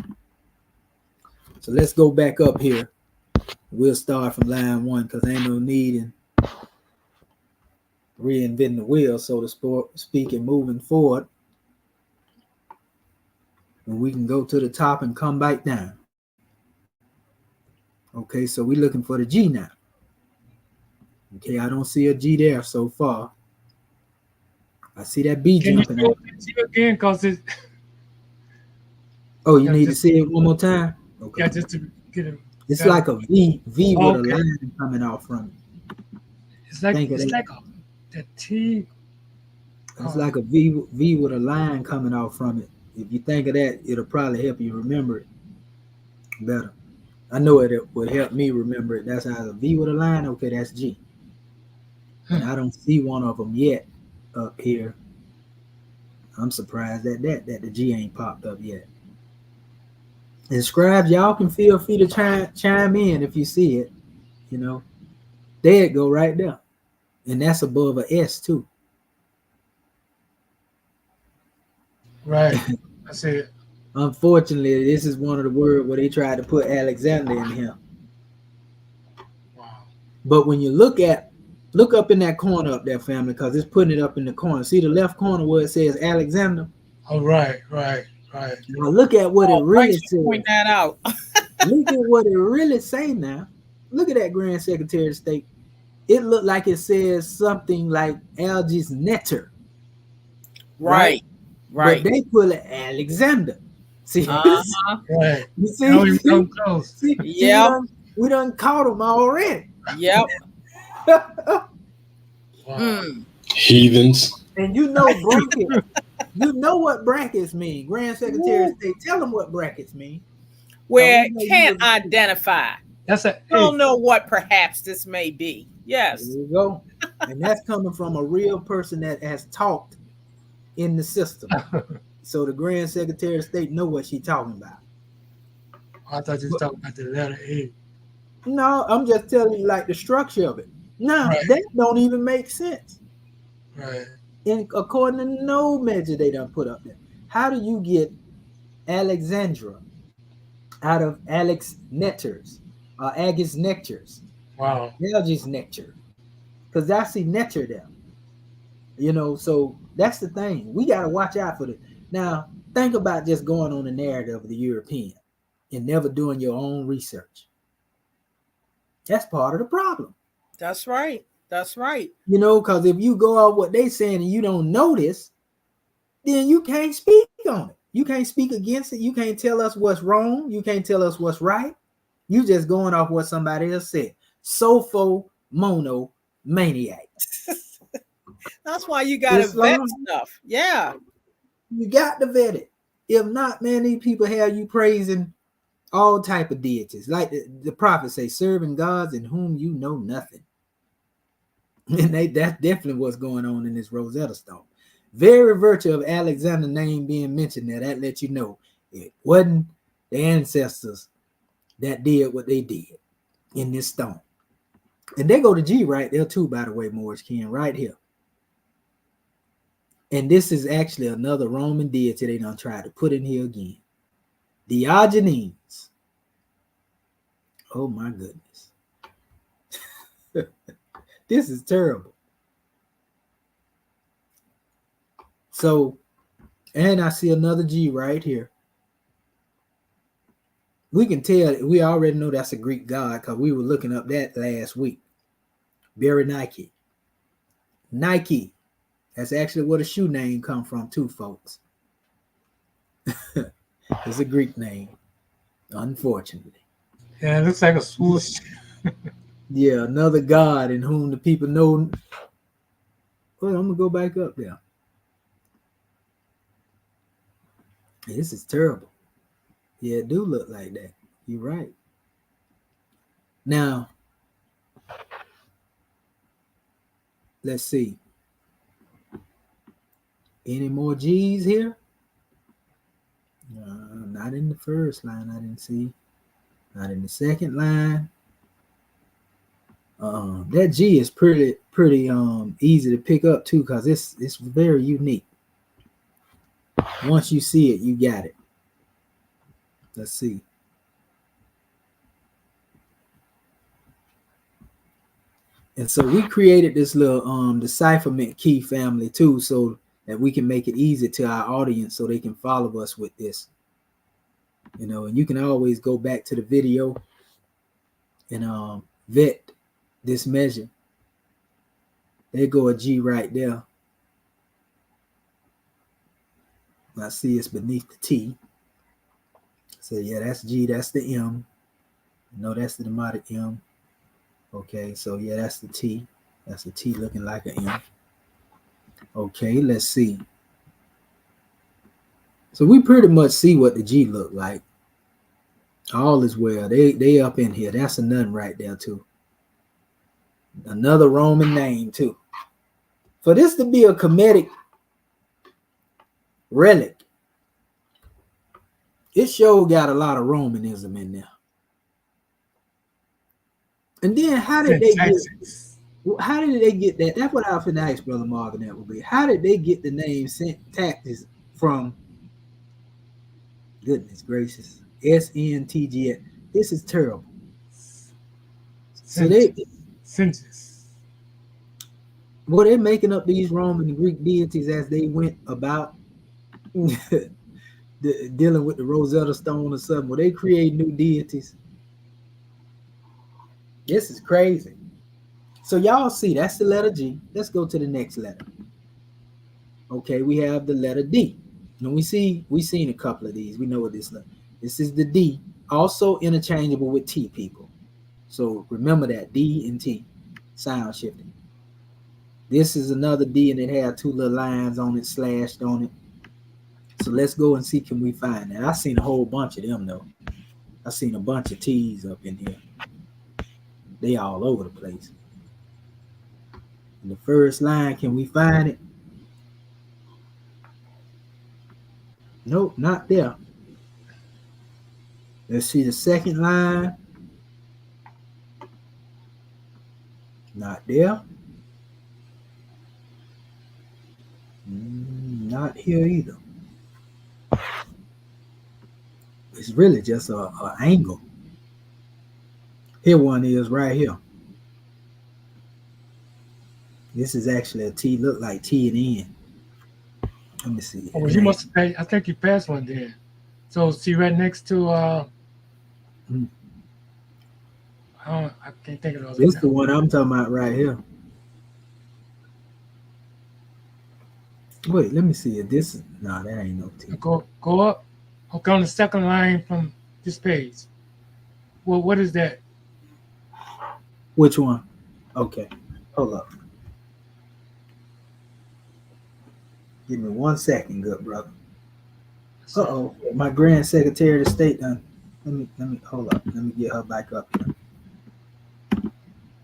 So let's go back up here. We'll start from line 1 because ain't no need in reinventing the wheel, so to speak, and moving forward. And we can go to the top and come back down. Okay, so we're looking for the G now. Okay, I don't see a G there so far. I see that B jumping out. G again, cause it. Oh, you need to see it one more time? Okay. Yeah, just to get it. It's like a V with a line coming out from it. It's like a T. It's like a V with a line coming out from it. If you think of that, it'll probably help you remember it better. I know it would help me remember it. That's how the V with a line. Okay, that's G. And I don't see one of them yet up here. I'm surprised at that the G ain't popped up yet. And Scribes, y'all can feel free to chime in if you see it. You know, there it go right there. And that's above a S too. Right. I see it. Unfortunately, this is one of the words where they tried to put Alexander in here. Wow. But when you look up in that corner up there, family, because it's putting it up in the corner. See the left corner where it says Alexander? Oh, right. Now look at what it really says. Point that out. Look at what it really say now. Look at that Grand Secretary of State. It looked like it says something like Algis Netter. Right. But they put it Alexander. See? Right. You see? No, you come close. See, we done caught them already. Yep. Wow. Heathens. And you know brackets. You know what brackets mean. Grand Secretary of State, tell them what brackets mean. Where can't identify. That's a don't know what perhaps this may be. Yes. There you go. And that's coming from a real person that has talked in the system. So the Grand Secretary of State know what she's talking about. I thought you was talking about the letter A. No, I'm just telling you like the structure of it. No, that don't even make sense. Right. And according to no measure they done put up there. How do you get Alexandra out of Alex Netters or Agis Nectars? Wow. Algis Nectar. Because I see Nectar there. You know, so that's the thing. We got to watch out for this. Now, think about just going on the narrative of the European and never doing your own research. That's part of the problem. That's right. That's right. You know, because if you go off what they saying and you don't notice, then you can't speak on it. You can't speak against it. You can't tell us what's wrong. You can't tell us what's right. You just going off what somebody else said. Sopho mono maniac. That's why you got to vet stuff. Yeah. You got to vet it. If not, man, these people have you praising all type of deities. Like the prophets say, serving gods in whom you know nothing. And that's definitely what's going on in this Rosetta Stone. Very virtue of Alexander's name being mentioned there, that lets you know it wasn't the ancestors that did what they did in this stone. And they go to G right there too, by the way, Morris Ken, right here. And this is actually another Roman deity they done tried to put in here again. Diogenes. Oh my goodness. This is terrible. So, and I see another G right here. We can tell, we already know that's a Greek god because we were looking up that last week. Nike. Nike. That's actually where the shoe name come from too, folks. It's a Greek name, unfortunately. Yeah, it looks like a swoosh. Yeah, another god in whom the people know. Well, I'm gonna go back up there. This is terrible. Yeah, it do look like that. You're right. Now, let's see. Any more G's here? Not in the first line, I didn't see. Not in the second line. That G is pretty easy to pick up too, because it's very unique. Once you see it, you got it. Let's see. And so we created this little decipherment key family too, so that we can make it easy to our audience so they can follow us with this. You know, and you can always go back to the video and vet this measure. There go a G right there. I see it's beneath the T. So yeah, that's G, that's the M. No, that's the Demotic M. Okay, so yeah, that's the T. That's a T looking like an M. Okay, let's see. So we pretty much see what the G look like. All is well. They up in here. That's a nun right there too. Another Roman name too. For this to be a comedic relic, it sure got a lot of Romanism in there. And then how did they get that? That's what I was finna ask Brother Marvin that would be. How did they get the name Syntaxis from? Goodness gracious. SNTGS. This is terrible. So they're making up these Roman and Greek deities as they went about dealing with the Rosetta Stone or something. Were they create new deities? This is crazy. So y'all see, that's the letter G. Let's go to the next letter. Okay, we have the letter D. And we've seen a couple of these. We know what this is. This is the D, also interchangeable with T, people. So remember that, D and T, sound shifting. This is another D, and it had two little lines on it, slashed on it. So let's go and see, can we find that? I've seen a whole bunch of them, though. I've seen a bunch of T's up in here. They all over the place. In the first line, can we find it? Nope, not there. Let's see the second line. Not there. Not here either. It's really just a angle. Here one is right here. This is actually a T, look like T and N. Let me see. Oh, you must have, I think you passed one there. So see right next to I can't think of those. This is the one I'm talking about right here. Wait, let me see if this is no, that ain't no T. Go up. Okay, on the second line from this page. Well, what is that? Which one? Okay, hold up. Give me 1 second, good brother. Uh-oh, my Grand Secretary of the State done. Let me hold up. Let me get her back up here.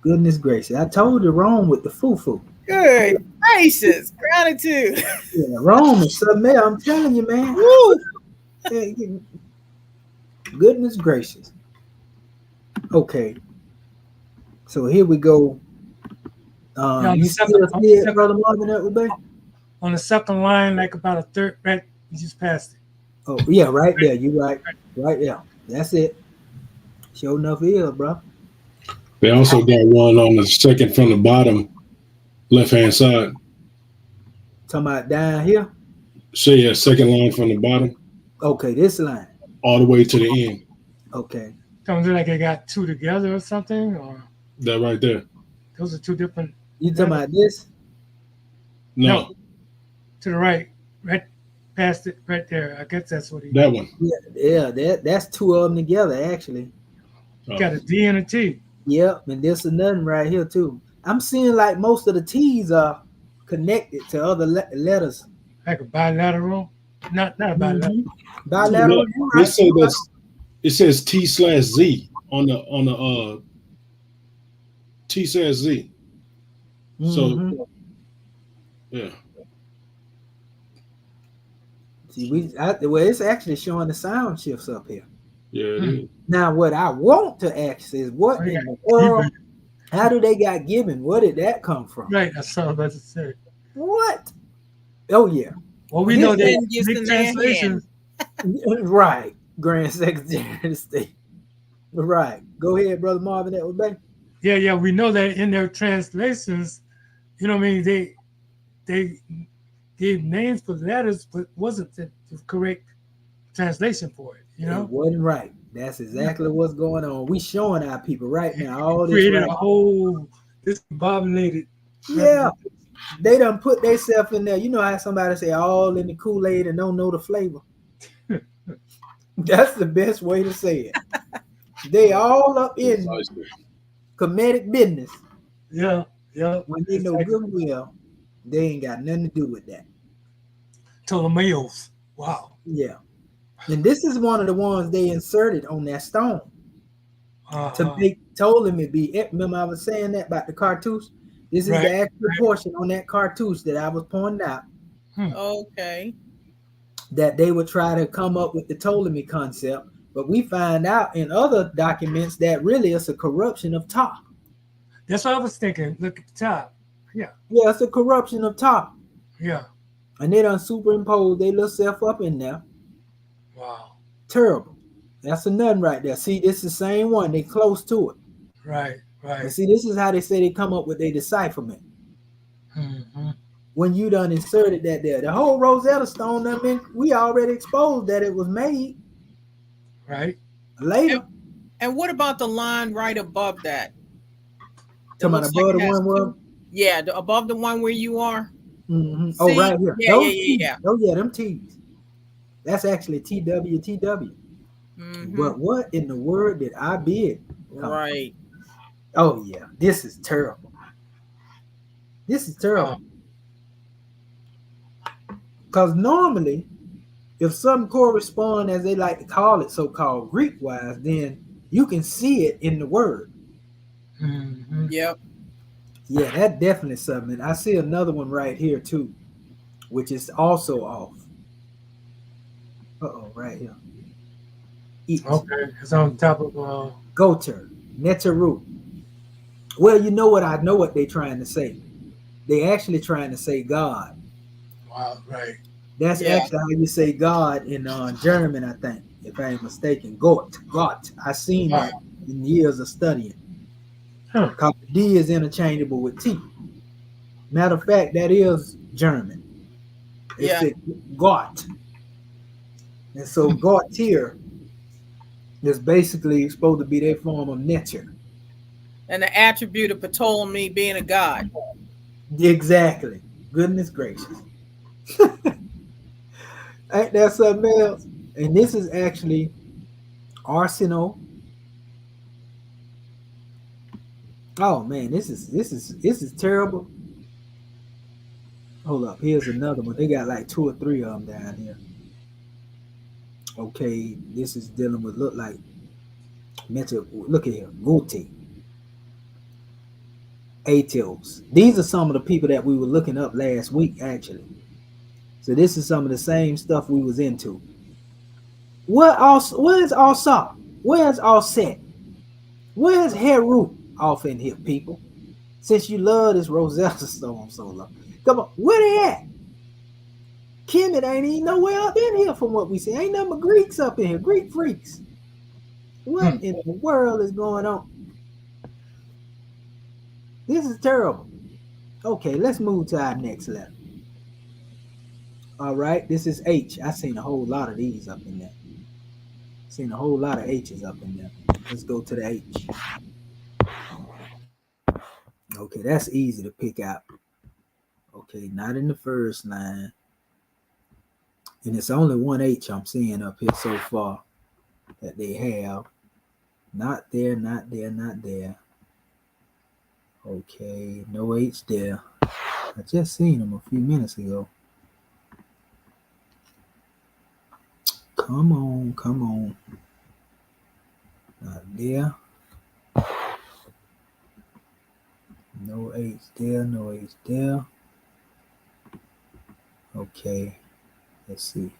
Goodness gracious. I told you Rome with the foo-foo. Good gracious. Gratitude. Yeah, Rome is something else. I'm telling you, man. Woo. Goodness gracious. Okay. So here we go. You see it, Brother Marvin, that would be? On the second line, like about a third, right? You just passed it. Oh, yeah, right there. You right there. That's it. Sure enough is, bro. They also got one on the second from the bottom, left-hand side. Talking about down here? Say yeah, second line from the bottom. Okay, this line. All the way to the end. Okay. Sounds like they got two together or something, or that right there. Those are two different. You talking about this? No. To the right past it, right there. I guess that's what he. That one. Yeah, that's two of them together, actually. Got a D and a T. Yep, and there's another right here too. I'm seeing like most of the T's are connected to other letters. Like a bilateral, not a bilateral. Mm-hmm. Bilateral. Let's say this. It says T/Z on the T says Z. Mm-hmm. So yeah. See, well, it's actually showing the sound shifts up here. Yeah, it is. Now, what I want to ask is, what in the world? How do they got given? Where did that come from? Right, that's what I was about to say. What? Oh yeah. Well, we know they make translations. Right, Grand Secretary of the State. Right. Go ahead, Brother Marvin. That was back. Yeah. We know that in their translations, you know what I mean. They gave names for letters, but wasn't the correct translation for it. You know, it wasn't right. That's exactly what's going on. We showing our people right now. All this created a whole discombobulated. Yeah, they done put themselves in there. You know how somebody say all in the Kool-Aid and don't know the flavor. That's the best way to say it. They all up in comedic business. Yeah. When they know good and well, they ain't got nothing to do with that. Ptolemaios. Wow. Yeah. And this is one of the ones they inserted on that stone to make Ptolemy be. Remember, I was saying that about the cartouche? This is the Right. actual portion on that cartouche that I was pointing out Okay. that they would try to come up with the Ptolemy concept. But we find out in other documents that really it's a corruption of Ptah. That's what I was thinking. Look at the top. Yeah. Yeah, it's a corruption of Ptah. Yeah. And they done superimposed their little self up in there. Wow. Terrible. That's a nothing right there. See, this is the same one. They close to it. Right. And Right. see, this is how they say they come up with their decipherment. Mm-hmm. When you done inserted that there. The whole Rosetta Stone, I mean, we already exposed that it was made Right. later. And what about the line right above that? Talking about above the one word? Yeah, above the one where you are. Mm-hmm. Oh, right here. Yeah, Those yeah. Oh, yeah, them T's. That's actually TWTW. Mm-hmm. But what in the word did I bid? Right. Oh, yeah. This is terrible. This is terrible. Because normally, if something corresponds, as they like to call it, so-called Greek-wise, then you can see it in the word. Mm-hmm. Yep. Yeah, that definitely something. I see another one right here, too, which is also off. Uh-oh, right here. Eat. Okay. It's on top of Goter, Neteru. Well, you know what? I know what they're trying to say. They actually trying to say God. wow. Right. That's actually how you say God in German, I think, if I ain't mistaken. Gott. I seen that in years of studying. Because D is interchangeable with T. Matter of fact, that is German. It's Gott. And so Gott here is basically supposed to be their form of nature. And the attribute of Ptolemy being a god. Exactly. Goodness gracious. Ain't that something else? And this is actually Arsenal. Oh man, this is terrible. Hold up, here's another one. They got like 2 or 3 of them down here. Okay, this is dealing with look at here, Guti. Atils. These are some of the people that we were looking up last week, actually. So this is some of the same stuff we was into. Where's Allsop? Where's Allset? Where's Heru off in here, people? Since you love this Rosetta Stone so long. Come on, where they at? Kemet ain't even nowhere up in here from what we see. Ain't nothing but Greeks up in here, Greek freaks. What in the world is going on? This is terrible. Okay, let's move to our next letter. All right, this is H. I seen a whole lot of these up in there. Seen a whole lot of H's up in there. Let's go to the H. Okay, that's easy to pick out. Okay, not in the first line. And it's only one H I'm seeing up here so far that they have. Not there, not there, not there. Okay, no H there. I just seen them a few minutes ago. Come on, come on. Not there. No H there, no H there. Okay, let's see.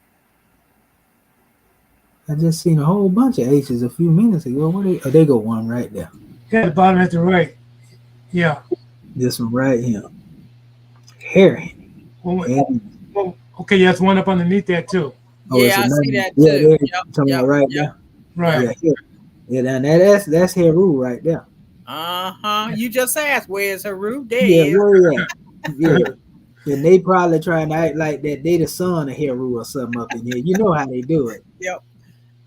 I just seen a whole bunch of H's a few minutes ago. They go one right there. Yeah, the bottom at the right. Yeah. This one right here. Harry. Well, okay, yeah, there's one up underneath that too. Oh, yeah, I see that too. Right there. Right. Yeah, that's Heru right there. You just asked, where's Heru? There. Yeah, where at? Yeah. And they probably trying to act like that they the son of Heru or something up in here. You know how they do it. Yep.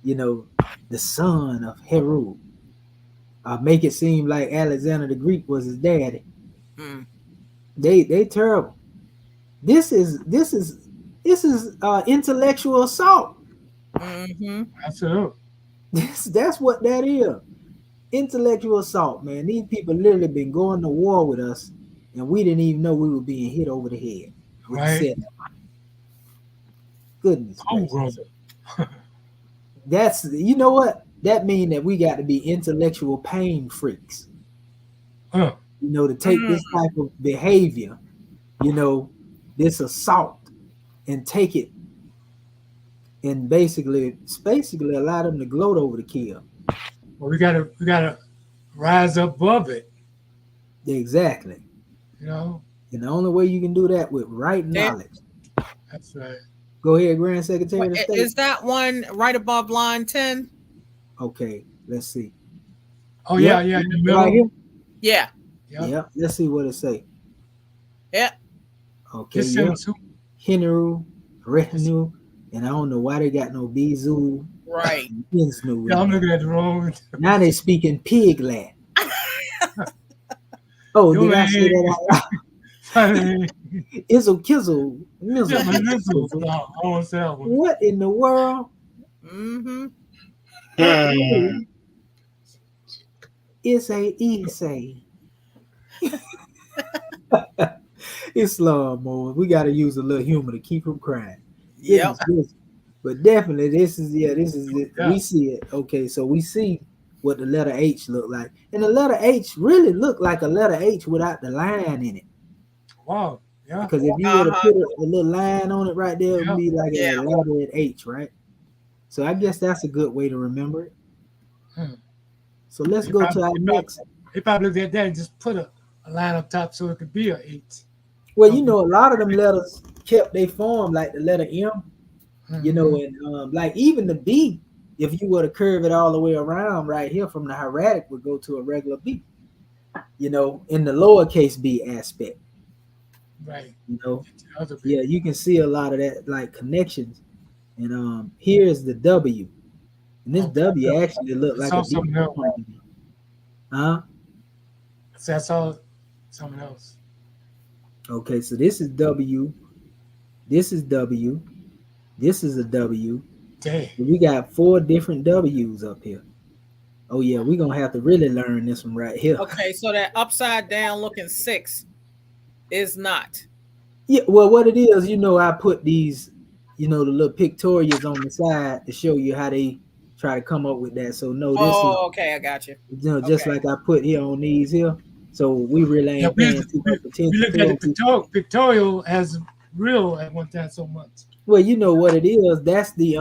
You know, the son of Heru. Make it seem like Alexander the Greek was his daddy. They terrible. This is intellectual assault. Absolutely. That's what that is. Intellectual assault, man. These people literally been going to war with us, and we didn't even know we were being hit over the head. Right. Goodness Homegrown. gracious. That's, you know what? That mean that we got to be intellectual pain freaks. Huh. You know, to take this type of behavior, you know, this assault, and take it and basically allow them to gloat over the kill. Well, we gotta rise above it. Exactly. You know, And the only way you can do that with right Yeah. knowledge. that's right. Go ahead, Grand Secretary of State. Is that one right above line 10? Okay, let's see. Oh Yep, yeah, in the middle. right here. Yeah. Yeah. Let's see what it say. Yeah. Okay, Just yeah. two. Hineru, Retinue, and I don't know why they got no Bizu. Right. Yeah, I'm looking at the wrong. Now they speaking pig Latin. Oh, Yo, did I man. say that out loud? Izzle Kizzle. Yeah, but Mizzle. this was I won't say that one. What in the world? Mm-hmm. It's a Islam, boy. We got to use a little humor to keep from crying. Yep. But definitely, this is it. Yeah. We see it. Okay, so we see what the letter H look like, and the letter H really look like a letter H without the line in it. Wow. Yeah. Because if you were to put a little line on it right there, it would be like an elaborate H, right? So I guess that's a good way to remember it. So let's go to our next. They probably looked at that and just put a line up top so it could be an 8. Well, you know, a lot of them letters kept their form, like the letter M. You know, and like even the B, if you were to curve it all the way around right here from the hieratic, would go to a regular B. You know, in the lowercase b aspect. Right. You know, yeah, you can see a lot of that like connections. And here's the W, and this W actually looked like a D. Huh? So that's all something else. Okay, so this is W. This is W. This is a W. Dang. We got 4 different W's up here. Oh yeah, we're gonna have to really learn this one right here. Okay, so that upside down looking 6 is not. Yeah, well, what it is, you know, I put these, you know, the little pictorials on the side to show you how they try to come up with that. So no, this is okay, I got you. You know, just like I put here on these here. So we really ain't paying too much attention. We look at the pictorial as real at one time so much. Well, you know what it is. That's the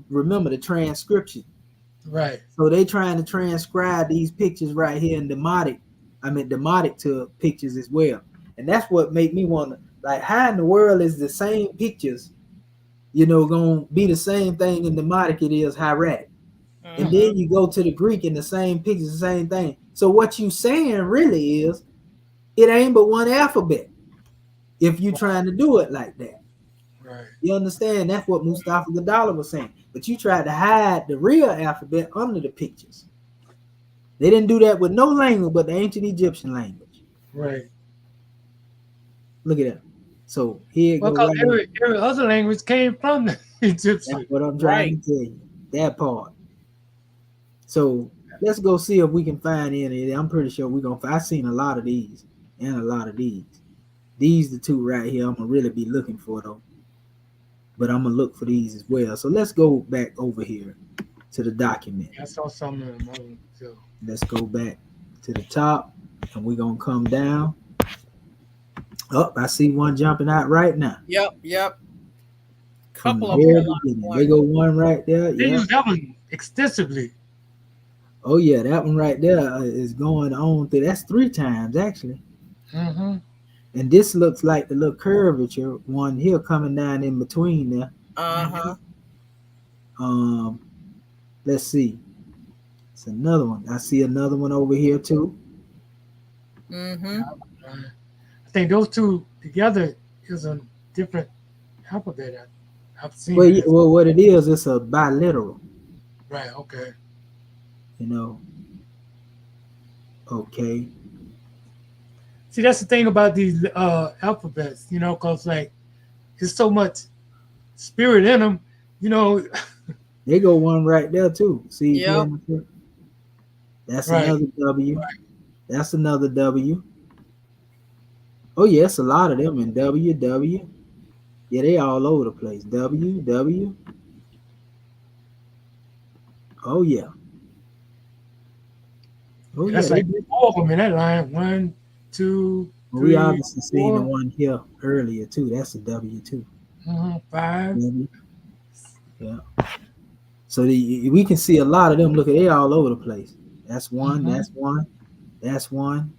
remember the transcription. Right. So they trying to transcribe these pictures right here in Demotic. I mean Demotic to pictures as well. And that's what made me wonder, like, how in the world is the same pictures, you know, gonna be the same thing in Demotic it is hieratic. And then you go to the Greek and the same pictures, the same thing. So what you saying really is it ain't but one alphabet if you trying to do it like that. Right. You understand? That's what Mustafa Gadala was saying. But you tried to hide the real alphabet under the pictures. They didn't do that with no language but the ancient Egyptian language. Right. Look at that. So here it goes. Because every other language came from the Egyptian. That's what I'm trying to tell you. That part. So let's go see if we can find any. I'm pretty sure we're gonna find. I've seen a lot of these and a lot of these. These the two right here I'm gonna really be looking for though. But I'm gonna look for these as well. So let's go back over here to the document. I saw some of them too. Let's go back to the top and we're gonna come down. Oh, I see one jumping out right now. Yep. Couple of them. They go one right there. They use that one extensively. Oh yeah, that one right there is going on through. That's 3 times actually. Mm-hmm. And this looks like the little curvature one here coming down in between there. Let's see. It's another one. I see another one over here too. I think those two together is a different alphabet. I've seen. Well, what it is, it's a biliteral. Right. Okay. You know. Okay. See, that's the thing about these alphabets, you know, because like there's so much spirit in them, you know. They go one right there too. See, that's right. Another W. Right. That's another W. Oh yes, a lot of them in W. Yep, Yeah, they all over the place. W, W. Oh yeah. Oh Yeah, yeah. that's like 4 of them in that line. 1, 2, We 3, obviously seen the 4, one here earlier too. That's a W too. 5. W. Yeah. So we can see a lot of them. Look at they all over the place. That's one. Mhm. That's one. That's one.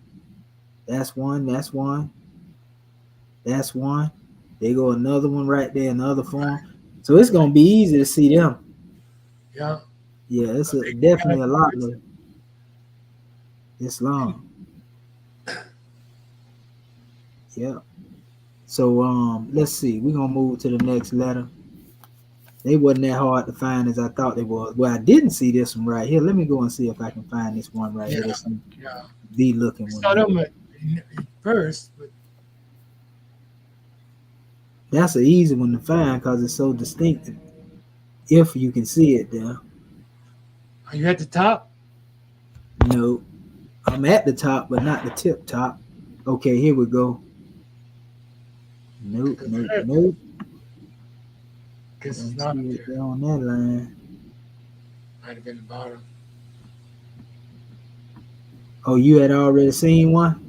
That's one. That's one. That's one. They go another one right there, another form. So it's gonna be easy to see them. Yeah. Yeah, it's They definitely got a lot of Islam. Yeah. So let's see. We're gonna move to the next letter. They wasn't that hard to find as I thought they was. Well, I didn't see this one right here. Let me go and see if I can find this one right Yeah. here. This Yeah. V looking We one. saw Here. them first, but That's an easy one to find because it's so distinctive. If you can see it there. are you at the top? No, I'm at the top, but not the tip top. Okay, here we go. Nope, nope, nope. Guess it's Don't not see up it there. there on that line. Might have been the bottom. Oh, you had already seen one?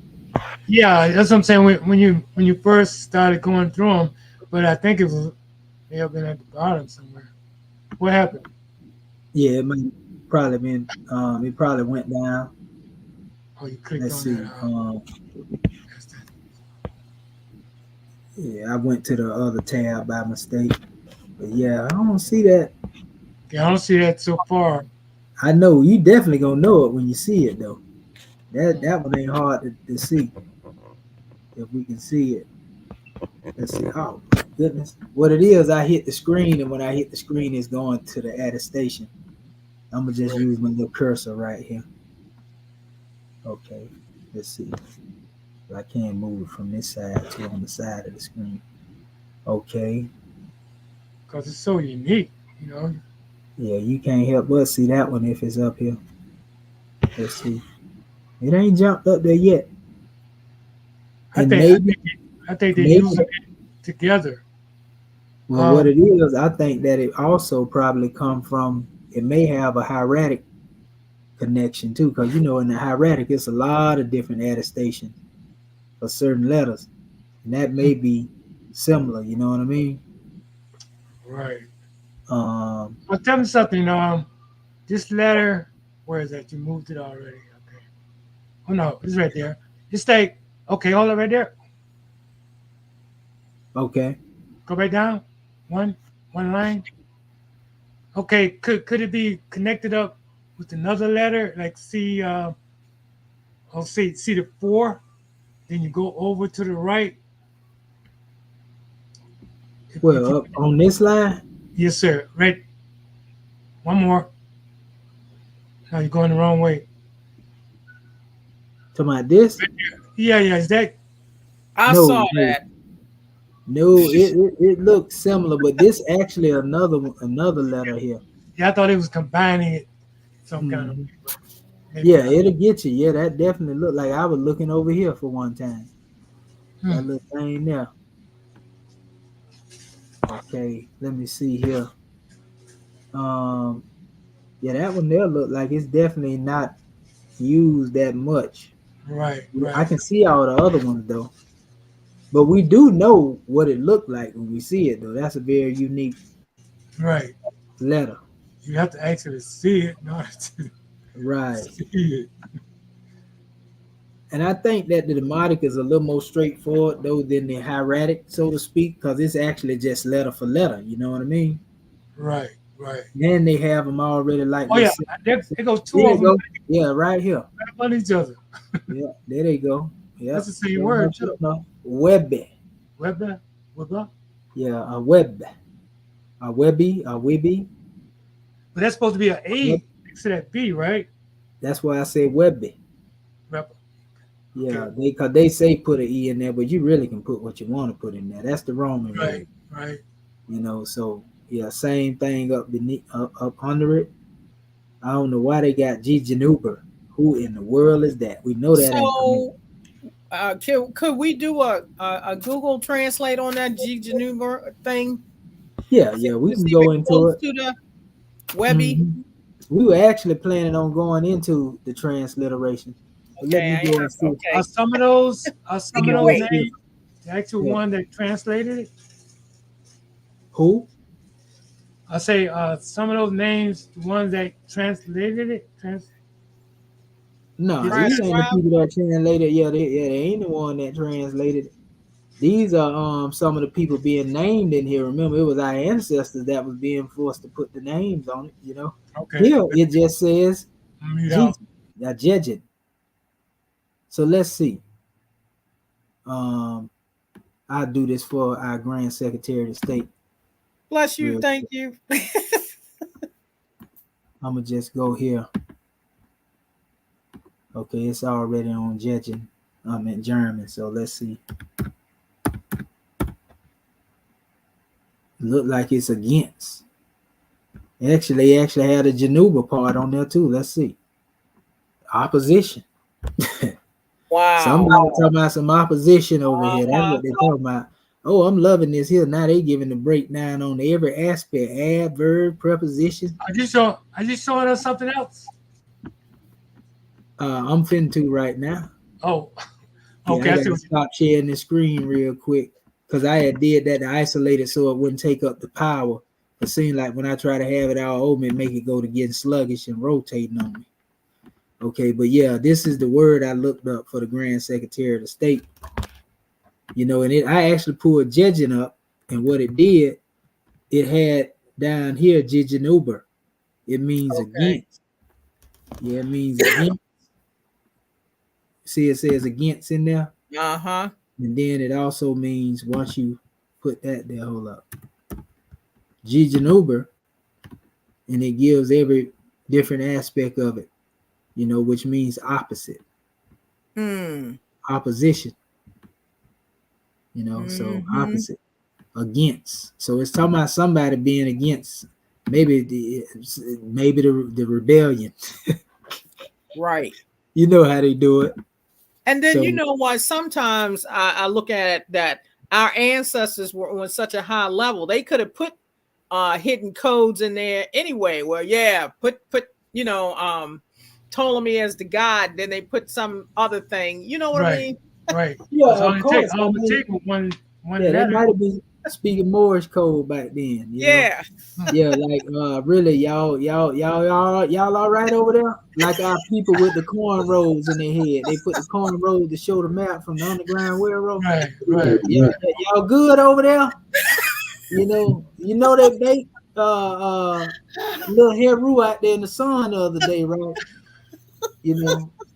Yeah, that's what I'm saying. When you first started going through them, but I think it may have been at the bottom somewhere. What happened? Yeah, it might probably been. It probably went down. Oh, you clicked Let's on see. that. That's the- Yeah, I went to the other tab by mistake. But yeah, I don't see that. Yeah, I don't see that so far. I know you definitely gonna know it when you see it though. That one ain't hard to see if we can see it. Let's see. Oh my goodness. What it is, I hit the screen, and when I hit the screen, it's going to the attestation. I'm gonna just use my little cursor right here. Okay. Let's see. I can't move it from this side to on the side of the screen. Okay. Because it's so unique, you know. Yeah, you can't help but see that one if it's up here. Let's see. It ain't jumped up there yet. I And think maybe, they're using it together. well, what it is, I think that it also probably come from, it may have a hieratic connection too, because you know in the hieratic it's a lot of different attestations for certain letters, and that may be similar. You know what I mean? Right. Um, Well, tell me something. This letter, where is that? You moved it already. Okay. Oh no, it's right there. It's like, okay, hold it right there. okay. Go back down. One line. Okay, could it be connected up with another letter? Like see see the 4, then you go over to the right. If Well, up on this line, yes, sir. Right. One more. Now you're going the wrong way. to my this, Right there. Yeah. Is that I no, saw no, that. no. It looks similar, but this actually another letter here. yeah, I thought it was combining it some kind of Mhm. way. But maybe Yeah, not. it'll get you. Yeah, that definitely looked like I was looking over here for one time. That Hmm. little thing there. Okay, let me see here. Um, yeah, that one there look like it's definitely not used that much. Right. I can see all the other ones though, but we do know what it looked like when we see it though. That's a very unique Right. letter, You have to actually see it in order to right? see it. And I think that the demotic is a little more straightforward though than the hieratic, so to speak, because it's actually just letter for letter. You know what I mean? Right. Then they have them already like Oh yeah, this. there goes 2 There of you them go. Yeah, right here. right up on each other. Yeah, there they go. Yeah, That's the same word too. Webby. Webber. Yeah, a web, a webby, a webby. But that's supposed to be an Yep. A next to that B, right? That's why I say webby. Webber. Yeah, Okay. because they say put an E in there, but you really can put what you want to put in there. That's the Roman way. Right. You know, so yeah, same thing up beneath, up under it. I don't know why they got G Januber. Who in the world is that? We know that ain't coming. So Could we do a Google Translate on that G Geneva thing? Yeah, See, we to can see if go it into goes it. to the Webby. Mhm. We were actually planning on going into the transliteration, but let Okay, me go and see. Are okay. some of those Let me go names see. the actual Yeah. one that translated it? Who? I say some of those names, the ones that translated it. No, Did you? these ain't the Transcribe. people that translated. They ain't the one that translated it. These are some of the people being named in here. Remember, it was our ancestors that was being forced to put the names on it. Okay. Here it just says Mute G, out. judging. So let's see. I'll do this for our Grand Secretary of State. Bless you. Real Thank you. I'm gonna just go here. Okay, it's already on judging. I'm in German, so let's see. Look like it's against. Actually, they actually had a Geneva part on there too. Let's see. Opposition. Wow. Somebody talking about some opposition over here. That's Uh-huh. what they talking about. Oh, I'm loving this here. Now they giving the breakdown on every aspect, adverb, preposition. Are you showing us something else? I'm finna to right now. Oh, Yeah, okay. I I see gotta what stop sharing the screen real quick because I had did that to isolate it so it wouldn't take up the power. It seemed like when I try to have it all open, it make it go to getting sluggish and rotating on me. Okay, but yeah, this is the word I looked up for the Grand Secretary of the State. And I actually pulled judging up, and what it did, it had down here Jijanuber. It means Okay. against. Yeah, it means against. See, it says against in there. Uh-huh. And then it also means once you put that there, hold up. Jijanuber, and it gives every different aspect of it, which means opposite. Opposition. So opposite. Against. So it's talking about somebody being against maybe the rebellion. Right. You know how they do it. And then So, you know what? Sometimes I look at it that our ancestors were on such a high level, they could have put hidden codes in there anyway. Well, yeah, put Ptolemy as the god, then they put some other thing. You know what I mean? right. yeah, That's all of it takes. course. All it takes was one Yeah, that letter. might have been speaking Morse code back then. Yeah. Yeah, like really, y'all all right over there? Like our people with the cornrows in their head. They put the cornrows to show the map from the Underground Railroad. Right. Yeah, y'all good over there? They baked little Heru out there in the sun the other day, right?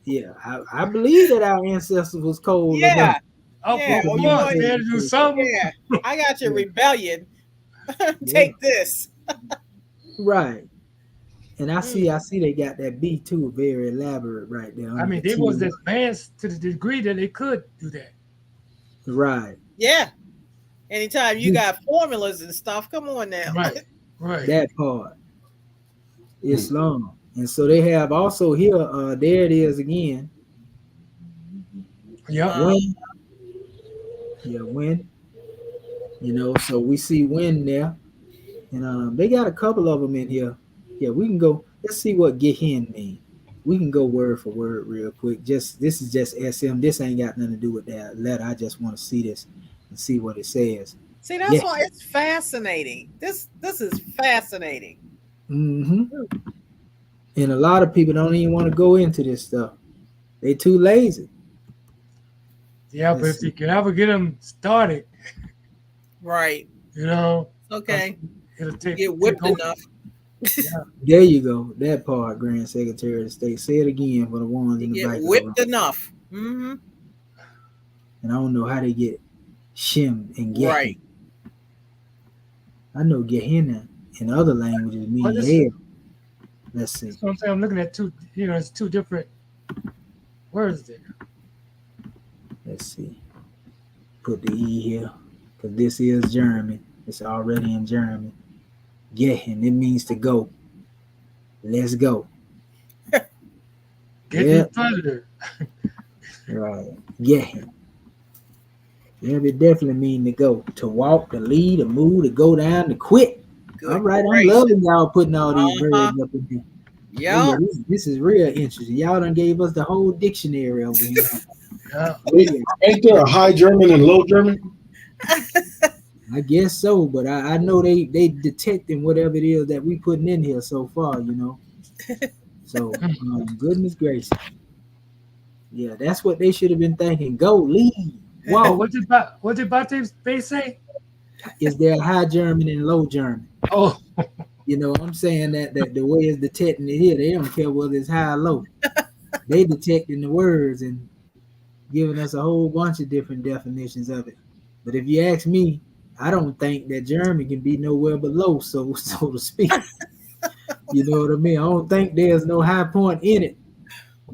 Yeah, I believe that our ancestors was cold Yeah. enough. Oh, Yeah. for Well, once, they had to do something. Yeah. I got your rebellion. Yeah. Take this. Right. And I see they got that B too, very elaborate right there. I mean, they was advanced to the degree that they could do that. Right. Yeah. Anytime you got formulas and stuff, come on now. Right. That part. Islam. And so they have also here, there it is again. Yep. When. Yeah, when. So we see when there. And they got a couple of them in here. Yeah, we can go. Let's see what Gehen mean. We can go word for word real quick. This is just SM. This ain't got nothing to do with that letter. I just want to see this and see what it says. See, that's why it's fascinating. This is fascinating. Mm-hmm. And a lot of people don't even want to go into this stuff. They too lazy. Yeah, but if you can ever get them started, right? Okay. It'll take get whipped enough. There you go. That part, Grand Secretary of State. Say it again for the ones in the back. Get whipped enough. Mm-hmm. And I don't know how they get shim and get. Right. I know Gehenna in other languages mean hell. Let's see. So I'm looking at two. It's two different words there. Let's see. Put the E here because this is German. It's already in German. Gehen, it means to go. Let's go. Get the predator. Right. Yeah. Yeah, it definitely mean to go, to walk, to lead, to move, to go down, to quit. All Good right, I'm gracious. loving y'all putting all these Uh-huh. verbs up in here. Oh Yep. yeah, this is real interesting. Y'all done gave us the whole dictionary over here. Yeah. Oh yeah, Ain't there a high German and low German? I guess so, but I know they detecting whatever it is that we putting in here so far, you know. So goodness gracious, yeah, that's what they should have been thinking. Go lead, Oh, walk. what did Bate say? Is there a high German and low German? Oh, You know, I'm saying that the way it's detecting it here, they don't care whether it's high or low. They detecting the words and giving us a whole bunch of different definitions of it. But if you ask me, I don't think that German can be nowhere below, so to speak. You know what I mean? I don't think there's no high point in it.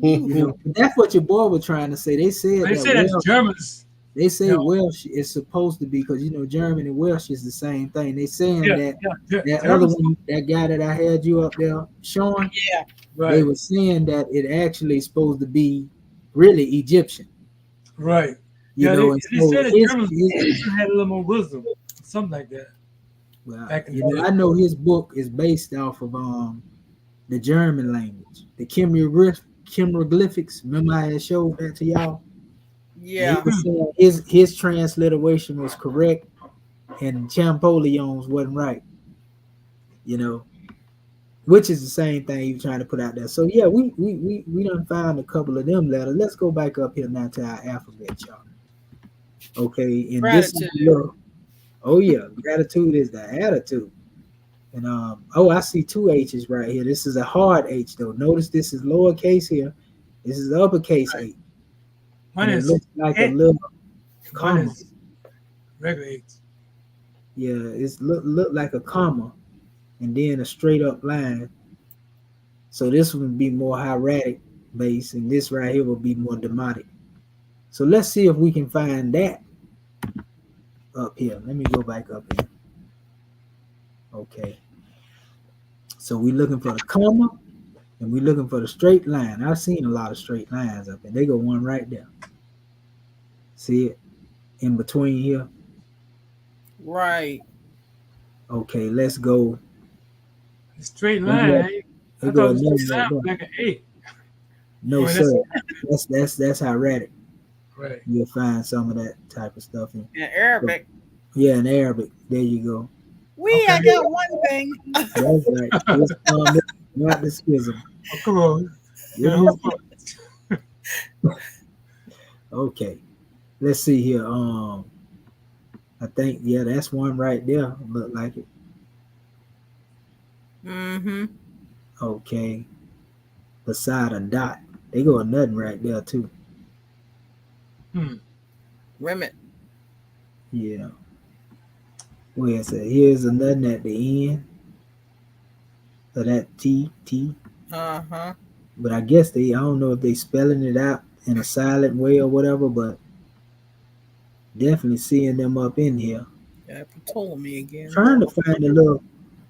You know, that's what your boy was trying to say. They said they that say that the Welsh. Germans. They say You know, Welsh is supposed to be, because you know German and Welsh is the same thing. They saying yeah, that yeah. that other Germans. one, that guy that I had you up there showing, Yeah. they Right, were saying that it actually is supposed to be really Egyptian. right. You Yeah, know, and they so said that Germans had a little more wisdom, something like that, well, back in you the know, day. I know his book is based off of the German language, the Chemoglyphics. Remember I had showed that to y'all? And he Yeah. was saying his transliteration was correct and Champoleon's wasn't right, you know, which is the same thing he was trying to put out there. So yeah, we done found a couple of them letters. Let's go back up here now to our alphabet, y'all. Okay, and this is Gratitude. oh yeah, gratitude is the attitude. And oh, I see two H's right here. This is a hard H though. Notice this is lowercase here. This is uppercase Right. H, Mine and it is looks like a eight. little Mine comma. is regular eight. Yeah, it's look like a comma, and then a straight up line. So this would be more hieratic base, and this right here will be more demotic. So let's see if we can find that up here. Let me go back up here. Okay. So we're looking for the comma, and we're looking for the straight line. I've seen a lot of straight lines up there. They go one right there. See it in between here? Right. Okay, let's go. The straight They line. go, I they go thought the another straight line right was there. like an eight. No, Well, sir. That's hieratic. right. You'll find some of that type of stuff in. In Arabic. Yeah, in Arabic. There you go. I Okay. got one thing. That's right. It's not the schism. Oh, come on. It Yeah, is okay. Let's see here. I think that's one right there. Look like it. Mm-hmm. Okay. Beside a dot. They go a nothing right there too. Remit. Yeah. Where is it? Here's a nothing at the end of that T. Uh-huh. But I guess I don't know if they spelling it out in a silent way or whatever, but definitely seeing them up in here. Yeah, Ptolemy again. Trying to find a little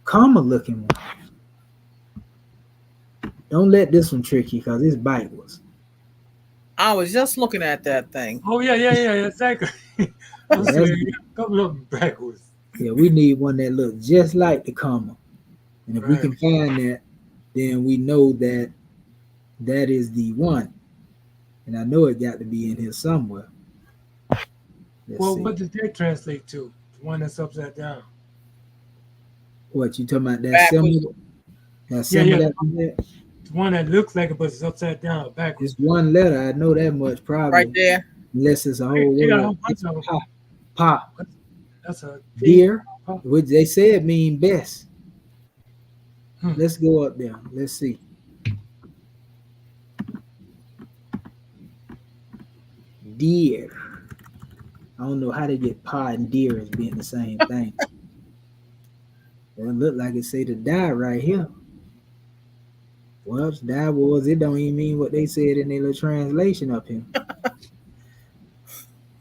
comma looking one. Don't let this one trick you because it's backwards. I was just looking at that thing. Oh, yeah, exactly. I'm saying, a couple of them backwards. Yeah, we need one that looks just like the comma. And if we Right. can find that, then we know that that is the one. And I know it got to be in here somewhere. Well, See. what did they translate to? The one that's upside down. What you talking about? That Backwards. symbol? That symbol that we had? The one that looks like it, but it's upside down, backwards. It's one letter. I know that much probably. Right there. Unless it's a whole They got a word. whole bunch of them. Pa. That's a Deer, Pa. which they said mean best. Hmm. Let's go up there. Let's see. Deer. I don't know how they get pa and deer as being the same thing. It look like it say to die right here. Well, die wars, it don't even mean what they said in their little translation up here.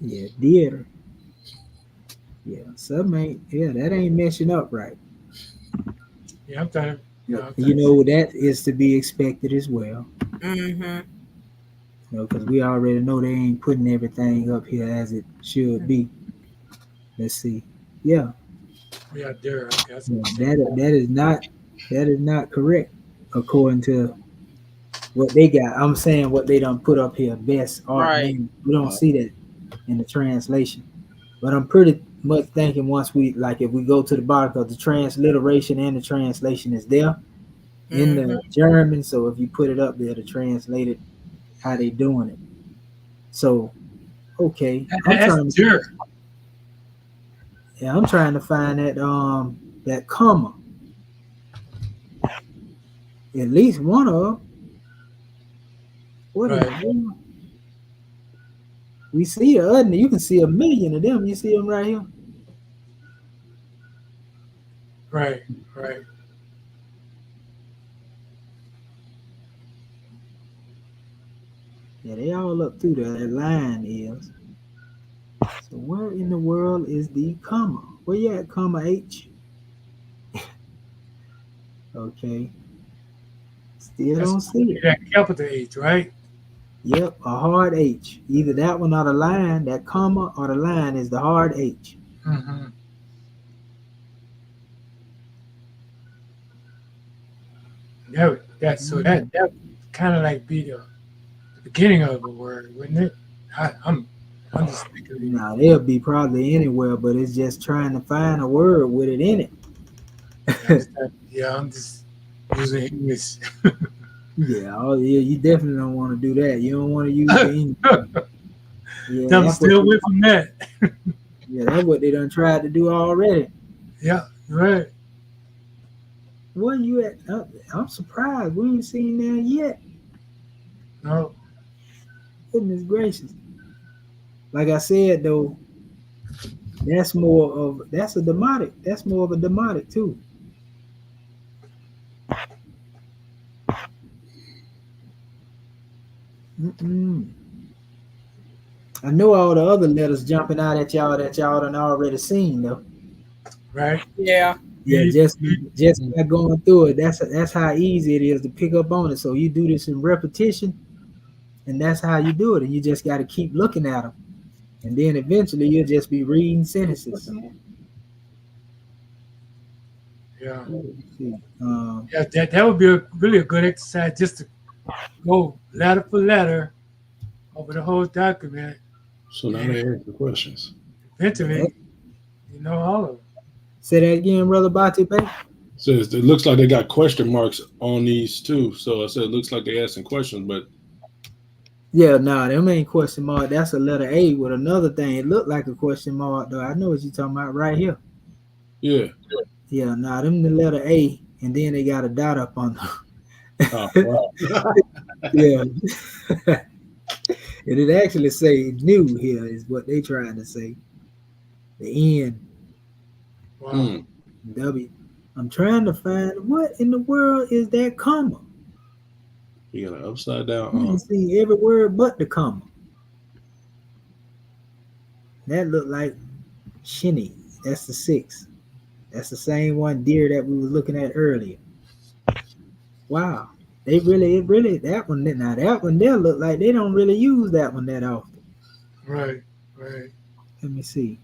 Yeah, deer. Yeah, some ain't. Yeah, that ain't meshing up right. Yeah, I'm trying to. You know that is to be expected as well. Mm-hmm. because we already know they ain't putting everything up here as it should be. Let's see. Yeah, Yeah, there. Okay, that's yeah, that is not correct according to what they got. I'm saying what they done put up here, best art Right. name. We don't see that in the translation. But I'm pretty much thinking once we like if we go to the bottom because the transliteration and the translation is there in the German. So if you put it up there to translate it, how they doing it. So okay, That's there. I'm trying to find that comma. At least one of them. What is Right. it? We see you can see a million of them. You see them right here. Right. Right. Yeah, they all up through there. That line is. So where in the world is the comma? Where you at, comma H? Okay. Still don't see it. That capital H, right? Yep, a hard H. Either that one or the line, that comma or the line is the hard H. Mm-hmm. That kind of like be the beginning of a word, wouldn't it? I'm just thinking. Now they'll be probably anywhere, but it's just trying to find a word with it in it. I'm just using English. Yeah, you definitely don't want to do that. You don't want to use the English. Yeah, I'm still away from that. Yeah, that's what they done tried to do already. Yeah, right. Where you at? I'm surprised. We ain't seen that yet. No. Goodness gracious. Like I said though, that's a demotic. That's more of a demotic too. I know all the other letters jumping out at y'all that y'all done already seen though. Right? Yeah. Yeah, just by going through it. That's how easy it is to pick up on it. So you do this in repetition, and that's how you do it. And you just got to keep looking at them, and then eventually you'll just be reading sentences. Yeah. Yeah, that would be really a good exercise just to go letter for letter over the whole document. So now they answer questions. Eventually, you know all of them. Say that again, Brother Bati Bay. Says it looks like they got question marks on these too. So I said it looks like they're asking questions, but yeah, them ain't question mark. That's a letter A with another thing. It looked like a question mark though. I know what you're talking about right here. Yeah. Yeah, them the letter A, and then they got a dot up on them. Oh, wow. Yeah. And it actually say new here is what they trying to say. The N. Wow. W. I'm trying to find what in the world is that comma. You got an upside down. You can see every word but the comma. That looked like shinny. That's the 6. That's the same one deer that we were looking at earlier. Wow. It really that one there look like they don't really use that one that often. Right. Let me see.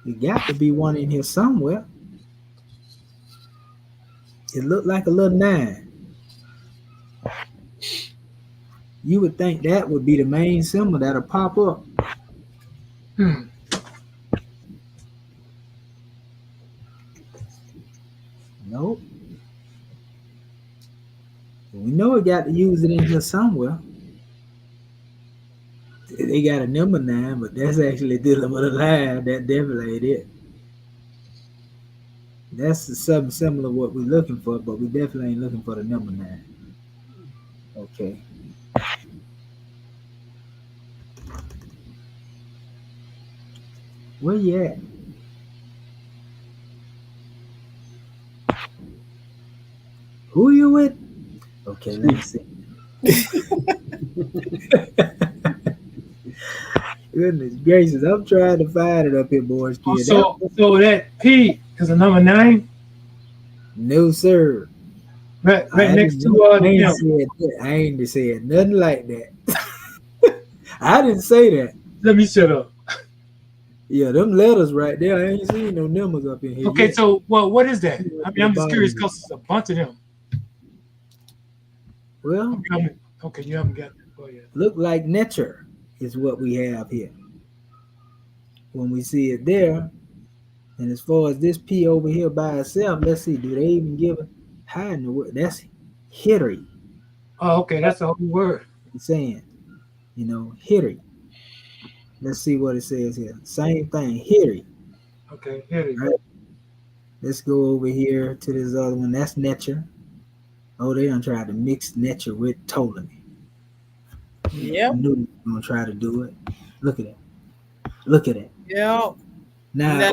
There got to be one in here somewhere. It looked like a little 9. You would think that would be the main symbol that'll pop up. Nope. We know we got to use it in here somewhere. They got a number 9, but that's actually dealing with a line. That definitely ain't it. That's something similar to what we're looking for, but we definitely ain't looking for the number 9. Okay. Where you at? Who you with? Okay, let me see. Goodness gracious, I'm trying to find it up here, boys. Kid. So that P is a number 9? No, sir. Right, I right next ain't, to I ain't them. said that. I ain't said nothing like that. I didn't say that. Let me shut up. Yeah, them letters right there. I ain't seen no numbers up in here Okay, yet. so well, what is that? I mean, The I'm just curious bottom. because it's a bunch of them. Well, Okay, you haven't got that. Go ahead. look like nature is what we have here. When we see it there, and as far as this P over here by itself, let's see, do they even give it? How in the world? That's hittery. Oh, okay, that's the whole word. It's saying, hittery. Let's see what it says here. Same thing, hittery. Okay, here it is. Right? Let's go over here to this other one. That's nature. Oh, they done tried to mix nature with Ptolemy. Yep. Knew they were gonna try to do it. Look at it. Look at it. Yep. Now, Nature.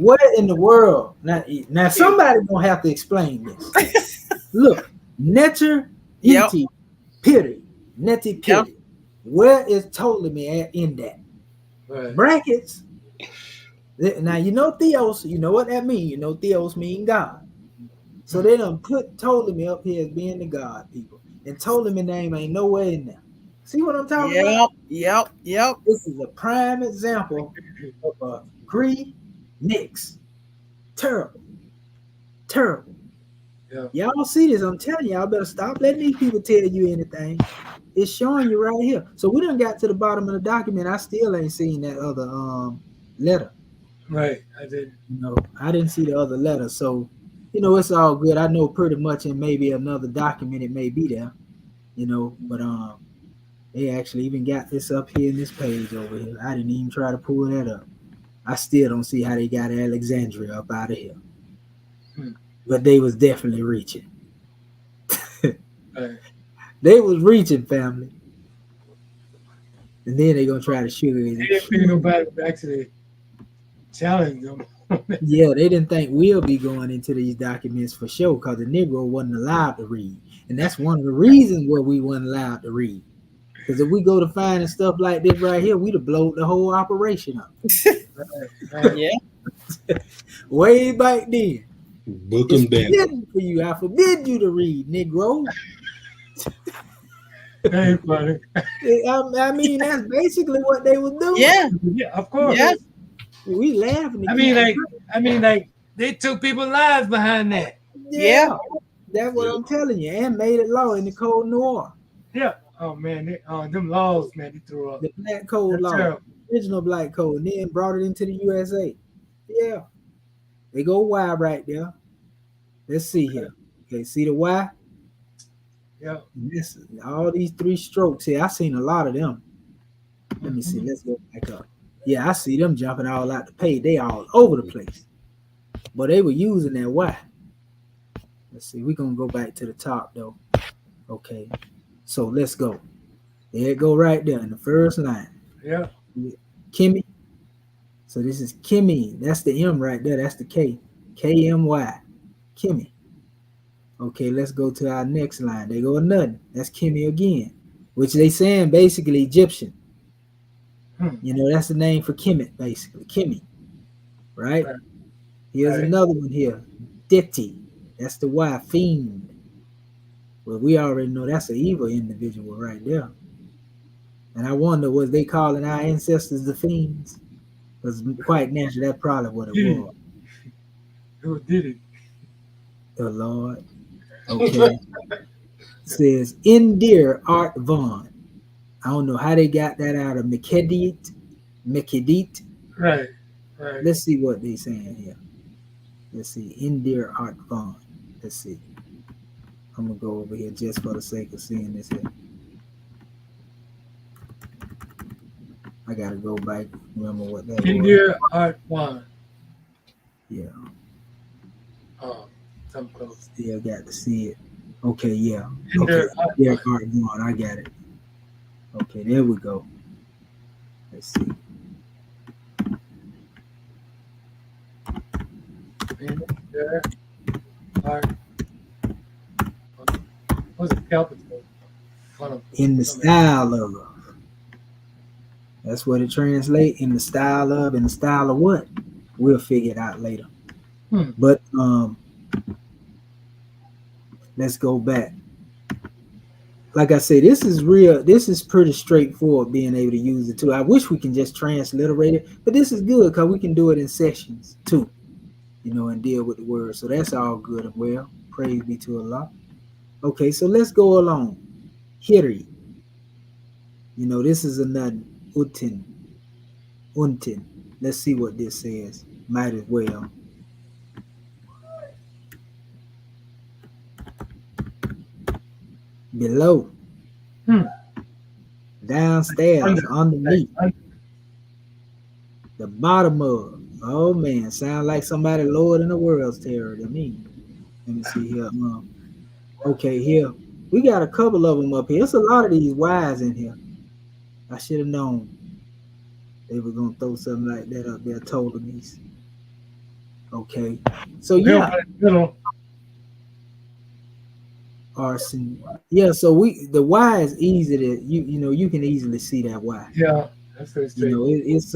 what in the world? Now somebody gonna have to explain this. Look, nature, Yep. neti, pity, neti, pity. Yep. Where is Ptolemy at in that? Right. Brackets. Now you know Theos. You know what that means. You know Theos mean God. So they done put Ptolemy up here as being the God people, and Ptolemy name ain't nowhere in there. See what I'm talking about? Yep. This is a prime example of a Greek mix. Terrible. Yeah. Y'all see this? I'm telling y'all better stop letting these people tell you anything. It's showing you right here. So we done got to the bottom of the document. I still ain't seen that other letter. Right. I did. I didn't see the other letter. So, it's all good. I know pretty much in maybe another document it may be there, but they actually even got this up here in this page over here. I didn't even try to pull that up. I still don't see how they got Alexandria up out of here. But they was definitely reaching. Right. They was reaching, family. And then they gonna try to shoot it. They didn't think nobody would actually challenge them. Yeah, they didn't think we'll be going into these documents for sure because the Negro wasn't allowed to read. And that's one of the reasons why we weren't allowed to read. Because if we go to finding stuff like this right here, we'd have blown the whole operation up. Right. Yeah. Way back then. Book It's them down. forbidden for you. I forbid you to read, Negro. Very funny. I mean, that's basically what they were doing. Yeah. Yeah, of course. Yeah. We laughing. I mean, like they took people's lives behind that. Yeah. That's what I'm telling you. And made it law in the Code Noir. Yeah. Oh man, them laws, man, they threw up. The Black Code That's law. terrible. Original Black Code. And then brought it into the USA. Yeah. They go Y right there. Let's see here. Okay, see the Y? Yeah. This, all these three strokes here. I seen a lot of them. Let me see. Let's go back up. Yeah, I see them jumping all out the page. They all over the place. But they were using that Y. Let's see. We're going to go back to the top, though. Okay. So let's go. There it go right there in the first line. Yeah. Kimmy. So this is Kimmy. That's the M right there. That's the K. K-M-Y. Kimmy. Okay, let's go to our next line. They go nothing. That's Kimmy again, which they saying basically Egyptian. That's the name for Kemet, basically. Kimmy. Right? Here's another one here. Detti. That's the Y. Fiend. Well, we already know that's an evil individual right there. And I wonder, was they calling our ancestors the fiends? Because quite naturally, that's probably what it was. Who did it? The Lord. Okay. It says, Indir Art Von. I don't know how they got that out of Mekedit. Right. Let's see what they saying here. Let's see. Indir Art Von. Let's see. I'm going to go over here just for the sake of seeing this here. I got to go back. Remember what that India Art One. Yeah. Oh, I'm close. Still got to see it. Okay, yeah. India Okay. Art Von. I got it. Okay, there we go. Let's see. India Art. What's it capital? In the style of. That's what it translates. In the style of. In the style of what? We'll figure it out later. But Let's go back. Like I said, this is real. This is pretty straightforward being able to use it too. I wish we can just transliterate it, but this is good because we can do it in sessions too, and deal with the words. So that's all good and well. Praise be to Allah. Okay, so let's go along. Hiri. This is another utin. Untin. Let's see what this says. Might as well. Below. Downstairs. Underneath. The bottom of. Oh man, sound like somebody lower than the world's terror to me. Let me see here. Okay, here. We got a couple of them up here. There's a lot of these Y's in here. I should have known they were gonna throw something like that up there, Ptolemies. Okay. So yeah. Arson. Yeah, so the Y is easy to you can easily see that Y. Yeah, that's very straight. It's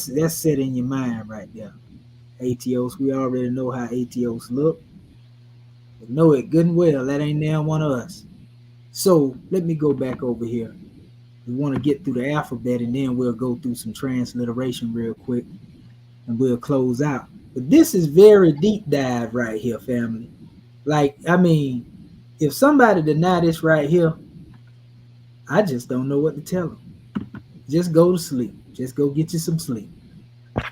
that's set in your mind right there. ATOs, we already know how ATOs look. We know it good and well. That ain't now one of us. So let me go back over here. We want to get through the alphabet and then we'll go through some transliteration real quick and we'll close out. But this is very deep dive right here, family. Like, I mean, if somebody deny this right here, I just don't know what to tell them. Just go to sleep. Just go get you some sleep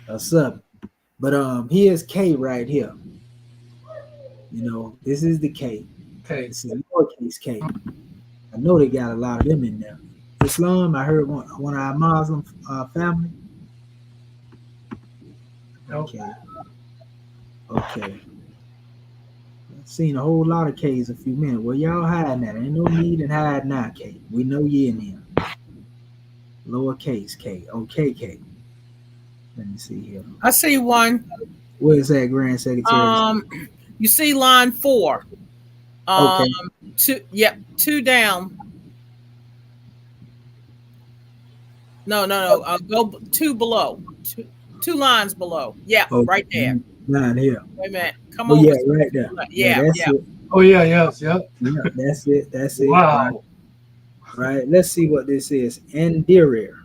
or something. But here's K right here. This is the K. Okay. This is lowercase K. I know they got a lot of them in there. Islam, I heard one of our Muslim family. Nope. Okay. I've seen a whole lot of K's a few minutes. Well, y'all hiding that. Ain't no need in hiding now, K. We know you in here. Lowercase K. Okay, K. Let me see here. I see one. Where is that, Grand Secretary? You see line 4. Okay. Two down. No. Go 2 below. Two lines below. Yeah, okay. Right there. Line here. Wait a minute. Come on. Yeah, right there. Yeah. It. Oh yeah, yes, yeah. Yeah, that's it. That's it. Wow. Right. Let's see what this is. Andirir.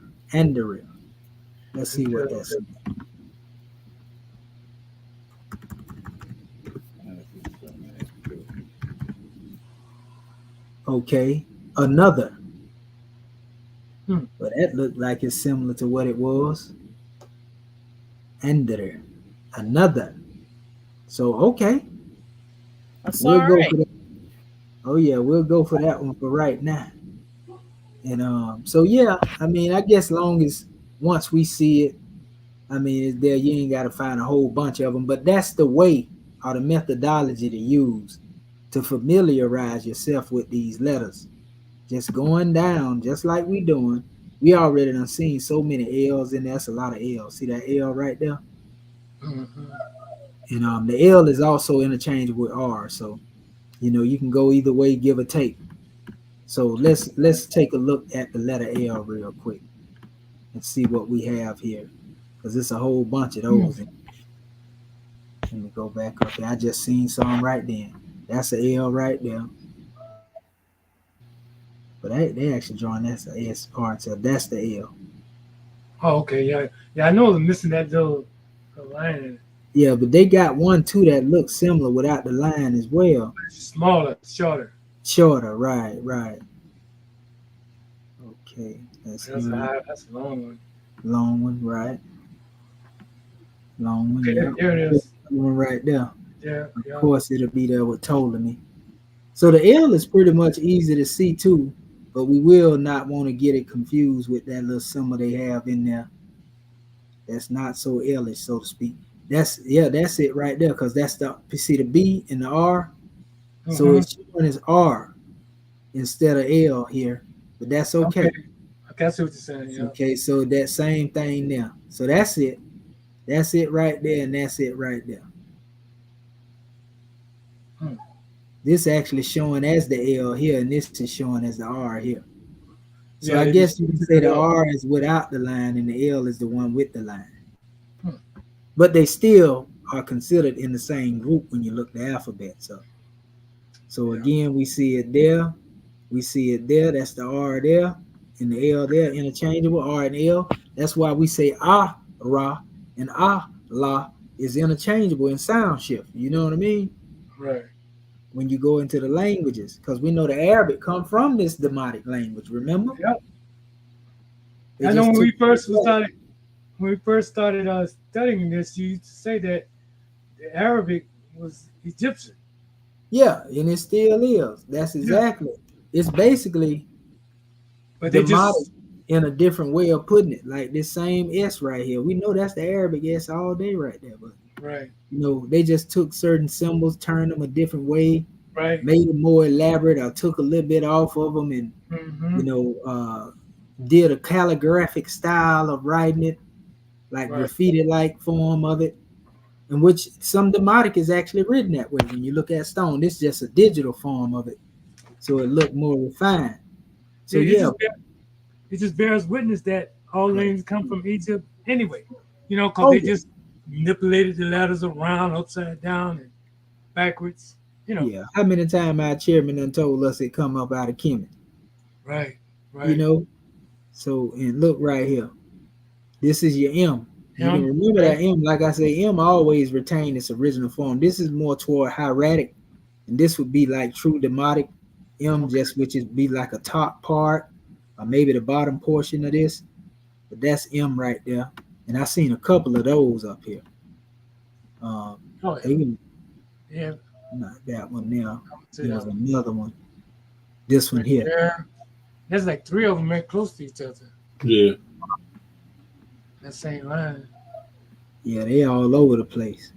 Let's see what that's. Okay. Another. But that looked like it's similar to what it was. Andirir. Another. So okay. We'll go for that. Oh yeah, we'll go for that one for right now. And so yeah, I mean, I guess long as once we see it, I mean, it's there. You ain't got to find a whole bunch of them, but that's the way or the methodology to use to familiarize yourself with these letters. Just going down, just like we doing. We already done seen so many L's in there. That's a lot of L's. See that L right there? Mm-hmm. And the L is also interchangeable with R. So, you can go either way, give or take. So let's take a look at the letter L real quick and see what we have here. Because it's a whole bunch of those. Let me go back up there. I just seen some right then. That's an L right there. But they actually drawing that's the S part, so that's the L. Oh, okay, yeah. I know I'm missing that little line. Yeah, but they got one too that looks similar without the line as well. It's smaller, shorter. Shorter, right. Okay, that's a long one. Long one, right? Long one. Okay, yeah. There it is. One right there. Yeah. Of course, it'll be there with Ptolemy. So the L is pretty much easy to see too, but we will not want to get it confused with that little symbol they have in there. That's not so L-ish, so to speak. That's it right there, because that's you see the B and the R. Mm-hmm. So it's showing as R instead of L here, but that's okay. Okay, I see what you're saying. Yeah. Okay, so that same thing there. So that's it. That's it right there, and that's it right there. This actually showing as the L here, and this is showing as the R here. So I guess you can say the R is without the line, and the L is the one with the line. But they still are considered in the same group when you look the alphabet. So Yeah. again, we see it there. We see it there. That's the R there. And the L there, interchangeable, R and L. That's why we say ah, ra, and ah, la is interchangeable in sound shift. You know what I mean? Right. When you go into the languages, because we know the Arabic come from this Demotic language, remember? Yep. They I know just when took we first it. started studying this, you used to say that the Arabic was Egyptian. Yeah, and it still is. That's Yeah. exactly. It's basically But they Demotic just in a different way of putting it. Like this same S right here. We know that's the Arabic S all day right there, but right, they just took certain symbols, turned them a different way, right. made them more elaborate, or took a little bit off of them, and Mm-hmm. did a calligraphic style of writing it, like Right. graffiti-like form of it, in which some Demotic is actually written that way. When you look at stone, it's just a digital form of it, so it looked more refined. So It yeah, just it just bears witness that all names come from Egypt anyway. Because oh they just manipulated the letters around, upside down, and backwards. yeah. How many times our chairman done told us it come up out of Kemet? Right, You right. know. So and look right here. This is your M. You can Him, remember right? that M. Like I say, M always retained its original form. This is more toward hieratic, and this would be like true Demotic. M Okay. just which is be like a top part, or maybe the bottom portion of this. But that's M right there. And I seen a couple of those up here. Um, Oh yeah, they can yeah. not that one now. To There was that another one. This one right here. there. There's like three of them right close to each other. Yeah. That same line. Yeah, they all over the place.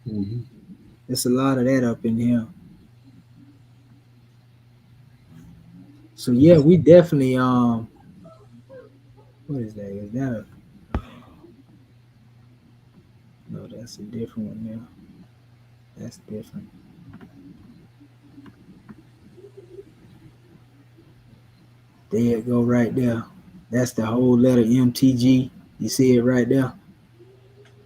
Mm-hmm. There's a lot of that up in here. So yeah, we definitely what is that? Is that a no, that's a different one now. That's different. There you go right there. That's the whole letter MTG. You see it right there?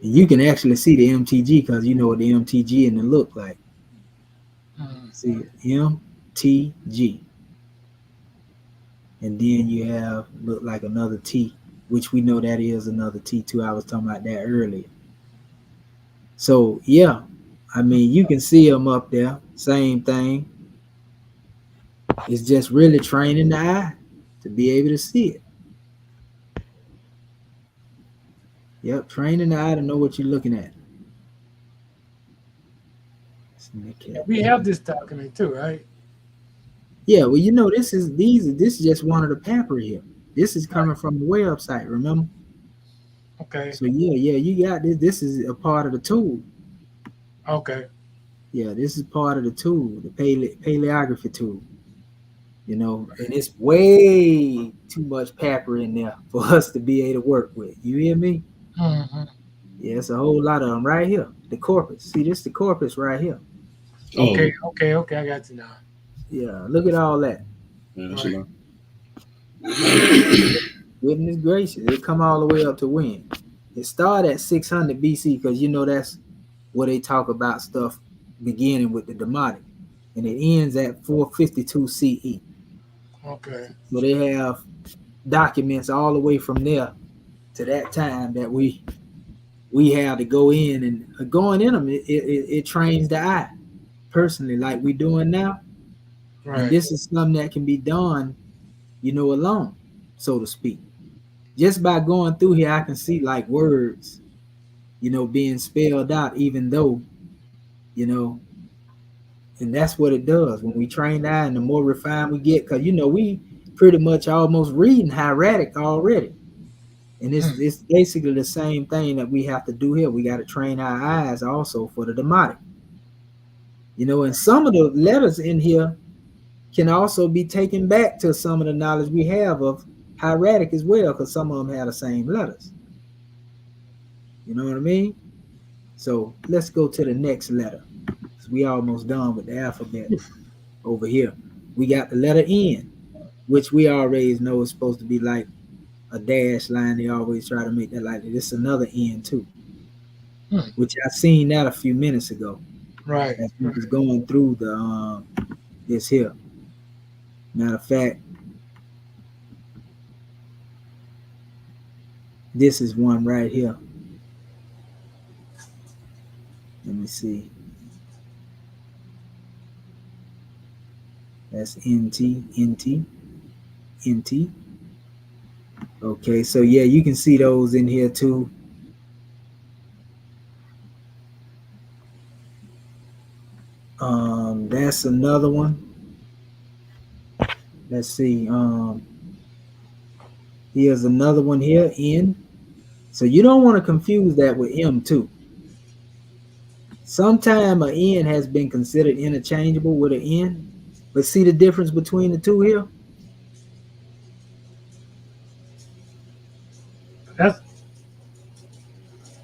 And you can actually see the MTG because you know what the MTG and it look like. Mm. See it? MTG. And then you have look like another T, which we know that is another T too. I was talking about that earlier. So yeah, I mean you can see them up there. Same thing. It's just really training the eye to be able to see it. Yep, training the eye to know what you're looking at. We have this document too, right? Yeah, well, this is just one of the paper here. This is coming from the website, remember? Okay. So yeah, you got this. This is a part of the tool. Okay. Yeah, this is part of the tool, the paleography tool. And it's way too much paper in there for us to be able to work with. You hear me? Mm-hmm. Yeah, it's a whole lot of them right here. The corpus. See, this the corpus right here. Okay. I got you now. Yeah, look at all that. Yeah, that's Right. enough. Goodness gracious, it come all the way up to when? It started at 600 BC because that's where they talk about stuff beginning with the Demotic, and it ends at 452 CE. Okay. So they have documents all the way from there to that time that we have to go in, and going in them, it trains the eye personally, like we doing now. Right. And this is something that can be done, alone, so to speak. Just by going through here, I can see like words, being spelled out, even though, and that's what it does when we train the eye, and the more refined we get, because we pretty much almost reading hieratic already. And it's basically the same thing that we have to do here. We got to train our eyes also for the Demotic. And some of the letters in here can also be taken back to some of the knowledge we have of hieratic as well, because some of them have the same letters. You know what I mean? So let's go to the next letter. We almost done with the alphabet over here. We got the letter N, which we always know is supposed to be like a dash line. They always try to make that like this. Another N too, which I seen that a few minutes ago. Right. As we was going through the It's here. Matter of fact, this is one right here. Let me see. That's NT, NT, NT. Okay, so yeah, you can see those in here too. That's another one. Let's see. Here's another one here, N. So you don't want to confuse that with M too. Sometime an N has been considered interchangeable with an N, but see the difference between the two here? That's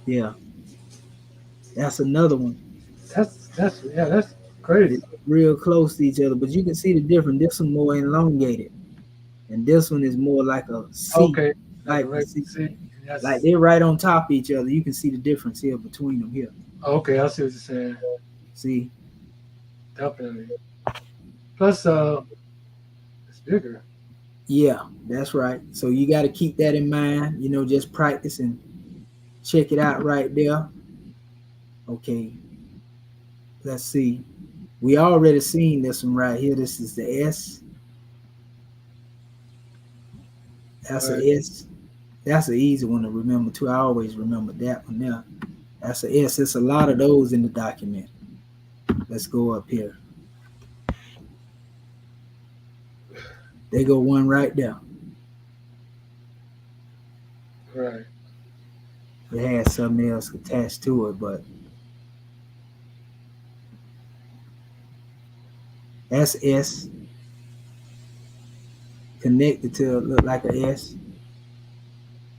Yeah. That's another one. that's crazy. It's real close to each other, but you can see the difference. This one more elongated, and this one is more like a C. Okay. Like, Right. see, See, that's, like they're right on top of each other. You can see the difference here between them here. okay, I see what you're saying. See? Definitely. Plus, it's bigger. Yeah, that's right. So you got to keep that in mind. You know, just practice and check it out right there. Okay. Let's see. We already seen this one right here. This is the S. That's Right. an S. That's an easy one to remember too. I always remember that one there. That's an S. There's a lot of those in the document. Let's go up here. There go one right there. Right. It has something else attached to it, but that's S. Connected to it, look like a S.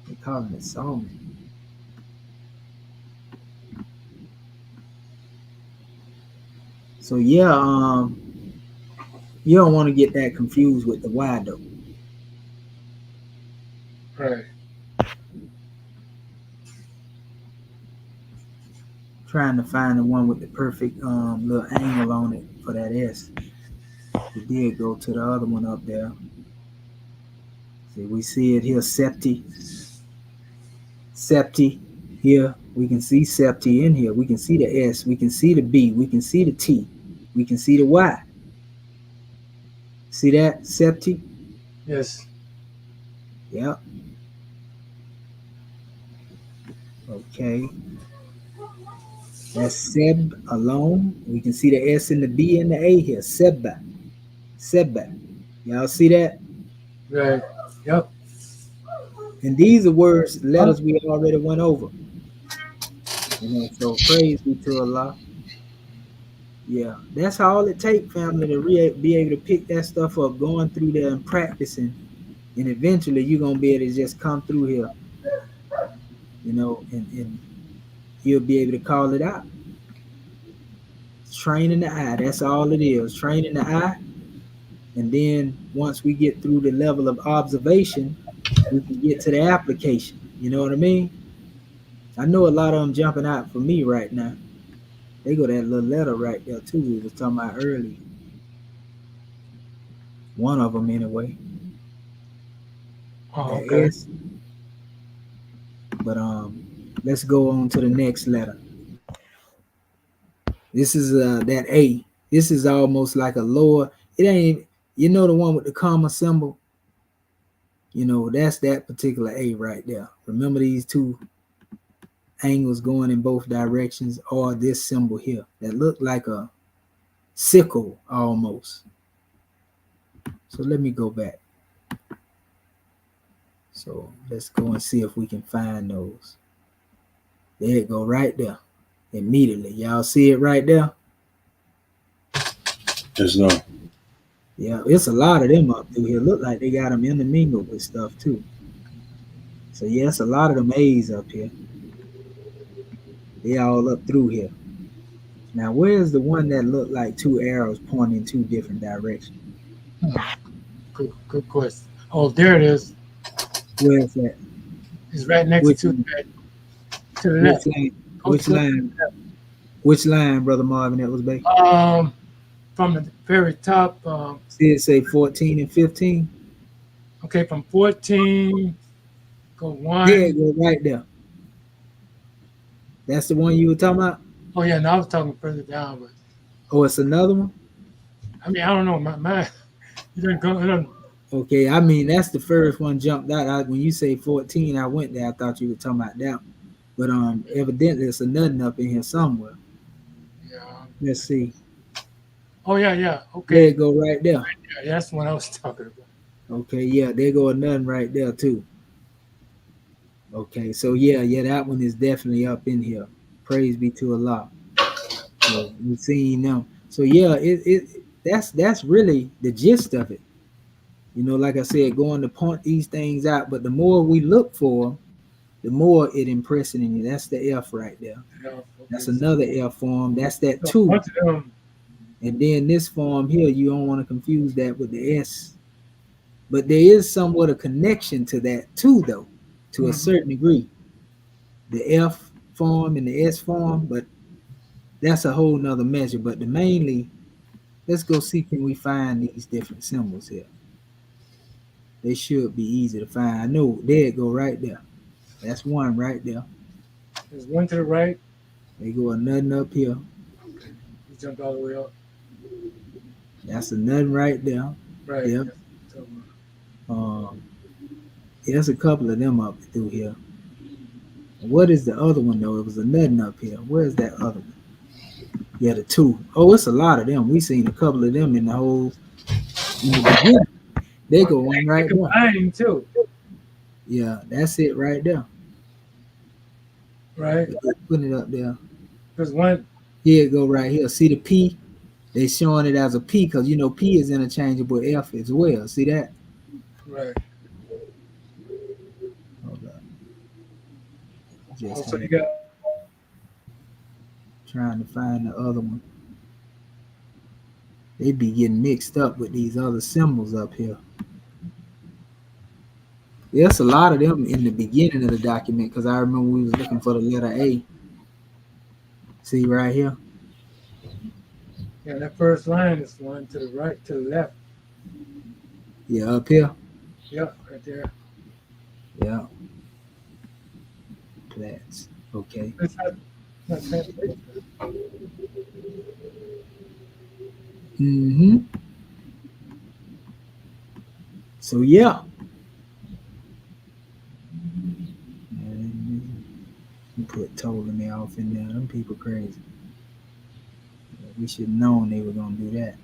They calling it Solomon. So yeah, you don't want to get that confused with the Y though. Right. Trying to find the one with the perfect little angle on it for that S. We did go to the other one up there. See, we see it here, septi. Septi here. We can see septi in here. We can see the S. We can see the B. We can see the T. We can see the Y. See that? Septi? Yes. Yep. Okay. That's Seb alone. We can see the S and the B and the A here. Sebba. Sebba. Y'all see that? Right. Yep. And these are words, letters we already went over. You know, so praise be to Allah. Yeah, that's all it takes, family, to be able to pick that stuff up, going through there and practicing. And eventually you're going to be able to just come through here, you know, and you'll be able to call it out. Training the eye, that's all it is. Training the eye. And then once we get through the level of observation, we can get to the application. You know what I mean? I know a lot of them jumping out for me right now. They go that little letter right there too we was talking about earlier. One of them anyway. Oh, That okay. S. But let's go on to the next letter. This is that A. This is almost like a lower. It ain't, you know, the one with the comma symbol. You know, that's that particular A right there. Remember these two angles going in both directions, or this symbol here that look like a sickle almost. So let me go back. So let's go and see if we can find those. There it go right there. Immediately. Y'all see it right there? There's no. Yeah, it's a lot of them up through here. Look like they got them intermingled with stuff too. So yes, a lot of them A's up here. They all up through here. Now, where's the one that looked like two arrows pointing in two different directions? Good question. Oh, there it is. Where's that? It's right next Which to one? the left. Which line? Which line, Brother Marvin? That was back. from the very top. See it say 14 and 15. Okay, from 14, go There it 1. go right there. That's the one you were talking about? Oh yeah, now I was talking further down, but Oh, it's another one? I mean I don't know. My you didn't go. Okay, I mean that's the first one jumped out. When you say 14, I went there. I thought you were talking about that one. But evidently it's a nothing up in here somewhere. Yeah. Let's see. Oh yeah. There Okay. it go right there. Yeah, that's the one I was talking about. Okay, yeah, there go a nothing right there too. Okay, so yeah, that one is definitely up in here. Praise be to Allah. So we've seen them. So yeah, that's really the gist of it. You know, like I said, going to point these things out, but the more we look for, the more it impresses you. That's the F right there. Yeah, okay. That's another F form. That's that So, 2. bunch of them, And then this form here, you don't want to confuse that with the S. But there is somewhat a connection to that too, though, to a certain degree. The F form and the S form, but that's a whole nother measure. But let's go see, can we find these different symbols here? They should be easy to find. I know, there it go right there. That's one right there. There's one to the right. They go a nothing up here. You jump all the way up. That's a nothing right there. Right. Yep. There's a couple of them up through here. What is the other one though? It was a nothing up here. Where's that other one? Yeah, the 2. Oh, it's a lot of them. We seen a couple of them in the whole. They go one right there. Too. Yeah, that's it right there. Right. Putting it up there. There's one. Here it go right here. See the P? They showing it as a P because you know P is interchangeable with F as well. See that? Right. Hold up. Just So you got. Trying to find the other one. They be getting mixed up with these other symbols up here. There's a lot of them in the beginning of the document because I remember we was looking for the letter A. See right here? Yeah, that first line is one to the right, to the left. Yeah, up here. Yeah, right there. Yeah. Plats. Okay. That's not translation. Mm-hmm. So yeah. And put Ptolemy off in there. Them people crazy. We should have known they were gonna do that.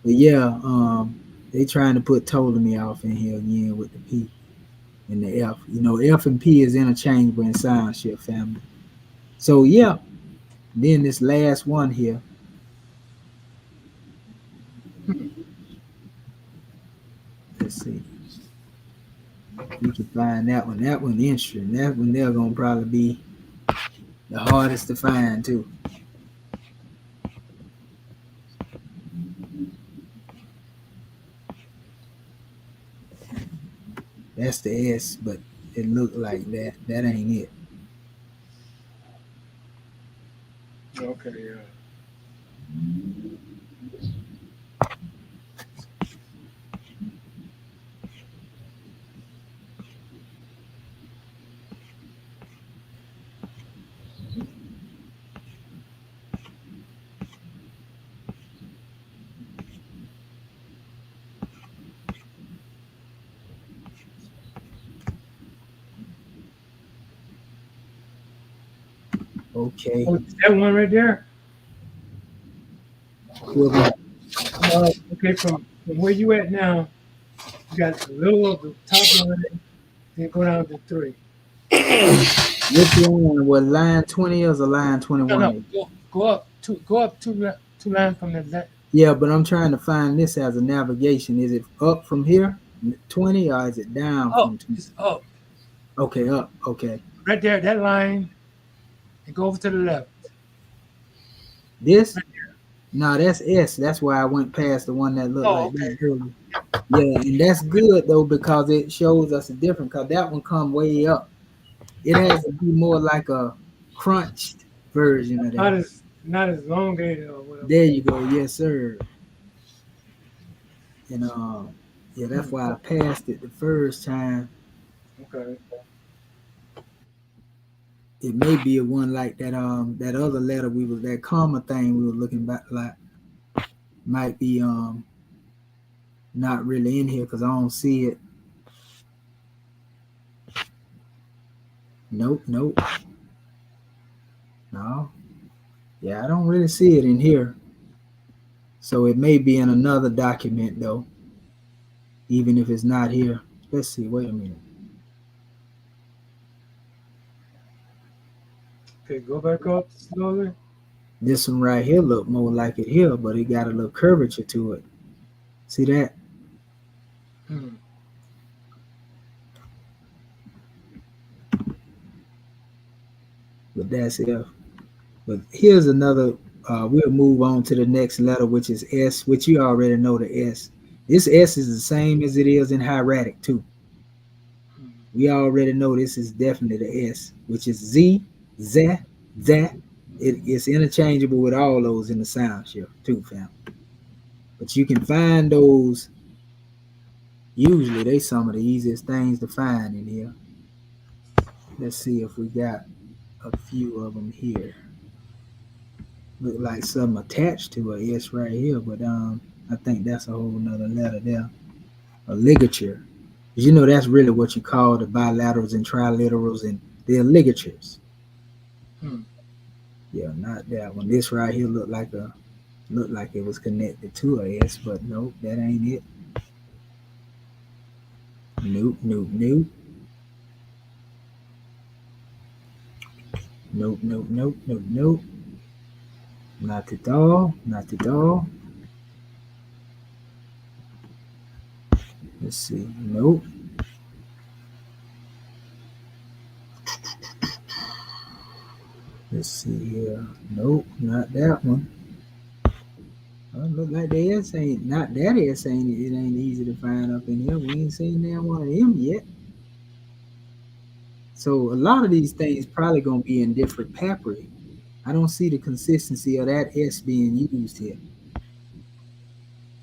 But yeah, they trying to put Ptolemy off in here again with the P and the F. You know, F and P is interchangeable in soundship family. So yeah. Then this last one here. Let's see. We can find that one. That one interesting. That one they're gonna probably be the hardest to find too. That's the S, but it looked like that. That ain't it. Okay, yeah. Okay. Oh, that one right there? Okay, from where you at now, you got the middle of the top line, then go down to 3. Which one? What line 20 is or line 21? No, go up two lines from the left. Yeah, but I'm trying to find this as a navigation. Is it up from here, 20, or is it down from 20? It's up. Okay, up. Okay. Right there, that line, and go over to the left. This? No, that's S. That's why I went past the one that looked like that earlier. Yeah, and that's good though because it shows us a difference. Because that one come way up. It has to be more like a crunched version of that. Not as elongated or whatever. There you go. Yes, sir. And yeah, that's why I passed it the first time. Okay. It may be a one like that other letter that comma thing we were looking back like might be not really in here because I don't see it. Nope, nope. No. Yeah, I don't really see it in here. So it may be in another document though, even if it's not here. Let's see, wait a minute. Okay, go back up slowly. This one right here look more like it here, but it got a little curvature to it. See that? Hmm. But that's it. But here's another. We'll move on to the next letter, which is S, which you already know the S. This S is the same as it is in hieratic too. We already know this is definitely the S, which is Z, Z, Z. It's interchangeable with all those in the sound shift too, fam. But you can find those. Usually, they some of the easiest things to find in here. Let's see if we got a few of them here. Look like something attached to a S right here, but I think that's a whole nother letter there. A ligature. You know that's really what you call the bilaterals and triliterals, and they're ligatures. Hmm. Yeah, not that one. This right here looked like it was connected to a S, but nope, that ain't it. Nope, nope, nope. Nope, nope, nope, nope, nope. Not at all. Not at all. Let's see. Nope. Let's see here. Nope, not that one. Look like the S ain't not that S ain't it ain't easy to find up in here. We ain't seen that one of them yet. So a lot of these things probably gonna be in different papyri. I don't see the consistency of that S being used here.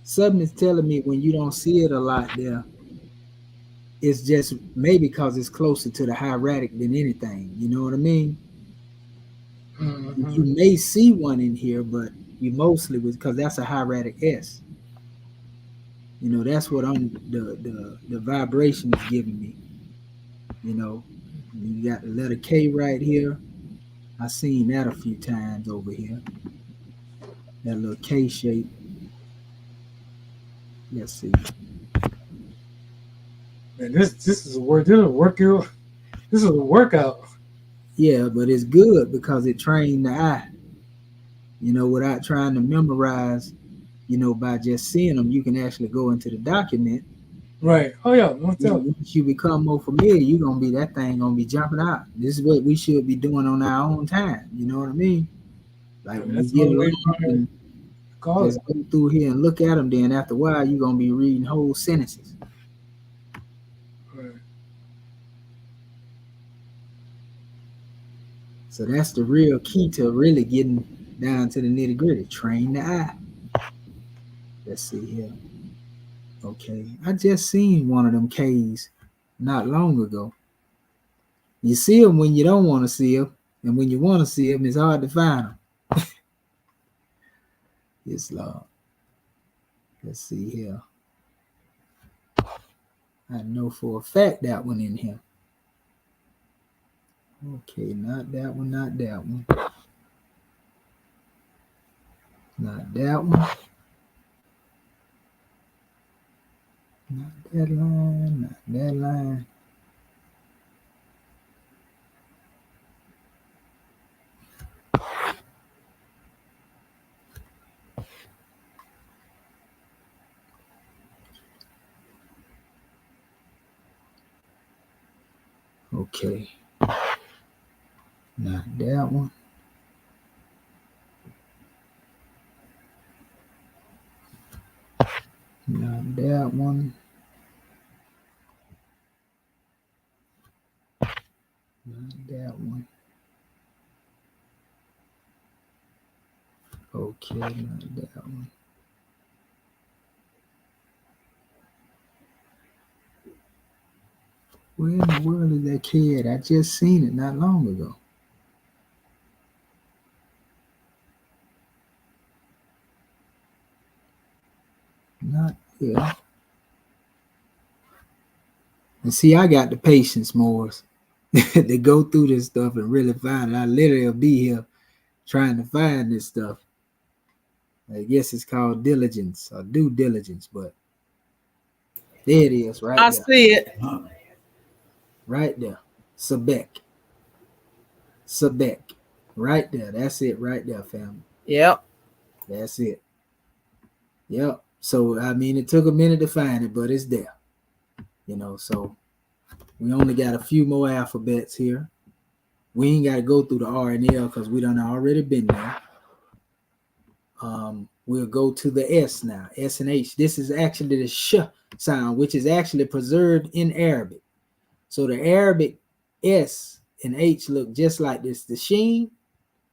Something is telling me when you don't see it a lot there, it's just maybe because it's closer to the hieratic than anything. You know what I mean? Mm-hmm. You may see one in here, but you mostly was because that's a hieratic S. You know, that's what the vibration is giving me. You know, you got the letter K right here. I seen that a few times over here. That little K shape. Let's see. Man, this is a work. This is a workout. This is a workout. Yeah, but it's good because it trained the eye. You know, without trying to memorize. You know, by just seeing them, you can actually go into the document. Right. Oh yeah. Don't tell. Once you become more familiar, you're gonna be that thing gonna be jumping out. This is what we should be doing on our own time. You know what I mean? I Like mean, when we that's the get only way along to and call just it. go through here and look at them. Then after a while, you're gonna be reading whole sentences. Right. So that's the real key to really getting down to the nitty gritty. Train the eye. Let's see here. Okay, I just seen one of them K's not long ago. You see them when you don't want to see them, and when you want to see them, it's hard to find them. It's long. Let's see here. I know for a fact that one in here. Okay, not that one, not that one. Not that one. Not that line, not that line. Okay, not that one. Not that one. Not that one. Okay, not that one. Where in the world is that kid? I just seen it not long ago. Not here. And see, I got the patience, Morris, to go through this stuff and really find it. I literally will be here trying to find this stuff. I guess it's called diligence or due diligence, but there it is, right I there. see it. Right there. Sebek. Right there. That's it right there, family. Yep. That's it. Yep. So, I mean, it took a minute to find it, but it's there. You know, so we only got a few more alphabets here. We ain't got to go through the R and L because we done already been there. We'll go to the S now, S and H. This is actually the sh sound, which is actually preserved in Arabic. So the Arabic S and H look just like this. The sheen,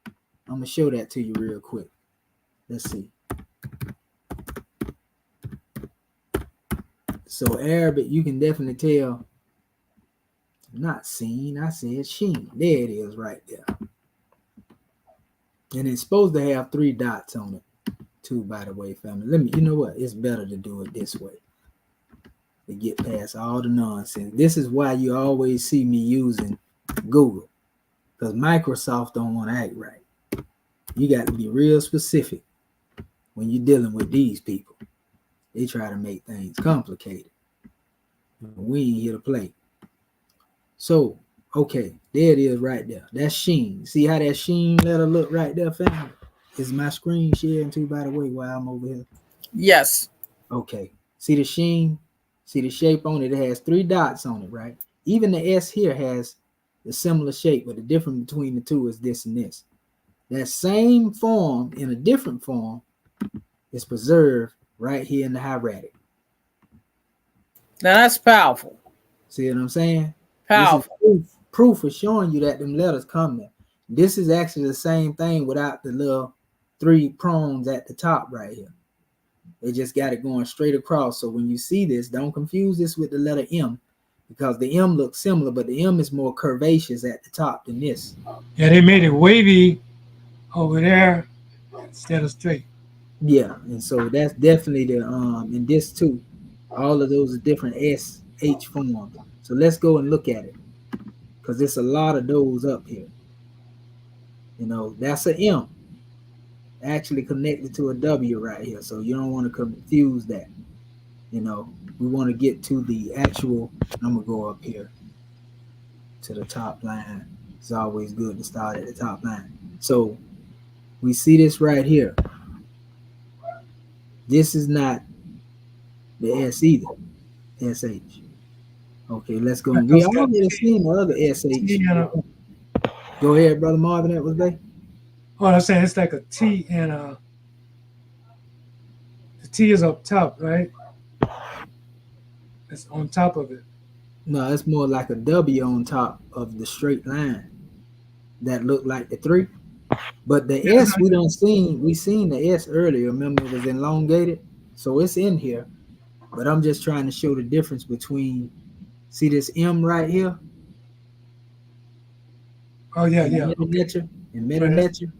I'm going to show that to you real quick. Let's see. So Arabic, you can definitely tell. Not seen, I said sheen. There it is right there. And it's supposed to have 3 dots on it too, by the way, family. You know what? It's better to do it this way. To get past all the nonsense. This is why you always see me using Google. Because Microsoft don't want to act right. You got to be real specific when you're dealing with these people. They try to make things complicated. We ain't here to play. So, okay, there it is right there. That's sheen. See how that sheen letter look right there, family? Is my screen sharing too, by the way, while I'm over here? Yes. Okay. See the sheen? See the shape on it? It has 3 dots on it, right? Even the S here has the similar shape, but the difference between the two is this and this. That same form in a different form is preserved right here in the hieratic. Now that's powerful. See what I'm saying? Powerful. This is proof of showing you that them letters come there. This is actually the same thing without the little 3 prongs at the top right here. They just got it going straight across. So when you see this, don't confuse this with the letter M, because the M looks similar, but the M is more curvaceous at the top than this. Yeah, they made it wavy over there instead of straight. Yeah, and so that's definitely the and this too. All of those are different SH forms. So let's go and look at it, because there's a lot of those up here. You know, that's an M actually connected to a W right here. So you don't want to confuse that. You know, we want to get to the actual. I'm gonna go up here to the top line. It's always good to start at the top line. So we see this right here. This is not the S either. SH. Okay, let's go. We already seen the other SH. Go ahead, Brother Marvin. That was they. Oh, I'm saying it's like a T and the T is up top, right? It's on top of it. No, it's more like a W on top of the straight line that looked like the 3. But the S we seen the S earlier. Remember, it was elongated, so it's in here. But I'm just trying to show the difference between. See this M right here? Oh yeah, yeah. Meta-nature.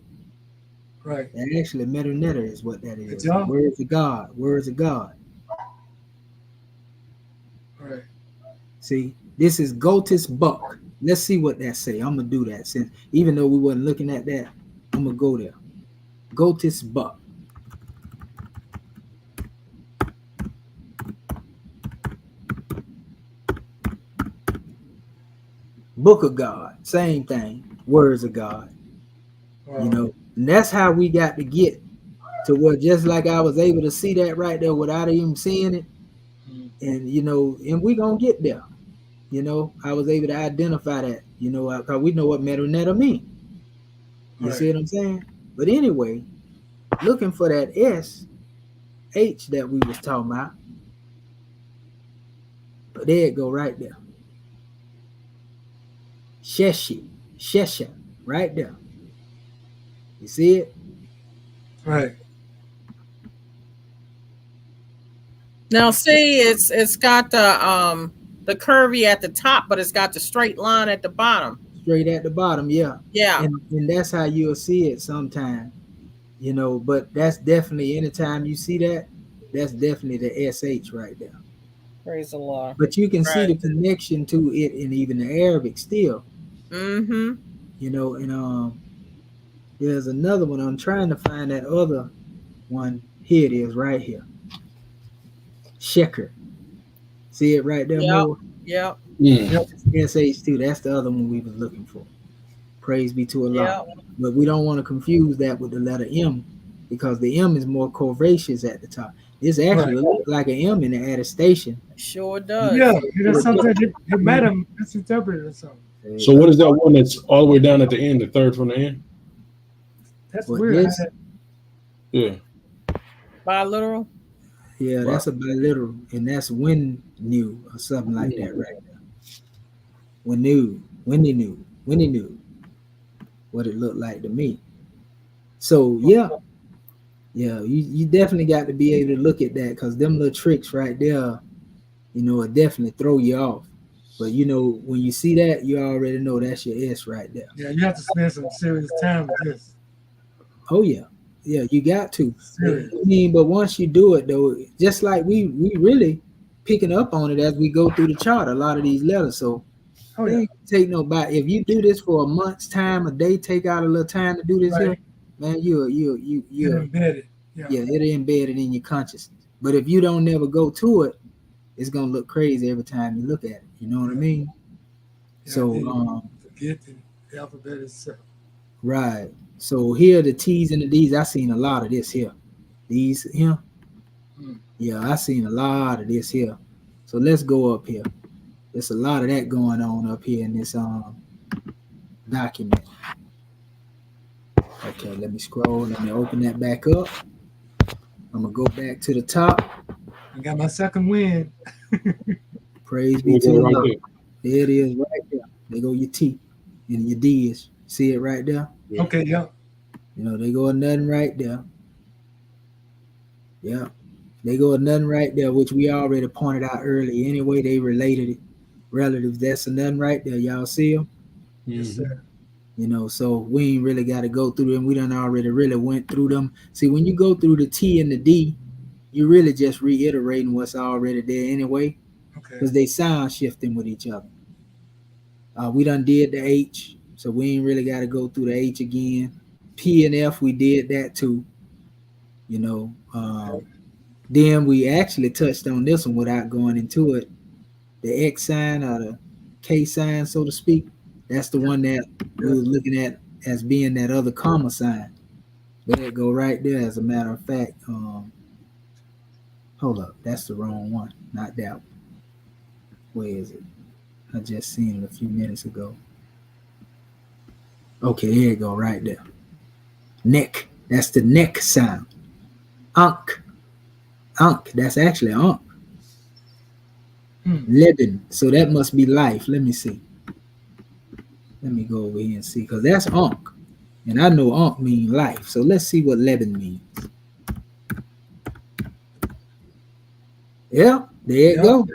Right. And actually, meta-nature is what that is. Good job. Words of God. Words of God. Right. See, this is Gotis Buck. Let's see what that say. I'm gonna do that, since even though we wasn't looking at that, I'm gonna go there. Gotis Buck. Book of God, same thing. Words of God. Wow. You know, and that's how we got to get to where, just like I was able to see that right there without even seeing it. And you know, and we gonna get there. You know, I was able to identify that, you know, because we know what meta-nature mean. You see what I'm saying? But anyway, looking for that SH that we was talking about. But there it go right there. Shesha, right there. You see it? Right. Now see, it's got the the curvy at the top, but it's got the straight line at the bottom. Straight at the bottom, yeah. Yeah. And that's how you'll see it sometime, you know, but that's definitely, anytime you see that, that's definitely the SH right there. Praise the Lord. But you can see Right. the connection to it in even the Arabic still, Mm-hmm. you know. And there's another one. I'm trying to find that other one. Here it is, right here. Sheker. See it right there, Yep. Mo? Yep. SH2. That's the other one we was looking for. Praise be to Allah. Yep. But we don't want to confuse that with the letter M, because the M is more curvaceous at the top. This actually looks like an M in the attestation. Sure does. Yeah, that's something that might have misinterpreted or something. So what is that one that's all the way down at the end, the third from the end? That's What, weird. this? Yeah. Biliteral. Yeah, that's a biliteral, and that's when new or something like that right there. When he knew what it looked like to me. So yeah, you definitely got to be able to look at that, because them little tricks right there, you know, it definitely throw you off. But you know, when you see that, you already know that's your S right there. Yeah, you have to spend some serious time with this. Oh yeah, you got to. Serious. I mean, but once you do it though, just like we really picking up on it as we go through the chart, a lot of these letters. So it ain't take no bite. If you do this for a month's time, a day, take out a little time to do this here, man, you're embedded. Yeah, it'll embedded in your consciousness. But if you don't never go to it, it's gonna look crazy every time you look at it. You know what I mean? Yeah, So forget the alphabet itself. right. So here the T's and the D's, I seen a lot of this here. These here. Yeah, I seen a lot of this here. So let's go up here. There's a lot of that going on up here in this document. Okay, let me scroll. Let me open that back up. I'm gonna go back to the top. I got my second win. Praise be to Allah. There it is right there. There go your T and your D's. See it right there? Yeah. Okay, yeah. You know, they go nothing right there. Yeah. They go nothing right there, which we already pointed out earlier. Anyway, they related it. Relatives, that's a nothing right there. Y'all see them? Yes, sir. You know, so we ain't really got to go through them. We done already really went through them. See, when you go through the T and the D, you really just reiterating what's already there anyway, because they sound shifting with each other. We done did the H, so we ain't really got to go through the H again. P and F, we did that too. You know, then we actually touched on this one without going into it. The X sign or the K sign, so to speak, that's the one that we were looking at as being that other comma sign. There it go right there, as a matter of fact. Hold up, that's the wrong one, not that one. Where is it? I just seen it a few minutes ago. Okay, there you go, right there. Neck, that's the neck sound. Ankh, that's actually Ankh. Leben, so that must be life. Let me see. Let me go over here and see, because that's Ankh. And I know Ankh means life. So let's see what Leben means. Yeah, there you go.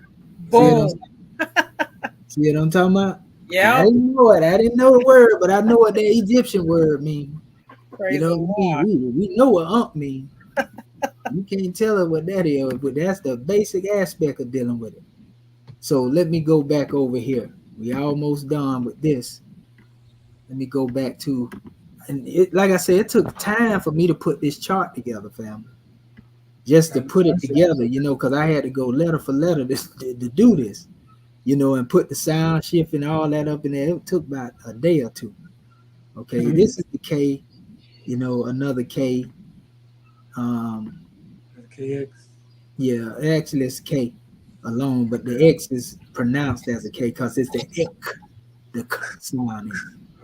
See what I'm talking about? Yeah. I didn't know it. I didn't know the word, but I know what the Egyptian word means. Praise you know, we know what Ankh means. You can't tell it what that is, but that's the basic aspect of dealing with it. So let me go back over here. We almost done with this. Let me go back to, and it, like I said, it took time for me to put this chart together, family. Just to put it together, you know, because I had to go letter for letter to do this, you know, and put the sound shift and all that up in there. It took about a day or two. Okay, this is the K, you know, another K. KX. Yeah, actually it's K alone, but the X is pronounced as a K because it's the Ek, the K sound.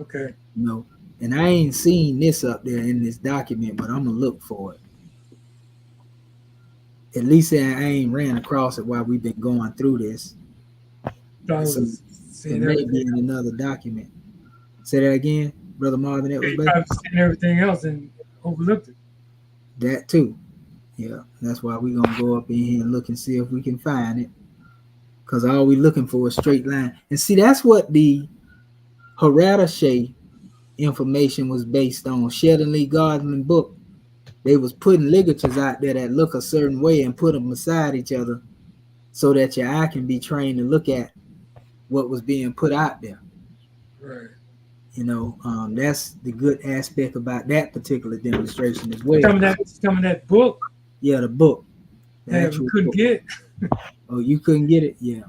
Okay. You know, and I ain't seen this up there in this document, but I'm gonna look for it. At least I ain't ran across it while we've been going through this. So it may be in another document. Say that again, Brother Marvin. That was better. I've seen everything else and overlooked it. That too. Yeah, that's why we're gonna go up in here and look and see if we can find it. because all we looking for is straight line. And see, that's what the Harada information was based on. Sheldon Lee Gardner book. They was putting ligatures out there that look a certain way and put them beside each other so that your eye can be trained to look at what was being put out there. Right. You know, that's the good aspect about that particular demonstration as well. Some of that book Yeah, the book. The that we actual couldn't book. get. Oh, you couldn't get it? Yeah.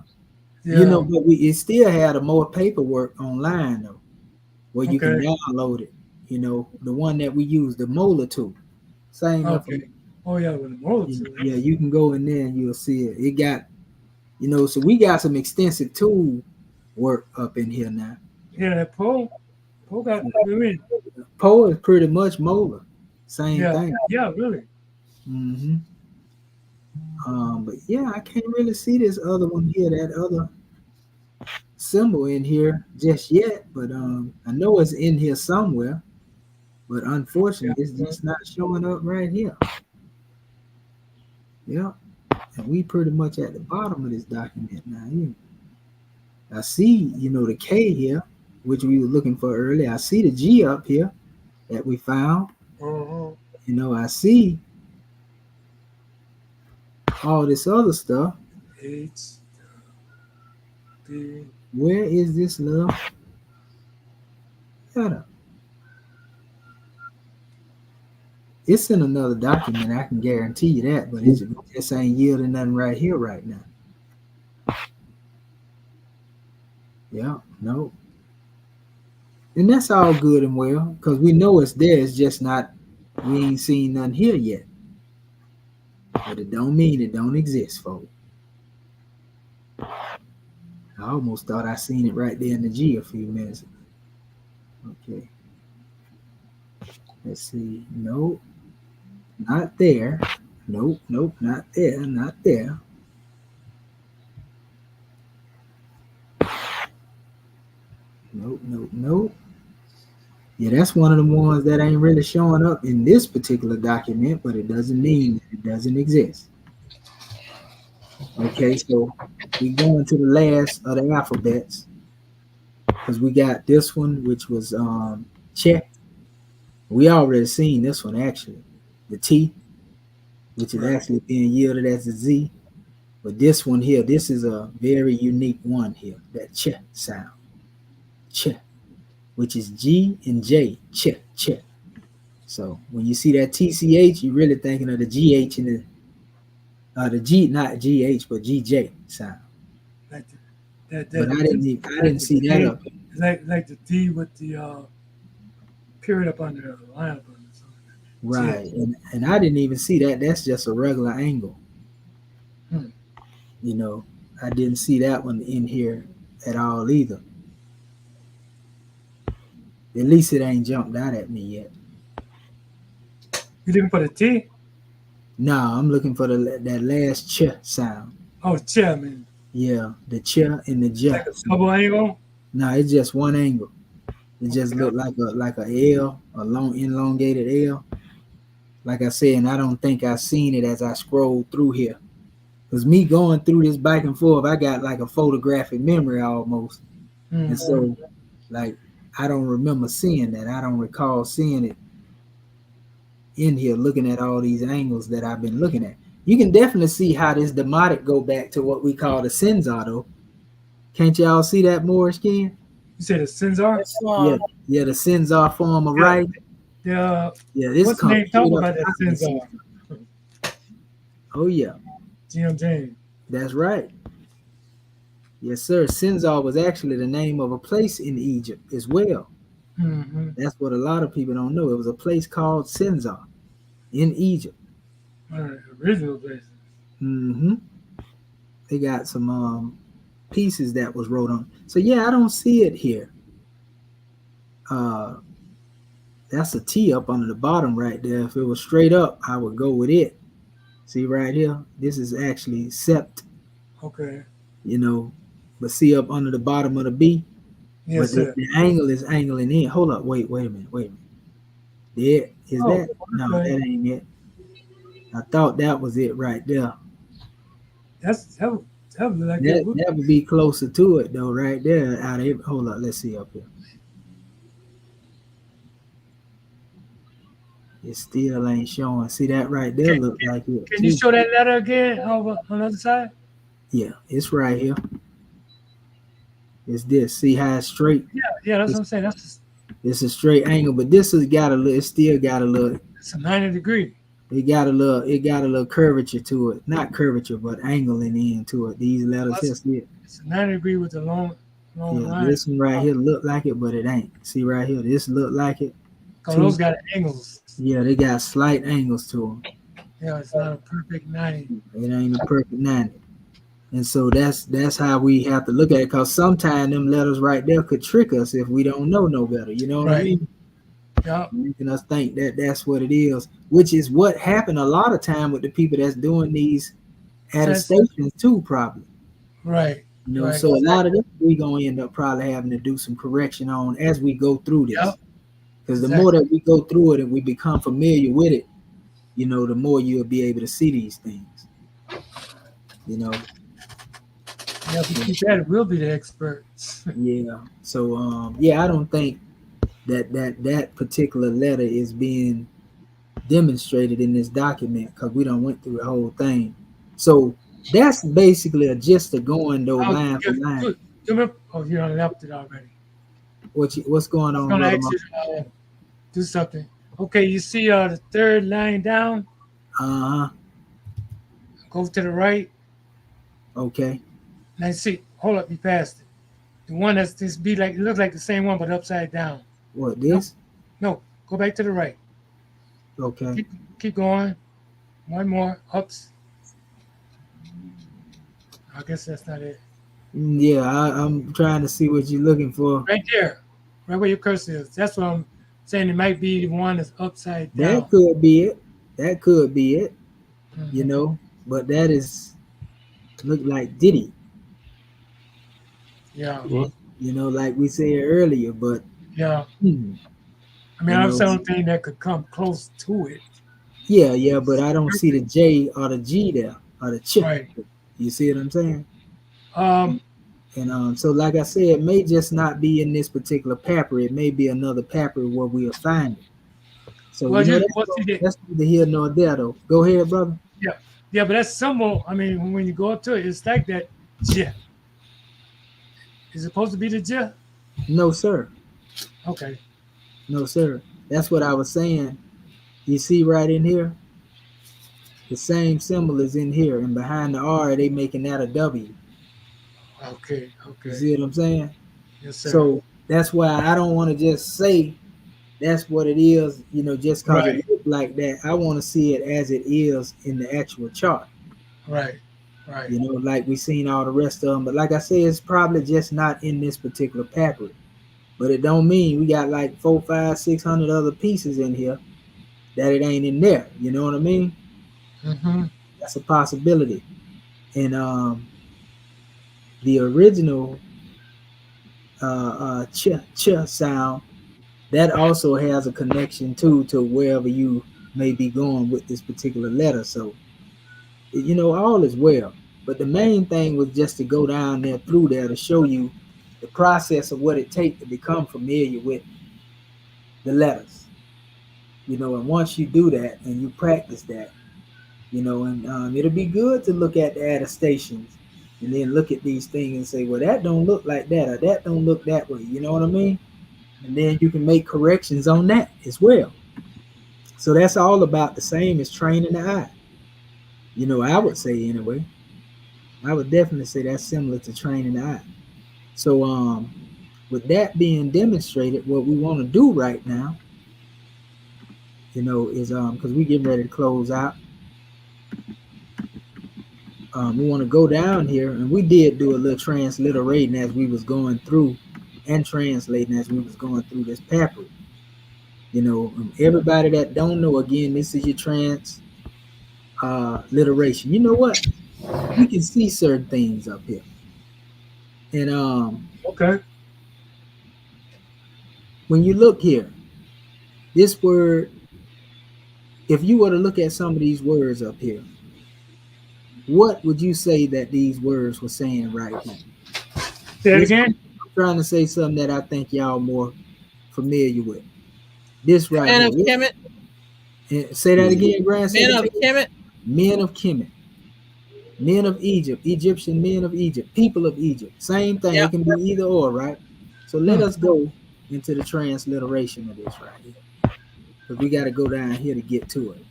Yeah. You know, but it still had a more paperwork online though, where you can Okay. download it. You know, the one that we use, the molar tool. Same Okay. Oh yeah, with the molar tool. Yeah, you can go in there and you'll see it. It got, you know, so we got some extensive tool work up in here now. Yeah, that pole got really. Poe is pretty much molar. Same Yeah. thing. Yeah, really. Mm-hmm. But yeah, I can't really see this other one here, that other symbol in here just yet. But I know it's in here somewhere. But unfortunately, it's just not showing up right here. Yeah. And we pretty much at the bottom of this document now. I see, you know, the K here, which we were looking for earlier. I see the G up here that we found. Uh-huh. You know, I see all this other stuff. H, D. Where is this love? Shut up. It's in another document, I can guarantee you that, but it just ain't yielding nothing right here right now. Yeah, no. And that's all good and well, because we know it's there, it's just not, we ain't seen nothing here yet. But it don't mean it don't exist, folks. I almost thought I seen it right there in the G a few minutes ago. Okay. Let's see. Nope. Not there. Nope, nope, not there, not there. Nope, nope, nope. Yeah, that's one of the ones that ain't really showing up in this particular document, but it doesn't mean that it doesn't exist. Okay, so we go into the last of the alphabets because we got this one, which was check. We already seen this one actually, the T, which is actually being yielded as a Z. But this one here, this is a very unique one here, that ch sound. Ch, which is G and J, ch, ch. So when you see that TCH, you're really thinking of the GH and the G, not GH, but GJ sound. Like that, but I didn't see that up. Like the D with the period up under the line up under. Right, and I didn't even see that. That's just a regular angle. You know, I didn't see that one in here at all either. At least it ain't jumped out at me yet. You looking for the T? No, I'm looking for that last ch sound. Oh, ch, man. Yeah, the ch and the j. Like a double angle? No, it's just one angle. It just looked like a L, a long elongated L. Like I said, and I don't think I seen it as I scrolled through here. Because me going through this back and forth, I got like a photographic memory almost. And so, like, I don't remember seeing that. I don't recall seeing it in here, looking at all these angles that I've been looking at. You can definitely see how this demotic go back to what we call the Senzar, though. Can't y'all see that more, Skin? You say the Senzar? Yeah, the Senzar form of writing. Yeah. This what's the name talking about that Senzar? Oh, yeah. Jim James. That's right. Yes, sir. Senzar was actually the name of a place in Egypt as well. Mm-hmm. That's what a lot of people don't know. It was a place called Senzar in Egypt. One of the original places. Mm-hmm. They got some pieces that was wrote on. So yeah, I don't see it here. That's a T up under the bottom right there. If it was straight up, I would go with it. See right here? This is actually sept. Okay. You know, but see up under the bottom of the B? Yes, but the angle is angling in. Hold up. Wait a minute. There is that? No, that ain't it. I thought that was it right there. That's That look like That that. that would be closer to it though, right there. Out of hold up, let's see up here. It still ain't showing. See that right there? Can, Look like it can you too. show that letter again over on the other side? Yeah, it's right here. It's this. See how it's straight? Yeah, that's It's, what I'm saying. it's a straight angle, but this has got a little. It still got a little. It's a 90-degree. It got a little. It got a little curvature to it. Not curvature, but angle in the end to it. These letters here. See it? It's a 90-degree with a long Yeah, line. this one right here look like it, but it ain't. See right here? This look like it. Because those got angles. Yeah, they got slight angles to them. Yeah, it's not a perfect 90. It ain't a perfect 90. And so that's how we have to look at it, because sometimes them letters right there could trick us if we don't know no better. You know what I mean? Yeah. Making us think that that's what it is, which is what happened a lot of time with the people that's doing these attestations too, probably. Right. You know, Right. so a lot of this we gonna end up probably having to do some correction on as we go through this. Yep. Because the more that we go through it and we become familiar with it, you know, the more you'll be able to see these things. You know. Yeah, if we keep at it, we'll be the experts. Yeah. So yeah, I don't think that particular letter is being demonstrated in this document, because we done went through the whole thing. So that's basically a gist of going though line for line. Oh, you done left it already. What's going on? I'm gonna ask you, do something. Okay, you see the third line down? Uh-huh. Go to the right. Okay. Now see, hold up, you passed it. The one that's this be like, it looks like the same one but upside down. What, this? No, go back to the right. Okay. Keep going. One more ups. I guess that's not it. Yeah, I'm trying to see what you're looking for. Right there, right where your cursor is. That's what I'm saying. It might be the one that's upside down. That could be it. That could be it. Mm-hmm. You know, but that is look like Diddy. Yeah. You know, like we said earlier, but yeah. I mean, I'm something that could come close to it. Yeah, but I don't see the J or the G there or the Ch. Right. You see what I'm saying? And so like I said, it may just not be in this particular paper. It may be another paper where we'll find it. So well, you know, that's neither here nor there though. Go ahead, brother. Yeah, but that's symbol. I mean, when you go up to it, it's like that J. Is it supposed to be the J? No, sir. Okay. No, sir. That's what I was saying. You see right in here? The same symbol is in here, and behind the R, they making that a W. Okay. You see what I'm saying? Yes, sir. So that's why I don't want to just say that's what it is, you know, just because it looks like that. I want to see it as it is in the actual chart. Right. You know, like we seen all the rest of them. But like I said, it's probably just not in this particular paper. But it don't mean we got like 400, 500, 600 other pieces in here that it ain't in there. You know what I mean? Mm-hmm. That's a possibility. And the original ch sound, that also has a connection too to wherever you may be going with this particular letter. So, you know, all is well. But the main thing was just to go down there through there to show you the process of what it takes to become familiar with the letters. You know, and once you do that and you practice that, you know, and it'll be good to look at the attestations and then look at these things and say, well, that don't look like that, or that don't look that way. You know what I mean? And then you can make corrections on that as well. So that's all about the same as training the eye. You know, I would say anyway. I would definitely say that's similar to training the eye. So with that being demonstrated, what we want to do right now, you know, is because we're getting ready to close out. We want to go down here, and we did do a little transliterating as we was going through, and translating as we was going through this paper. You know, everybody that don't know, again, this is your transliteration. You know what? You can see certain things up here, and okay. When you look here, this word, if you were to look at some of these words up here, what would you say that these words were saying right here? Say it This- again. I'm trying to say something that I think y'all more familiar with. This right Men of here. Kemet. Say that again, Grand Men of Secretary. Kemet. Men of Kemet. Men of Egypt, Egyptian men of Egypt, people of Egypt. Same thing. Yep. It can be either or, right? So let us go into the transliteration of this right here. Because we got to go down here to get to it.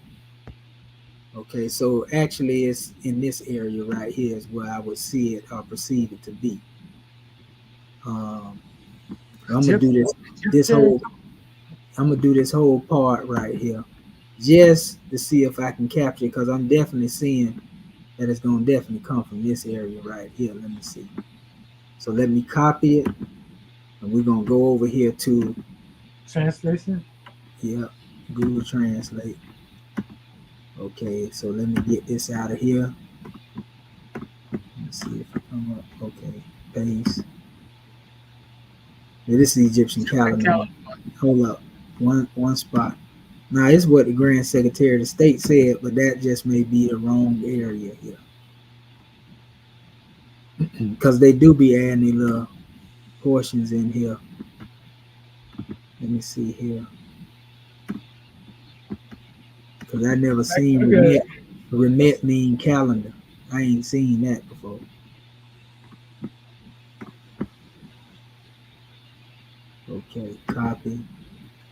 Okay, so actually it's in this area right here is where I would see it or perceive it to be. I'm gonna do this whole part right here just to see if I can capture it, because I'm definitely seeing that it's gonna definitely come from this area right here. Let me see. So let me copy it, and we're gonna go over here to Translation. Google Translate. Okay, so let me get this out of here. Let's see if it come up. Okay, paste. Yeah, this is the Egyptian calendar. Hold up, one spot. Now, it's what the Grand Secretary of the State said, but that just may be the wrong area here. Because they do be adding the little portions in here. Let me see here. Because I never seen remet mean calendar. I ain't seen that before. Okay, copy.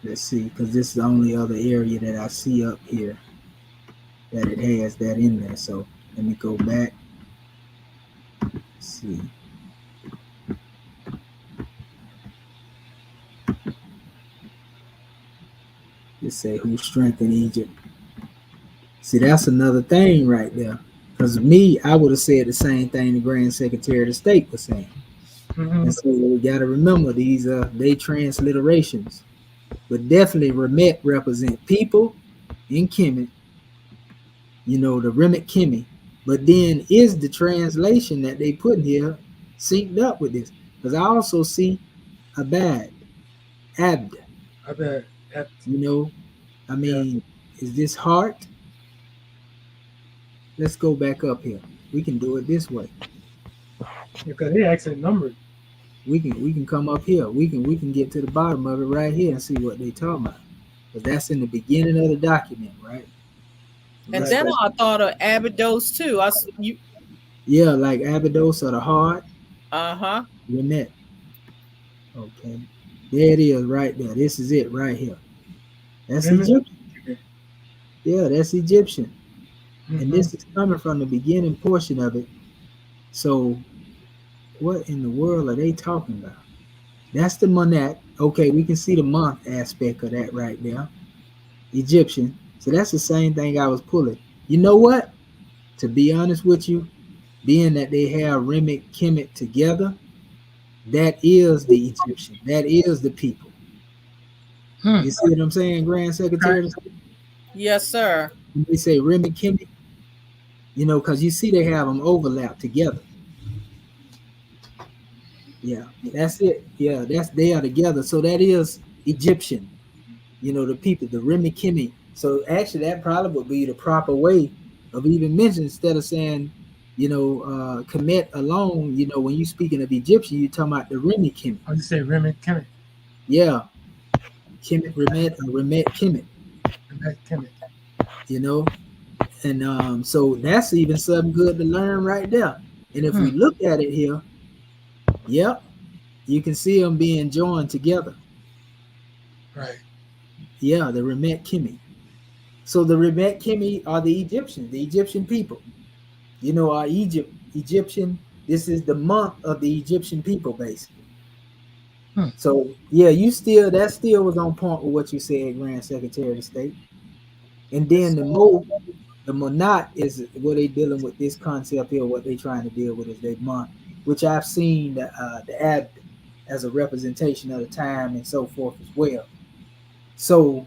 Let's see, because this is the only other area that I see up here that it has that in there. So let me go back. Let's see. Just say who strengthened Egypt. See, that's another thing right there. Because me, I would have said the same thing the Grand Secretary of the State was saying. And so we got to remember these they transliterations. But definitely Remet represent people in Kemet, the Remet Kemi. But then is the translation that they put in here synced up with this? Because I also see Abad, Abd. Abad. I mean, is this heart? Let's go back up here. We can do it this way. Because they actually numbered. We can come up here. We can get to the bottom of it right here and see what they talking about. But that's in the beginning of the document, right? And then I thought of Abydos too. Yeah, like Abydos or the heart. Uh-huh. Remet. Okay. There it is right there. This is it right here. That's Egyptian. Yeah, that's Egyptian. And this is coming from the beginning portion of it. So what in the world are they talking about? That's the monat. Okay, we can see the month aspect of that right there. Egyptian. So that's the same thing I was pulling. You know what? To be honest with you, being that they have Remet, Kemet together, that is the Egyptian. That is the people. You see what I'm saying, Grand Secretary? Yes, sir. When they say Remet, Kemet, because you see they have them overlap together. Yeah, that's it. Yeah, they are together. So that is Egyptian. The people, the Remet, Kemet. So actually, that probably would be the proper way of even mentioning, instead of saying, Kemet alone. When you're speaking of Egyptian, you're talking about the Remet, Kemet. Oh, you say Remet, Kemet. Yeah, Kemet, Remet, Kemet. Remet, Kemet. And so that's even something good to learn right there. And if we look at it here, yep, you can see them being joined together. Right. Yeah, the Remet Kemet. So the Remet Kemet are the Egyptians, the Egyptian people. Our Egyptian, this is the month of the Egyptian people, basically. So yeah, that still was on point with what you said, Grand Secretary of the State. And then the monat is what they dealing with, this concept here. What they trying to deal with is their month, which I've seen the ab as a representation of the time and so forth as well. So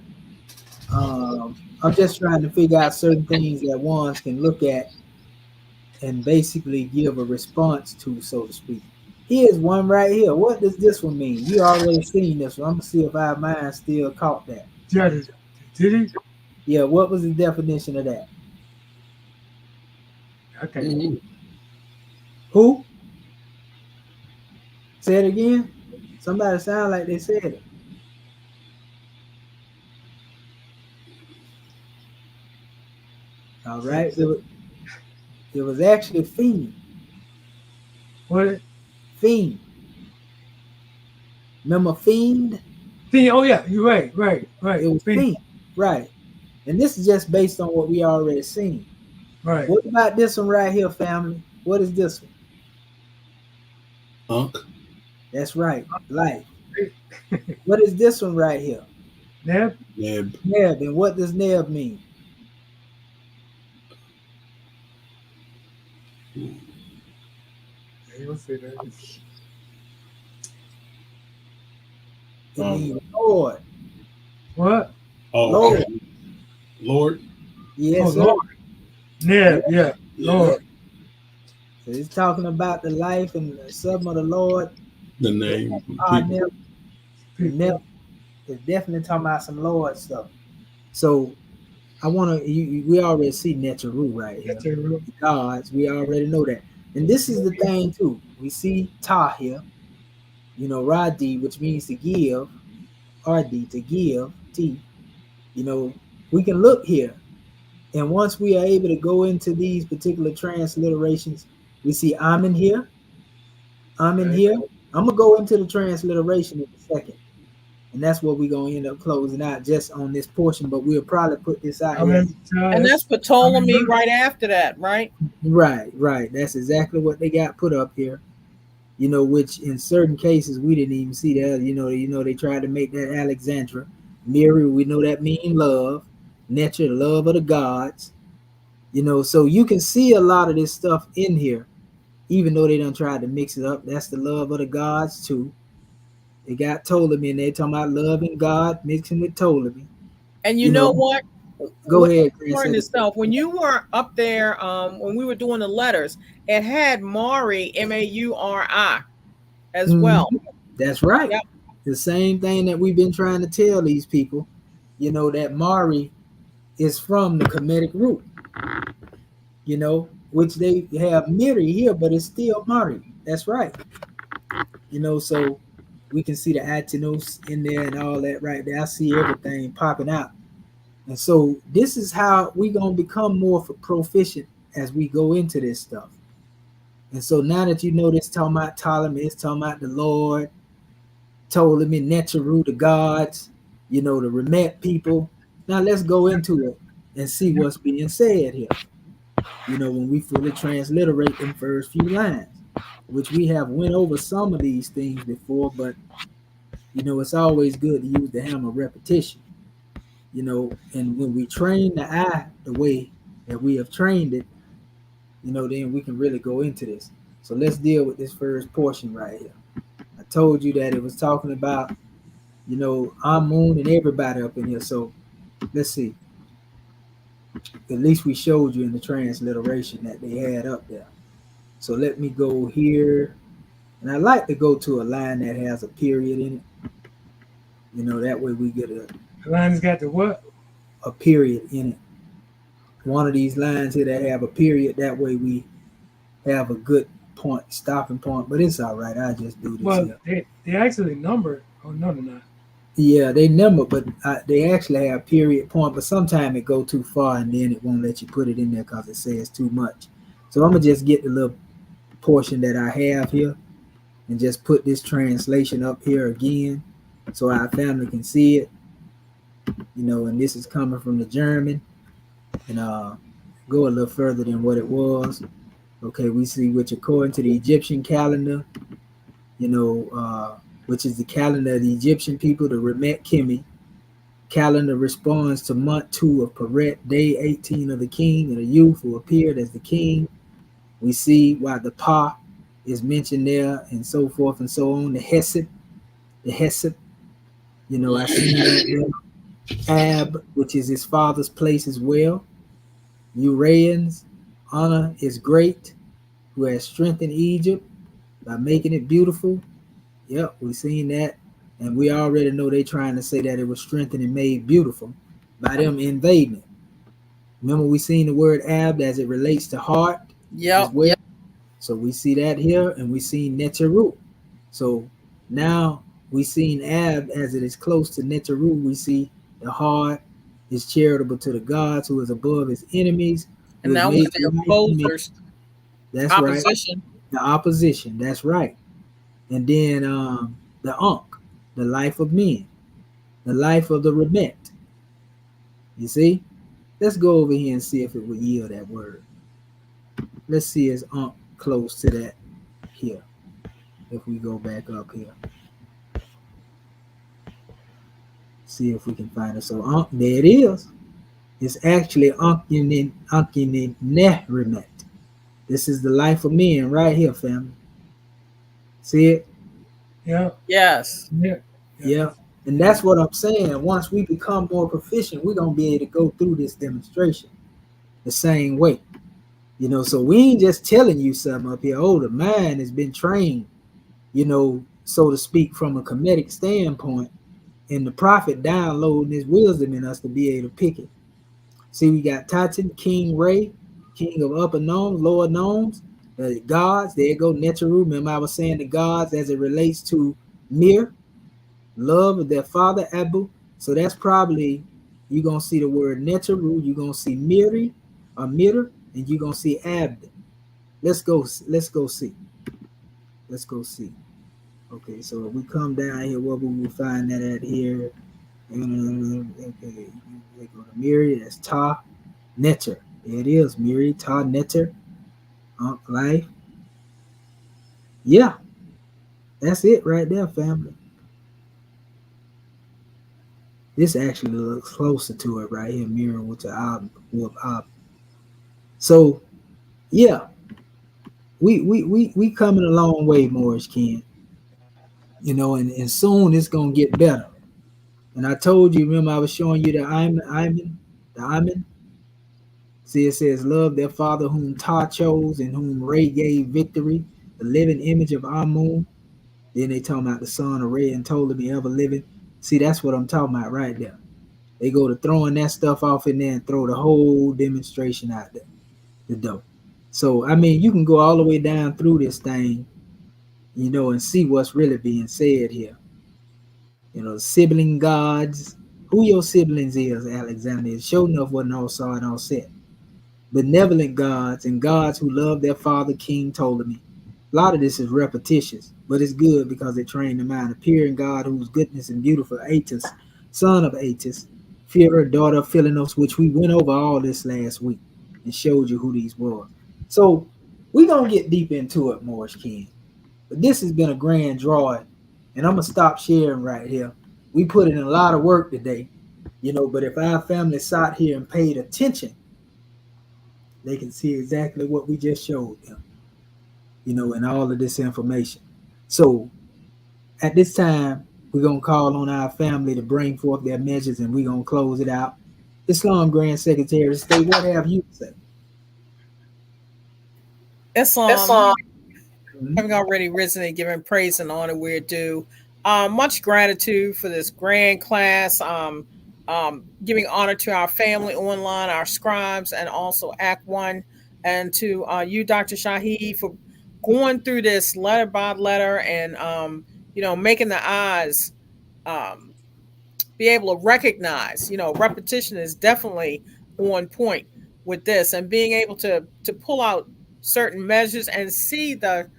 I'm just trying to figure out certain things that ones can look at and basically give a response to, so to speak. Here's one right here. What does this one mean? You already seen this one. I'm gonna see if our mind still caught that. Yeah, did he? Yeah, what was the definition of that? Okay. Mhm. Who? Say it again. Somebody sound like they said it. All right. It was actually Fiend. What? Fiend. Remember Fiend? Fiend. Oh yeah, you're right. It was Fiend. Fiend. Right. And this is just based on what we already seen. Right. What about this one right here, family? What is this one? Unk. That's right. Life. What is this one right here? Neb. Neb. Neb. And what does Neb mean? You don't say that. It means Lord. What? Oh, Lord. okay. Lord. Yes, Oh sir. Lord. Neb. Yeah. Yeah. Lord. So it's talking about the life and the servant of the Lord. The name. Our People. Neb. The People. Neb is definitely talking about some Lord stuff. So I want to. We already see Neteru right here. That's a real- Gods. We already know that. And this is the thing too. We see Ta here. Radi, which means to give. Rd to give. T. We can look here. And once we are able to go into these particular transliterations, we see I'm in here. I'm in Right. here. I'm gonna go into the transliteration in a second. And that's what we're gonna end up closing out just on this portion, but we'll probably put this out I here. mean, And that's Ptolemy right after that, right? Right. That's exactly what they got put up here. Which in certain cases we didn't even see that. They tried to make that Alexandra. Mary, we know that mean love. Nature, love of the gods. So you can see a lot of this stuff in here, even though they done tried to mix it up. That's the love of the gods too. They got Ptolemy and they talking about loving God mixing with Ptolemy. And you You know know, what? go What ahead, more Chris. in itself, when you were up there, when we were doing the letters, it had Mari, Mauri, as well. That's right. Yep. The same thing that we've been trying to tell these people, that Mari is from the Kemetic root, which they have Miri here, but it's still Mari. That's right. So we can see the MATHENO'S in there and all that right there. I see everything popping out. And so this is how we're going to become more proficient as we go into this stuff. And so now that you know this talking about Ptolemy, it's talking about the Lord, Ptolemy, Neteru, the gods, the Remet people. Now let's go into it and see what's being said here. When we fully transliterate them first few lines, which we have went over some of these things before, but it's always good to use the hammer repetition. And when we train the eye the way that we have trained it, then we can really go into this. So let's deal with this first portion right here. I told you that it was talking about, Amun and everybody up in here. So let's see. At least we showed you in the transliteration that they had up there. So let me go here. And I like to go to a line that has a period in it. That way we get The line's got the what? a period in it. One of these lines here that have a period, that way we have a good point, stopping point. But it's all right. I just do this Well, here. they actually numbered. Oh no, they're not. Yeah, they number, but they actually have period point. But sometimes it go too far, and then it won't let you put it in there because it says too much. So I'm gonna just get the little portion that I have here, and just put this translation up here again, so our family can see it. And this is coming from the German, and go a little further than what it was. Okay, we see which according to the Egyptian calendar, which is the calendar of the Egyptian people, the Remet Kimi calendar responds to month 2 of Peret, day 18 of the king, and the youth who appeared as the king. We see why the Pa is mentioned there, and so forth and so on. The Hesed, I see that there. Ab, which is his father's place as well. Uraeans, honor is great, who has strengthened Egypt by making it beautiful. Yep, we've seen that. And we already know they trying to say that it was strengthened and made beautiful by them invading it. Remember, we seen the word Ab as it relates to heart. as Yep. well. So we see that here, and we see Neteru. So now we seen Ab as it is close to Neteru. We see the heart is charitable to the gods, who is above his enemies, who And is now made with the life and me. opposers, That's right. opposition. The opposition. That's right. And then the Ankh, the life of men, the life of the Remet. You see? Let's go over here and see if it will yield that word. Let's see is Ankh close to that here. If we go back up here, see if we can find it. So Ankh, there it is. It's actually Ankh Nehrimet. This is the life of men right here, family. See it? Yeah. Yes. Yeah. Yeah. And that's what I'm saying. Once we become more proficient, we're gonna be able to go through this demonstration the same way. So we ain't just telling you something up here. Oh, the mind has been trained, so to speak, from a comedic standpoint, and the prophet downloading his wisdom in us to be able to pick it. See, we got Titan, King Ray, King of upper gnomes, lower gnomes, the gods. There you go, Neteru. Remember, I was saying the gods as it relates to Mir, love of their father Abu. So that's probably you're gonna see the word Neteru, you're gonna see Miri or Mir, and you're gonna see Abd. Let's go see. Let's go see. Okay, so if we come down here, what will we find that at here? Okay, we go to Miri, that's Ta Netter. There it is, Miri, Ta Netter, life. Yeah, that's it right there, family. This actually looks closer to it right here, mirror with the ob. So yeah, we coming a long way, Morris Ken. And soon it's gonna get better. And I told you, remember I was showing you the Iman. See, it says, love their father whom Ta chose and whom Ray gave victory, the living image of Amun. Then they talking about the son of Ray and told him he ever living. See, that's what I'm talking about right there. They go to throwing that stuff off in there and throw the whole demonstration out there, the dope. So, I mean, you can go all the way down through this thing, and see what's really being said here. Sibling gods. Who your siblings is, Alexander? Sure enough wasn't all saw and all set. Benevolent gods and gods who love their father, King Ptolemy. A lot of this is repetitious, but it's good because it trained the mind. Appearing God whose goodness and beautiful Atis, son of Atis, Führer, daughter of Philenos, which we went over all this last week and showed you who these were. So we're going to get deep into it, Morris King. But this has been a grand drawing, and I'm going to stop sharing right here. We put in a lot of work today, but if our family sat here and paid attention, they can see exactly what we just showed them, and all of this information. So at this time, we're going to call on our family to bring forth their measures, and we're going to close it out. Islam Grand Secretary of State, what have you to say? Islam, Mhm. having already risen and given praise and honor where due. Much gratitude for this grand class. Giving honor to our family online, our scribes, and also Act One, and to you, Dr. Shaheed, for going through this letter by letter and making the eyes um, be able to recognize. Repetition is definitely on point with this, and being able to pull out certain measures and see the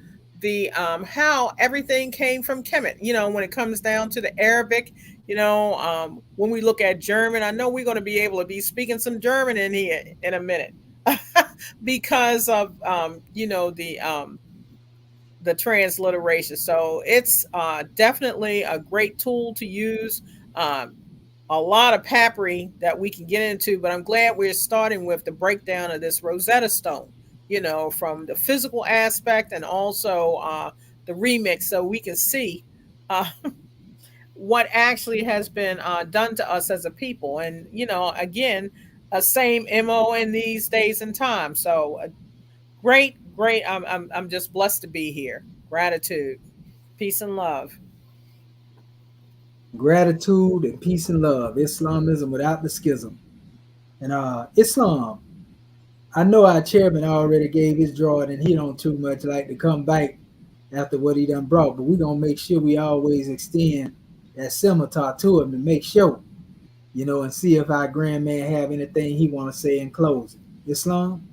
how everything came from Kemet. When it comes down to the Arabic, when we look at German, I know we're going to be able to be speaking some German in here in a minute because of the transliteration. So it's definitely a great tool to use. Um, a lot of papyri that we can get into, but I'm glad we're starting with the breakdown of this Rosetta Stone, from the physical aspect and also the remix, so we can see uh, what actually has been done to us as a people. And, again, a same MO in these days and times. So great, great. I'm just blessed to be here. Gratitude, peace, and love. Gratitude and peace and love. Islamism without the schism. And Islam, I know our chairman already gave his drawing, and he don't too much like to come back after what he done brought. But we're gonna make sure we always extend that scimitar to him to make sure, and see if our grand man have anything he want to say in closing. Islam.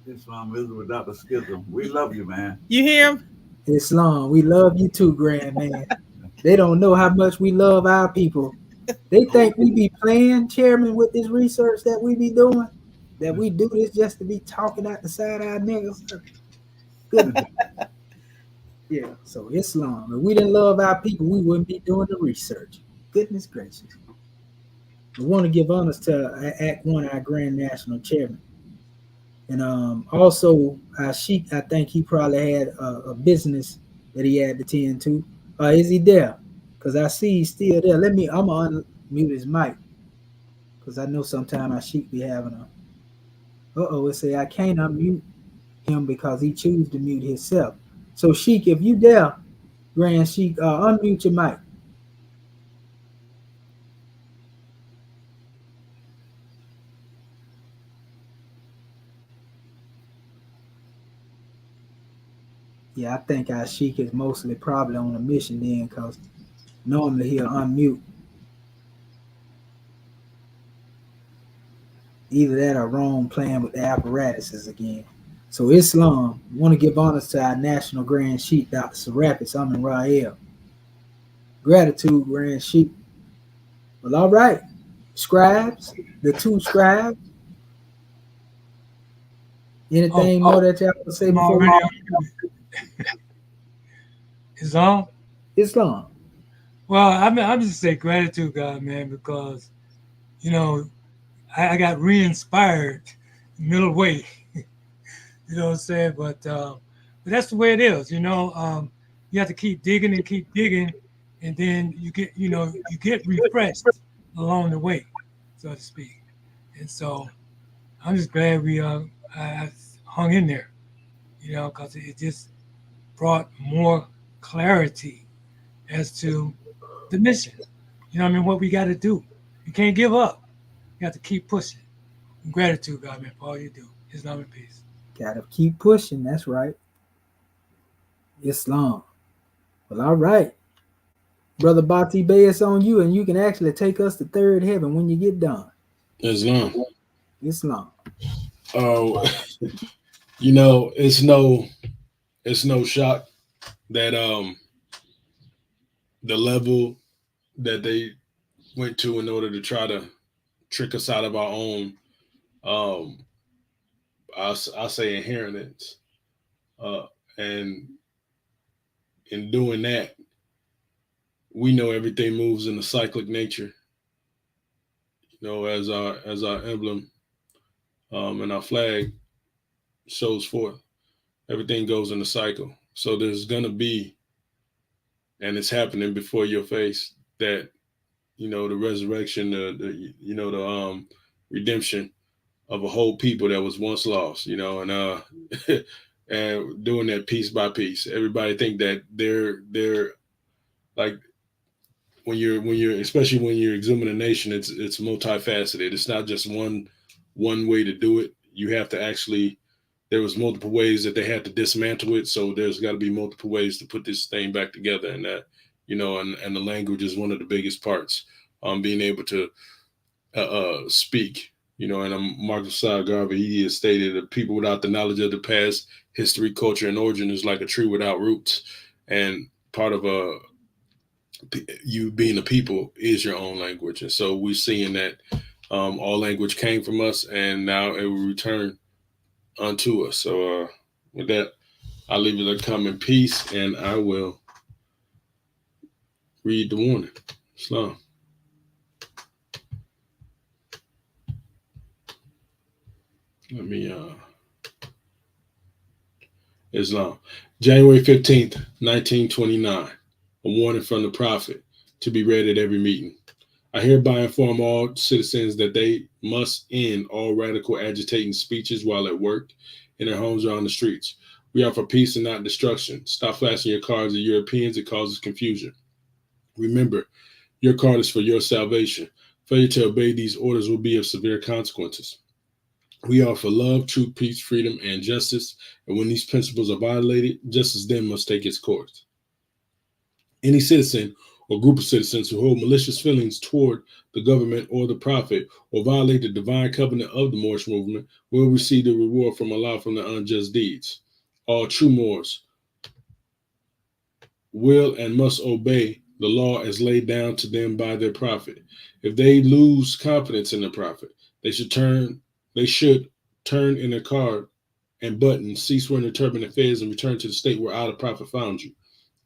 Islam is without the schism. We love you, man. You hear him? Islam, we love you too, grand man. They don't know how much we love our people. They think we be playing, Chairman, with this research that we be doing, that we do this just to be talking out the side of our niggas. Goodness. Yeah, so Islam. If we didn't love our people, we wouldn't be doing the research. Goodness gracious. We want to give honors to Act One, our Grand National Chairman. And also, our Sheik, I think he probably had a business that he had to tend to. Is he there? Because I see he's still there. I'm going to unmute his mic. Because I know sometimes our Sheik be having it say I can't unmute him because he chooses to mute himself. So Sheik, if you there, Grand Sheik, unmute your mic. Yeah, I think our Sheik is mostly probably on a mission then, because normally he'll unmute. Either that or wrong playing with the apparatuses again. So Islam, want to give honors to our National Grand Sheik, Dr. Serapis Amin Rael. Gratitude, Grand Sheik. Well, all right. Scribes, the two scribes. Anything more that y'all want to say before we Islam? Islam. Well, I'm just say gratitude, God, man, because, I got re-inspired middle way. You know what I'm saying? But that's the way it is, you have to keep digging, and then you get refreshed along the way, so to speak. And so I'm just glad I hung in there, because it just brought more clarity as to the mission. What we got to do. You can't give up. You have to keep pushing. And gratitude, God, man, for all you do. Islam and peace. Gotta keep pushing. That's right. Islam. Well, all right. Brother Bati Bey, it's on you, and you can actually take us to third heaven when you get done. Islam. Islam. Oh, it's no shock that the level that they went to in order to try to trick us out of our own I say inheritance. And in doing that, we know everything moves in a cyclic nature. As our emblem and our flag shows forth, everything goes in a cycle. So there's gonna be, and it's happening before your face, that the resurrection, the redemption of a whole people that was once lost, and and doing that piece by piece. Everybody think that they're like, when you're especially when you're exhuming a nation, it's multifaceted. It's not just one way to do it. You have to actually, there was multiple ways that they had to dismantle it. So there's got to be multiple ways to put this thing back together. And that, and the language is one of the biggest parts. Being able to speak, and Marcus Garvey, he has stated that people without the knowledge of the past, history, culture, and origin is like a tree without roots. And part of you being a people is your own language. And so we're seeing that all language came from us, and now it will return unto us. So with that, I'll leave it to come in peace, and I will read the warning. Islam. Let me Islam. January 15th, 1929. A warning from the prophet to be read at every meeting. I hereby inform all citizens that they must end all radical agitating speeches while at work, in their homes, or on the streets. We are for peace and not destruction. Stop flashing your cards at Europeans. It causes confusion. Remember, your card is for your salvation. Failure to obey these orders will be of severe consequences. We are for love, truth, peace, freedom, and justice. And when these principles are violated, justice then must take its course. Any citizen or group of citizens who hold malicious feelings toward the government or the prophet or violate the divine covenant of the Moorish movement will receive the reward from Allah from their unjust deeds. All true Moors will and must obey the law as laid down to them by their prophet. If they lose confidence in the prophet, they should turn in their card and button, cease wearing their turban and fez, and return to the state where Allah the prophet found you.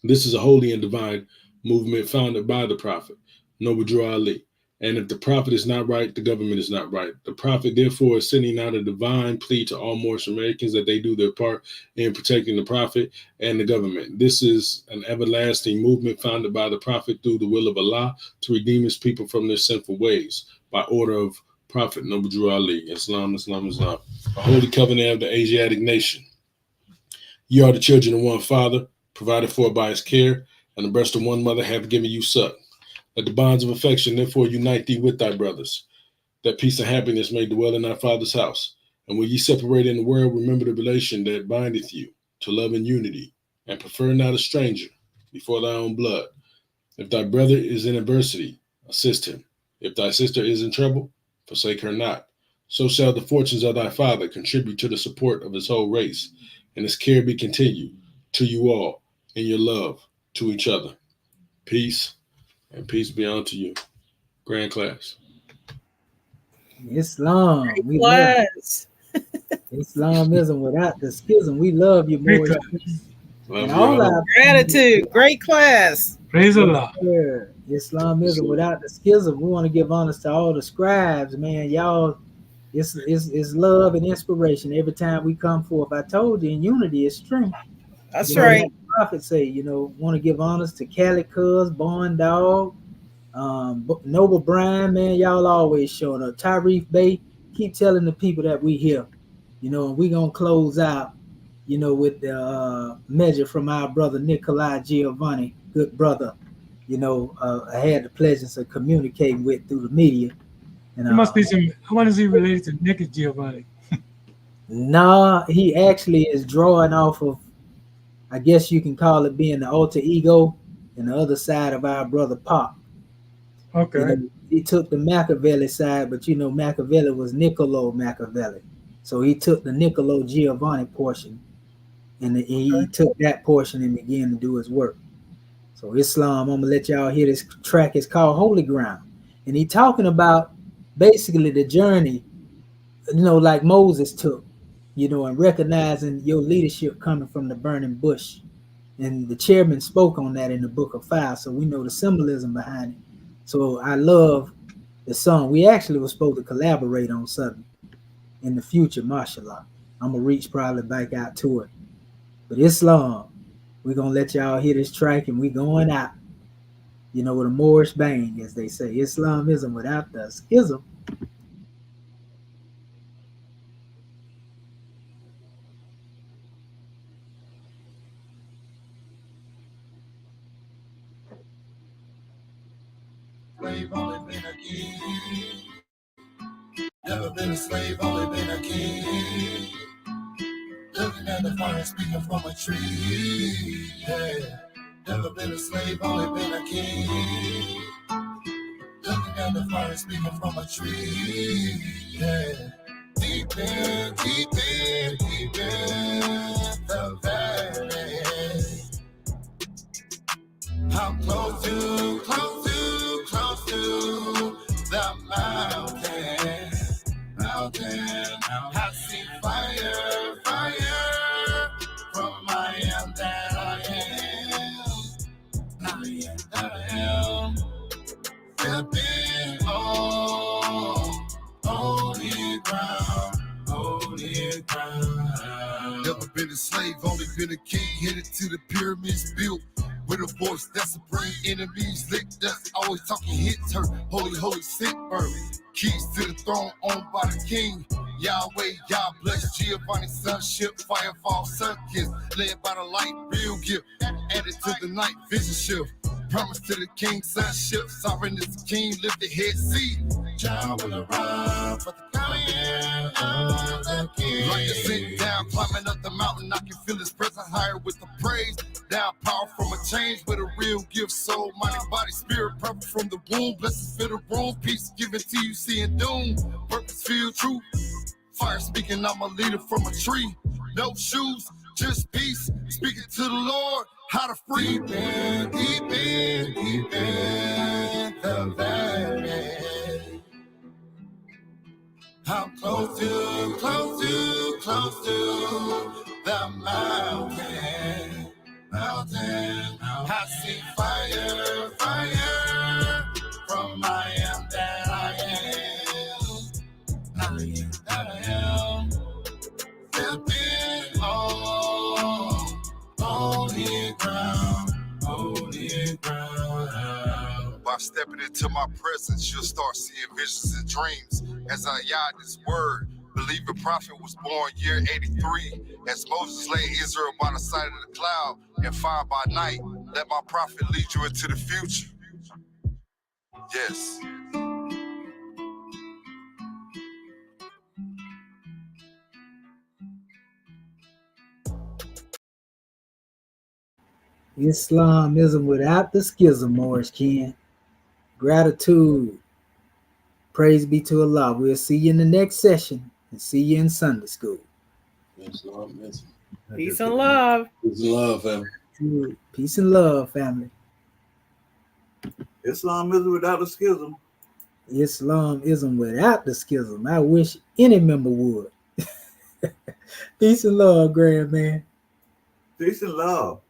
This is a holy and divine movement founded by the prophet, Noble Drew Ali. And if the prophet is not right, the government is not right. The prophet, therefore, is sending out a divine plea to all Moorish Americans that they do their part in protecting the prophet and the government. This is an everlasting movement founded by the prophet through the will of Allah to redeem his people from their sinful ways by order of Prophet Noble Drew Ali. Islam, Islam, Islam. A holy covenant of the Asiatic nation. You are the children of one father, provided for by his care, and the breast of one mother have given you suck. Let the bonds of affection therefore unite thee with thy brothers, that peace and happiness may dwell in thy father's house. And when ye separate in the world, remember the relation that bindeth you to love and unity, and prefer not a stranger before thy own blood. If thy brother is in adversity, assist him. If thy sister is in trouble, forsake her not. So shall the fortunes of thy father contribute to the support of his whole race, and his care be continued to you all in your love to each other. Peace, and peace be unto you. Grand class. Islam. We love Class. Islamism without the schism. We love you, Great Moorish. class. Love And you all all. our Gratitude. Great class. Praise Allah. Islamism without the schism. We want to give honors to all the scribes, man. Y'all, it's love and inspiration every time we come forth. I told you, in unity is strength. That's You know, right. like the prophet say, want to give honors to Cali Cuz, Born Dog, Noble Brian, man. Y'all always showing up. Tyrese Bay, keep telling the people that we here. And we gonna close out, with the measure from our brother Nikolai Giovanni, good brother. I had the pleasure of communicating with through the media. And There must be some. I wonder if he related to Nick and Giovanni. nah, he actually is drawing off of, I guess you can call it being the alter ego and the other side of our brother Pop. Okay. He took the Machiavelli side, but Machiavelli was Niccolo Machiavelli. So he took the Niccolo Giovanni portion, and he took that portion and began to do his work. So Islam, I'm gonna let y'all hear this track. It's called Holy Ground, and he talking about basically the journey, like Moses took, and recognizing your leadership coming from the burning bush. And the chairman spoke on that in the Book of Fire, so we know the symbolism behind it. So I love the song. We actually were supposed to collaborate on something in the future, mashallah. I'm gonna reach probably back out to it. But Islam, we're gonna let y'all hear this track and we going out. With a Moorish bang, as they say. Islamism without the schism. Slave, only been a king. Never been a slave, only been a king. Looking at the fire, speaking from a tree. Yeah. Never been a slave, only been a king. Looking at the fire, speaking from a tree. Yeah. Deep in the valley. How close to the mountain. I see fire from I am that I am. Stepping on holy ground. Never been a slave, only been a king, headed to the pyramids built. With a voice that's supreme, enemies lick dust, always talking hits hurt. Holy, sick burn. Keys to the throne owned by the king. Yahweh, Yah bless Giovanni, sonship, firefall, sun kiss. Led by the light, real gift. Added to the night, vision shift. Promise to the king, sonship, sovereign is the king, lift the head seat. Child will arrive for the coming of the king. Like a sit down, climbing up the mountain, I can feel his presence higher with the praise. Down power from a change with a real gift, soul, mind, body, spirit, purpose from the womb. Blessings fill the room, peace given to you, seeing doom. Purpose feel truth. Fire speaking, I'm a leader from a tree. No shoes, just peace. Speaking to the Lord, how to free. Deep in the valley. I'm close to the mountain. I see fire from I am that I am. I am stepping on holy ground. By stepping into my presence, you'll start seeing visions and dreams. As I yard this word, believe a prophet was born year 83. As Moses led Israel by the side of the cloud and fire by night, let my prophet lead you into the future. Yes. Islamism without the schism, Morris Ken. Gratitude. Praise be to Allah. We'll see you in the next session and see you in Sunday school. Peace and love. Peace and love, family. Peace and love, family. Islamism without a schism. Islamism without the schism. I wish any member would. Peace and love, grand man. Peace and love.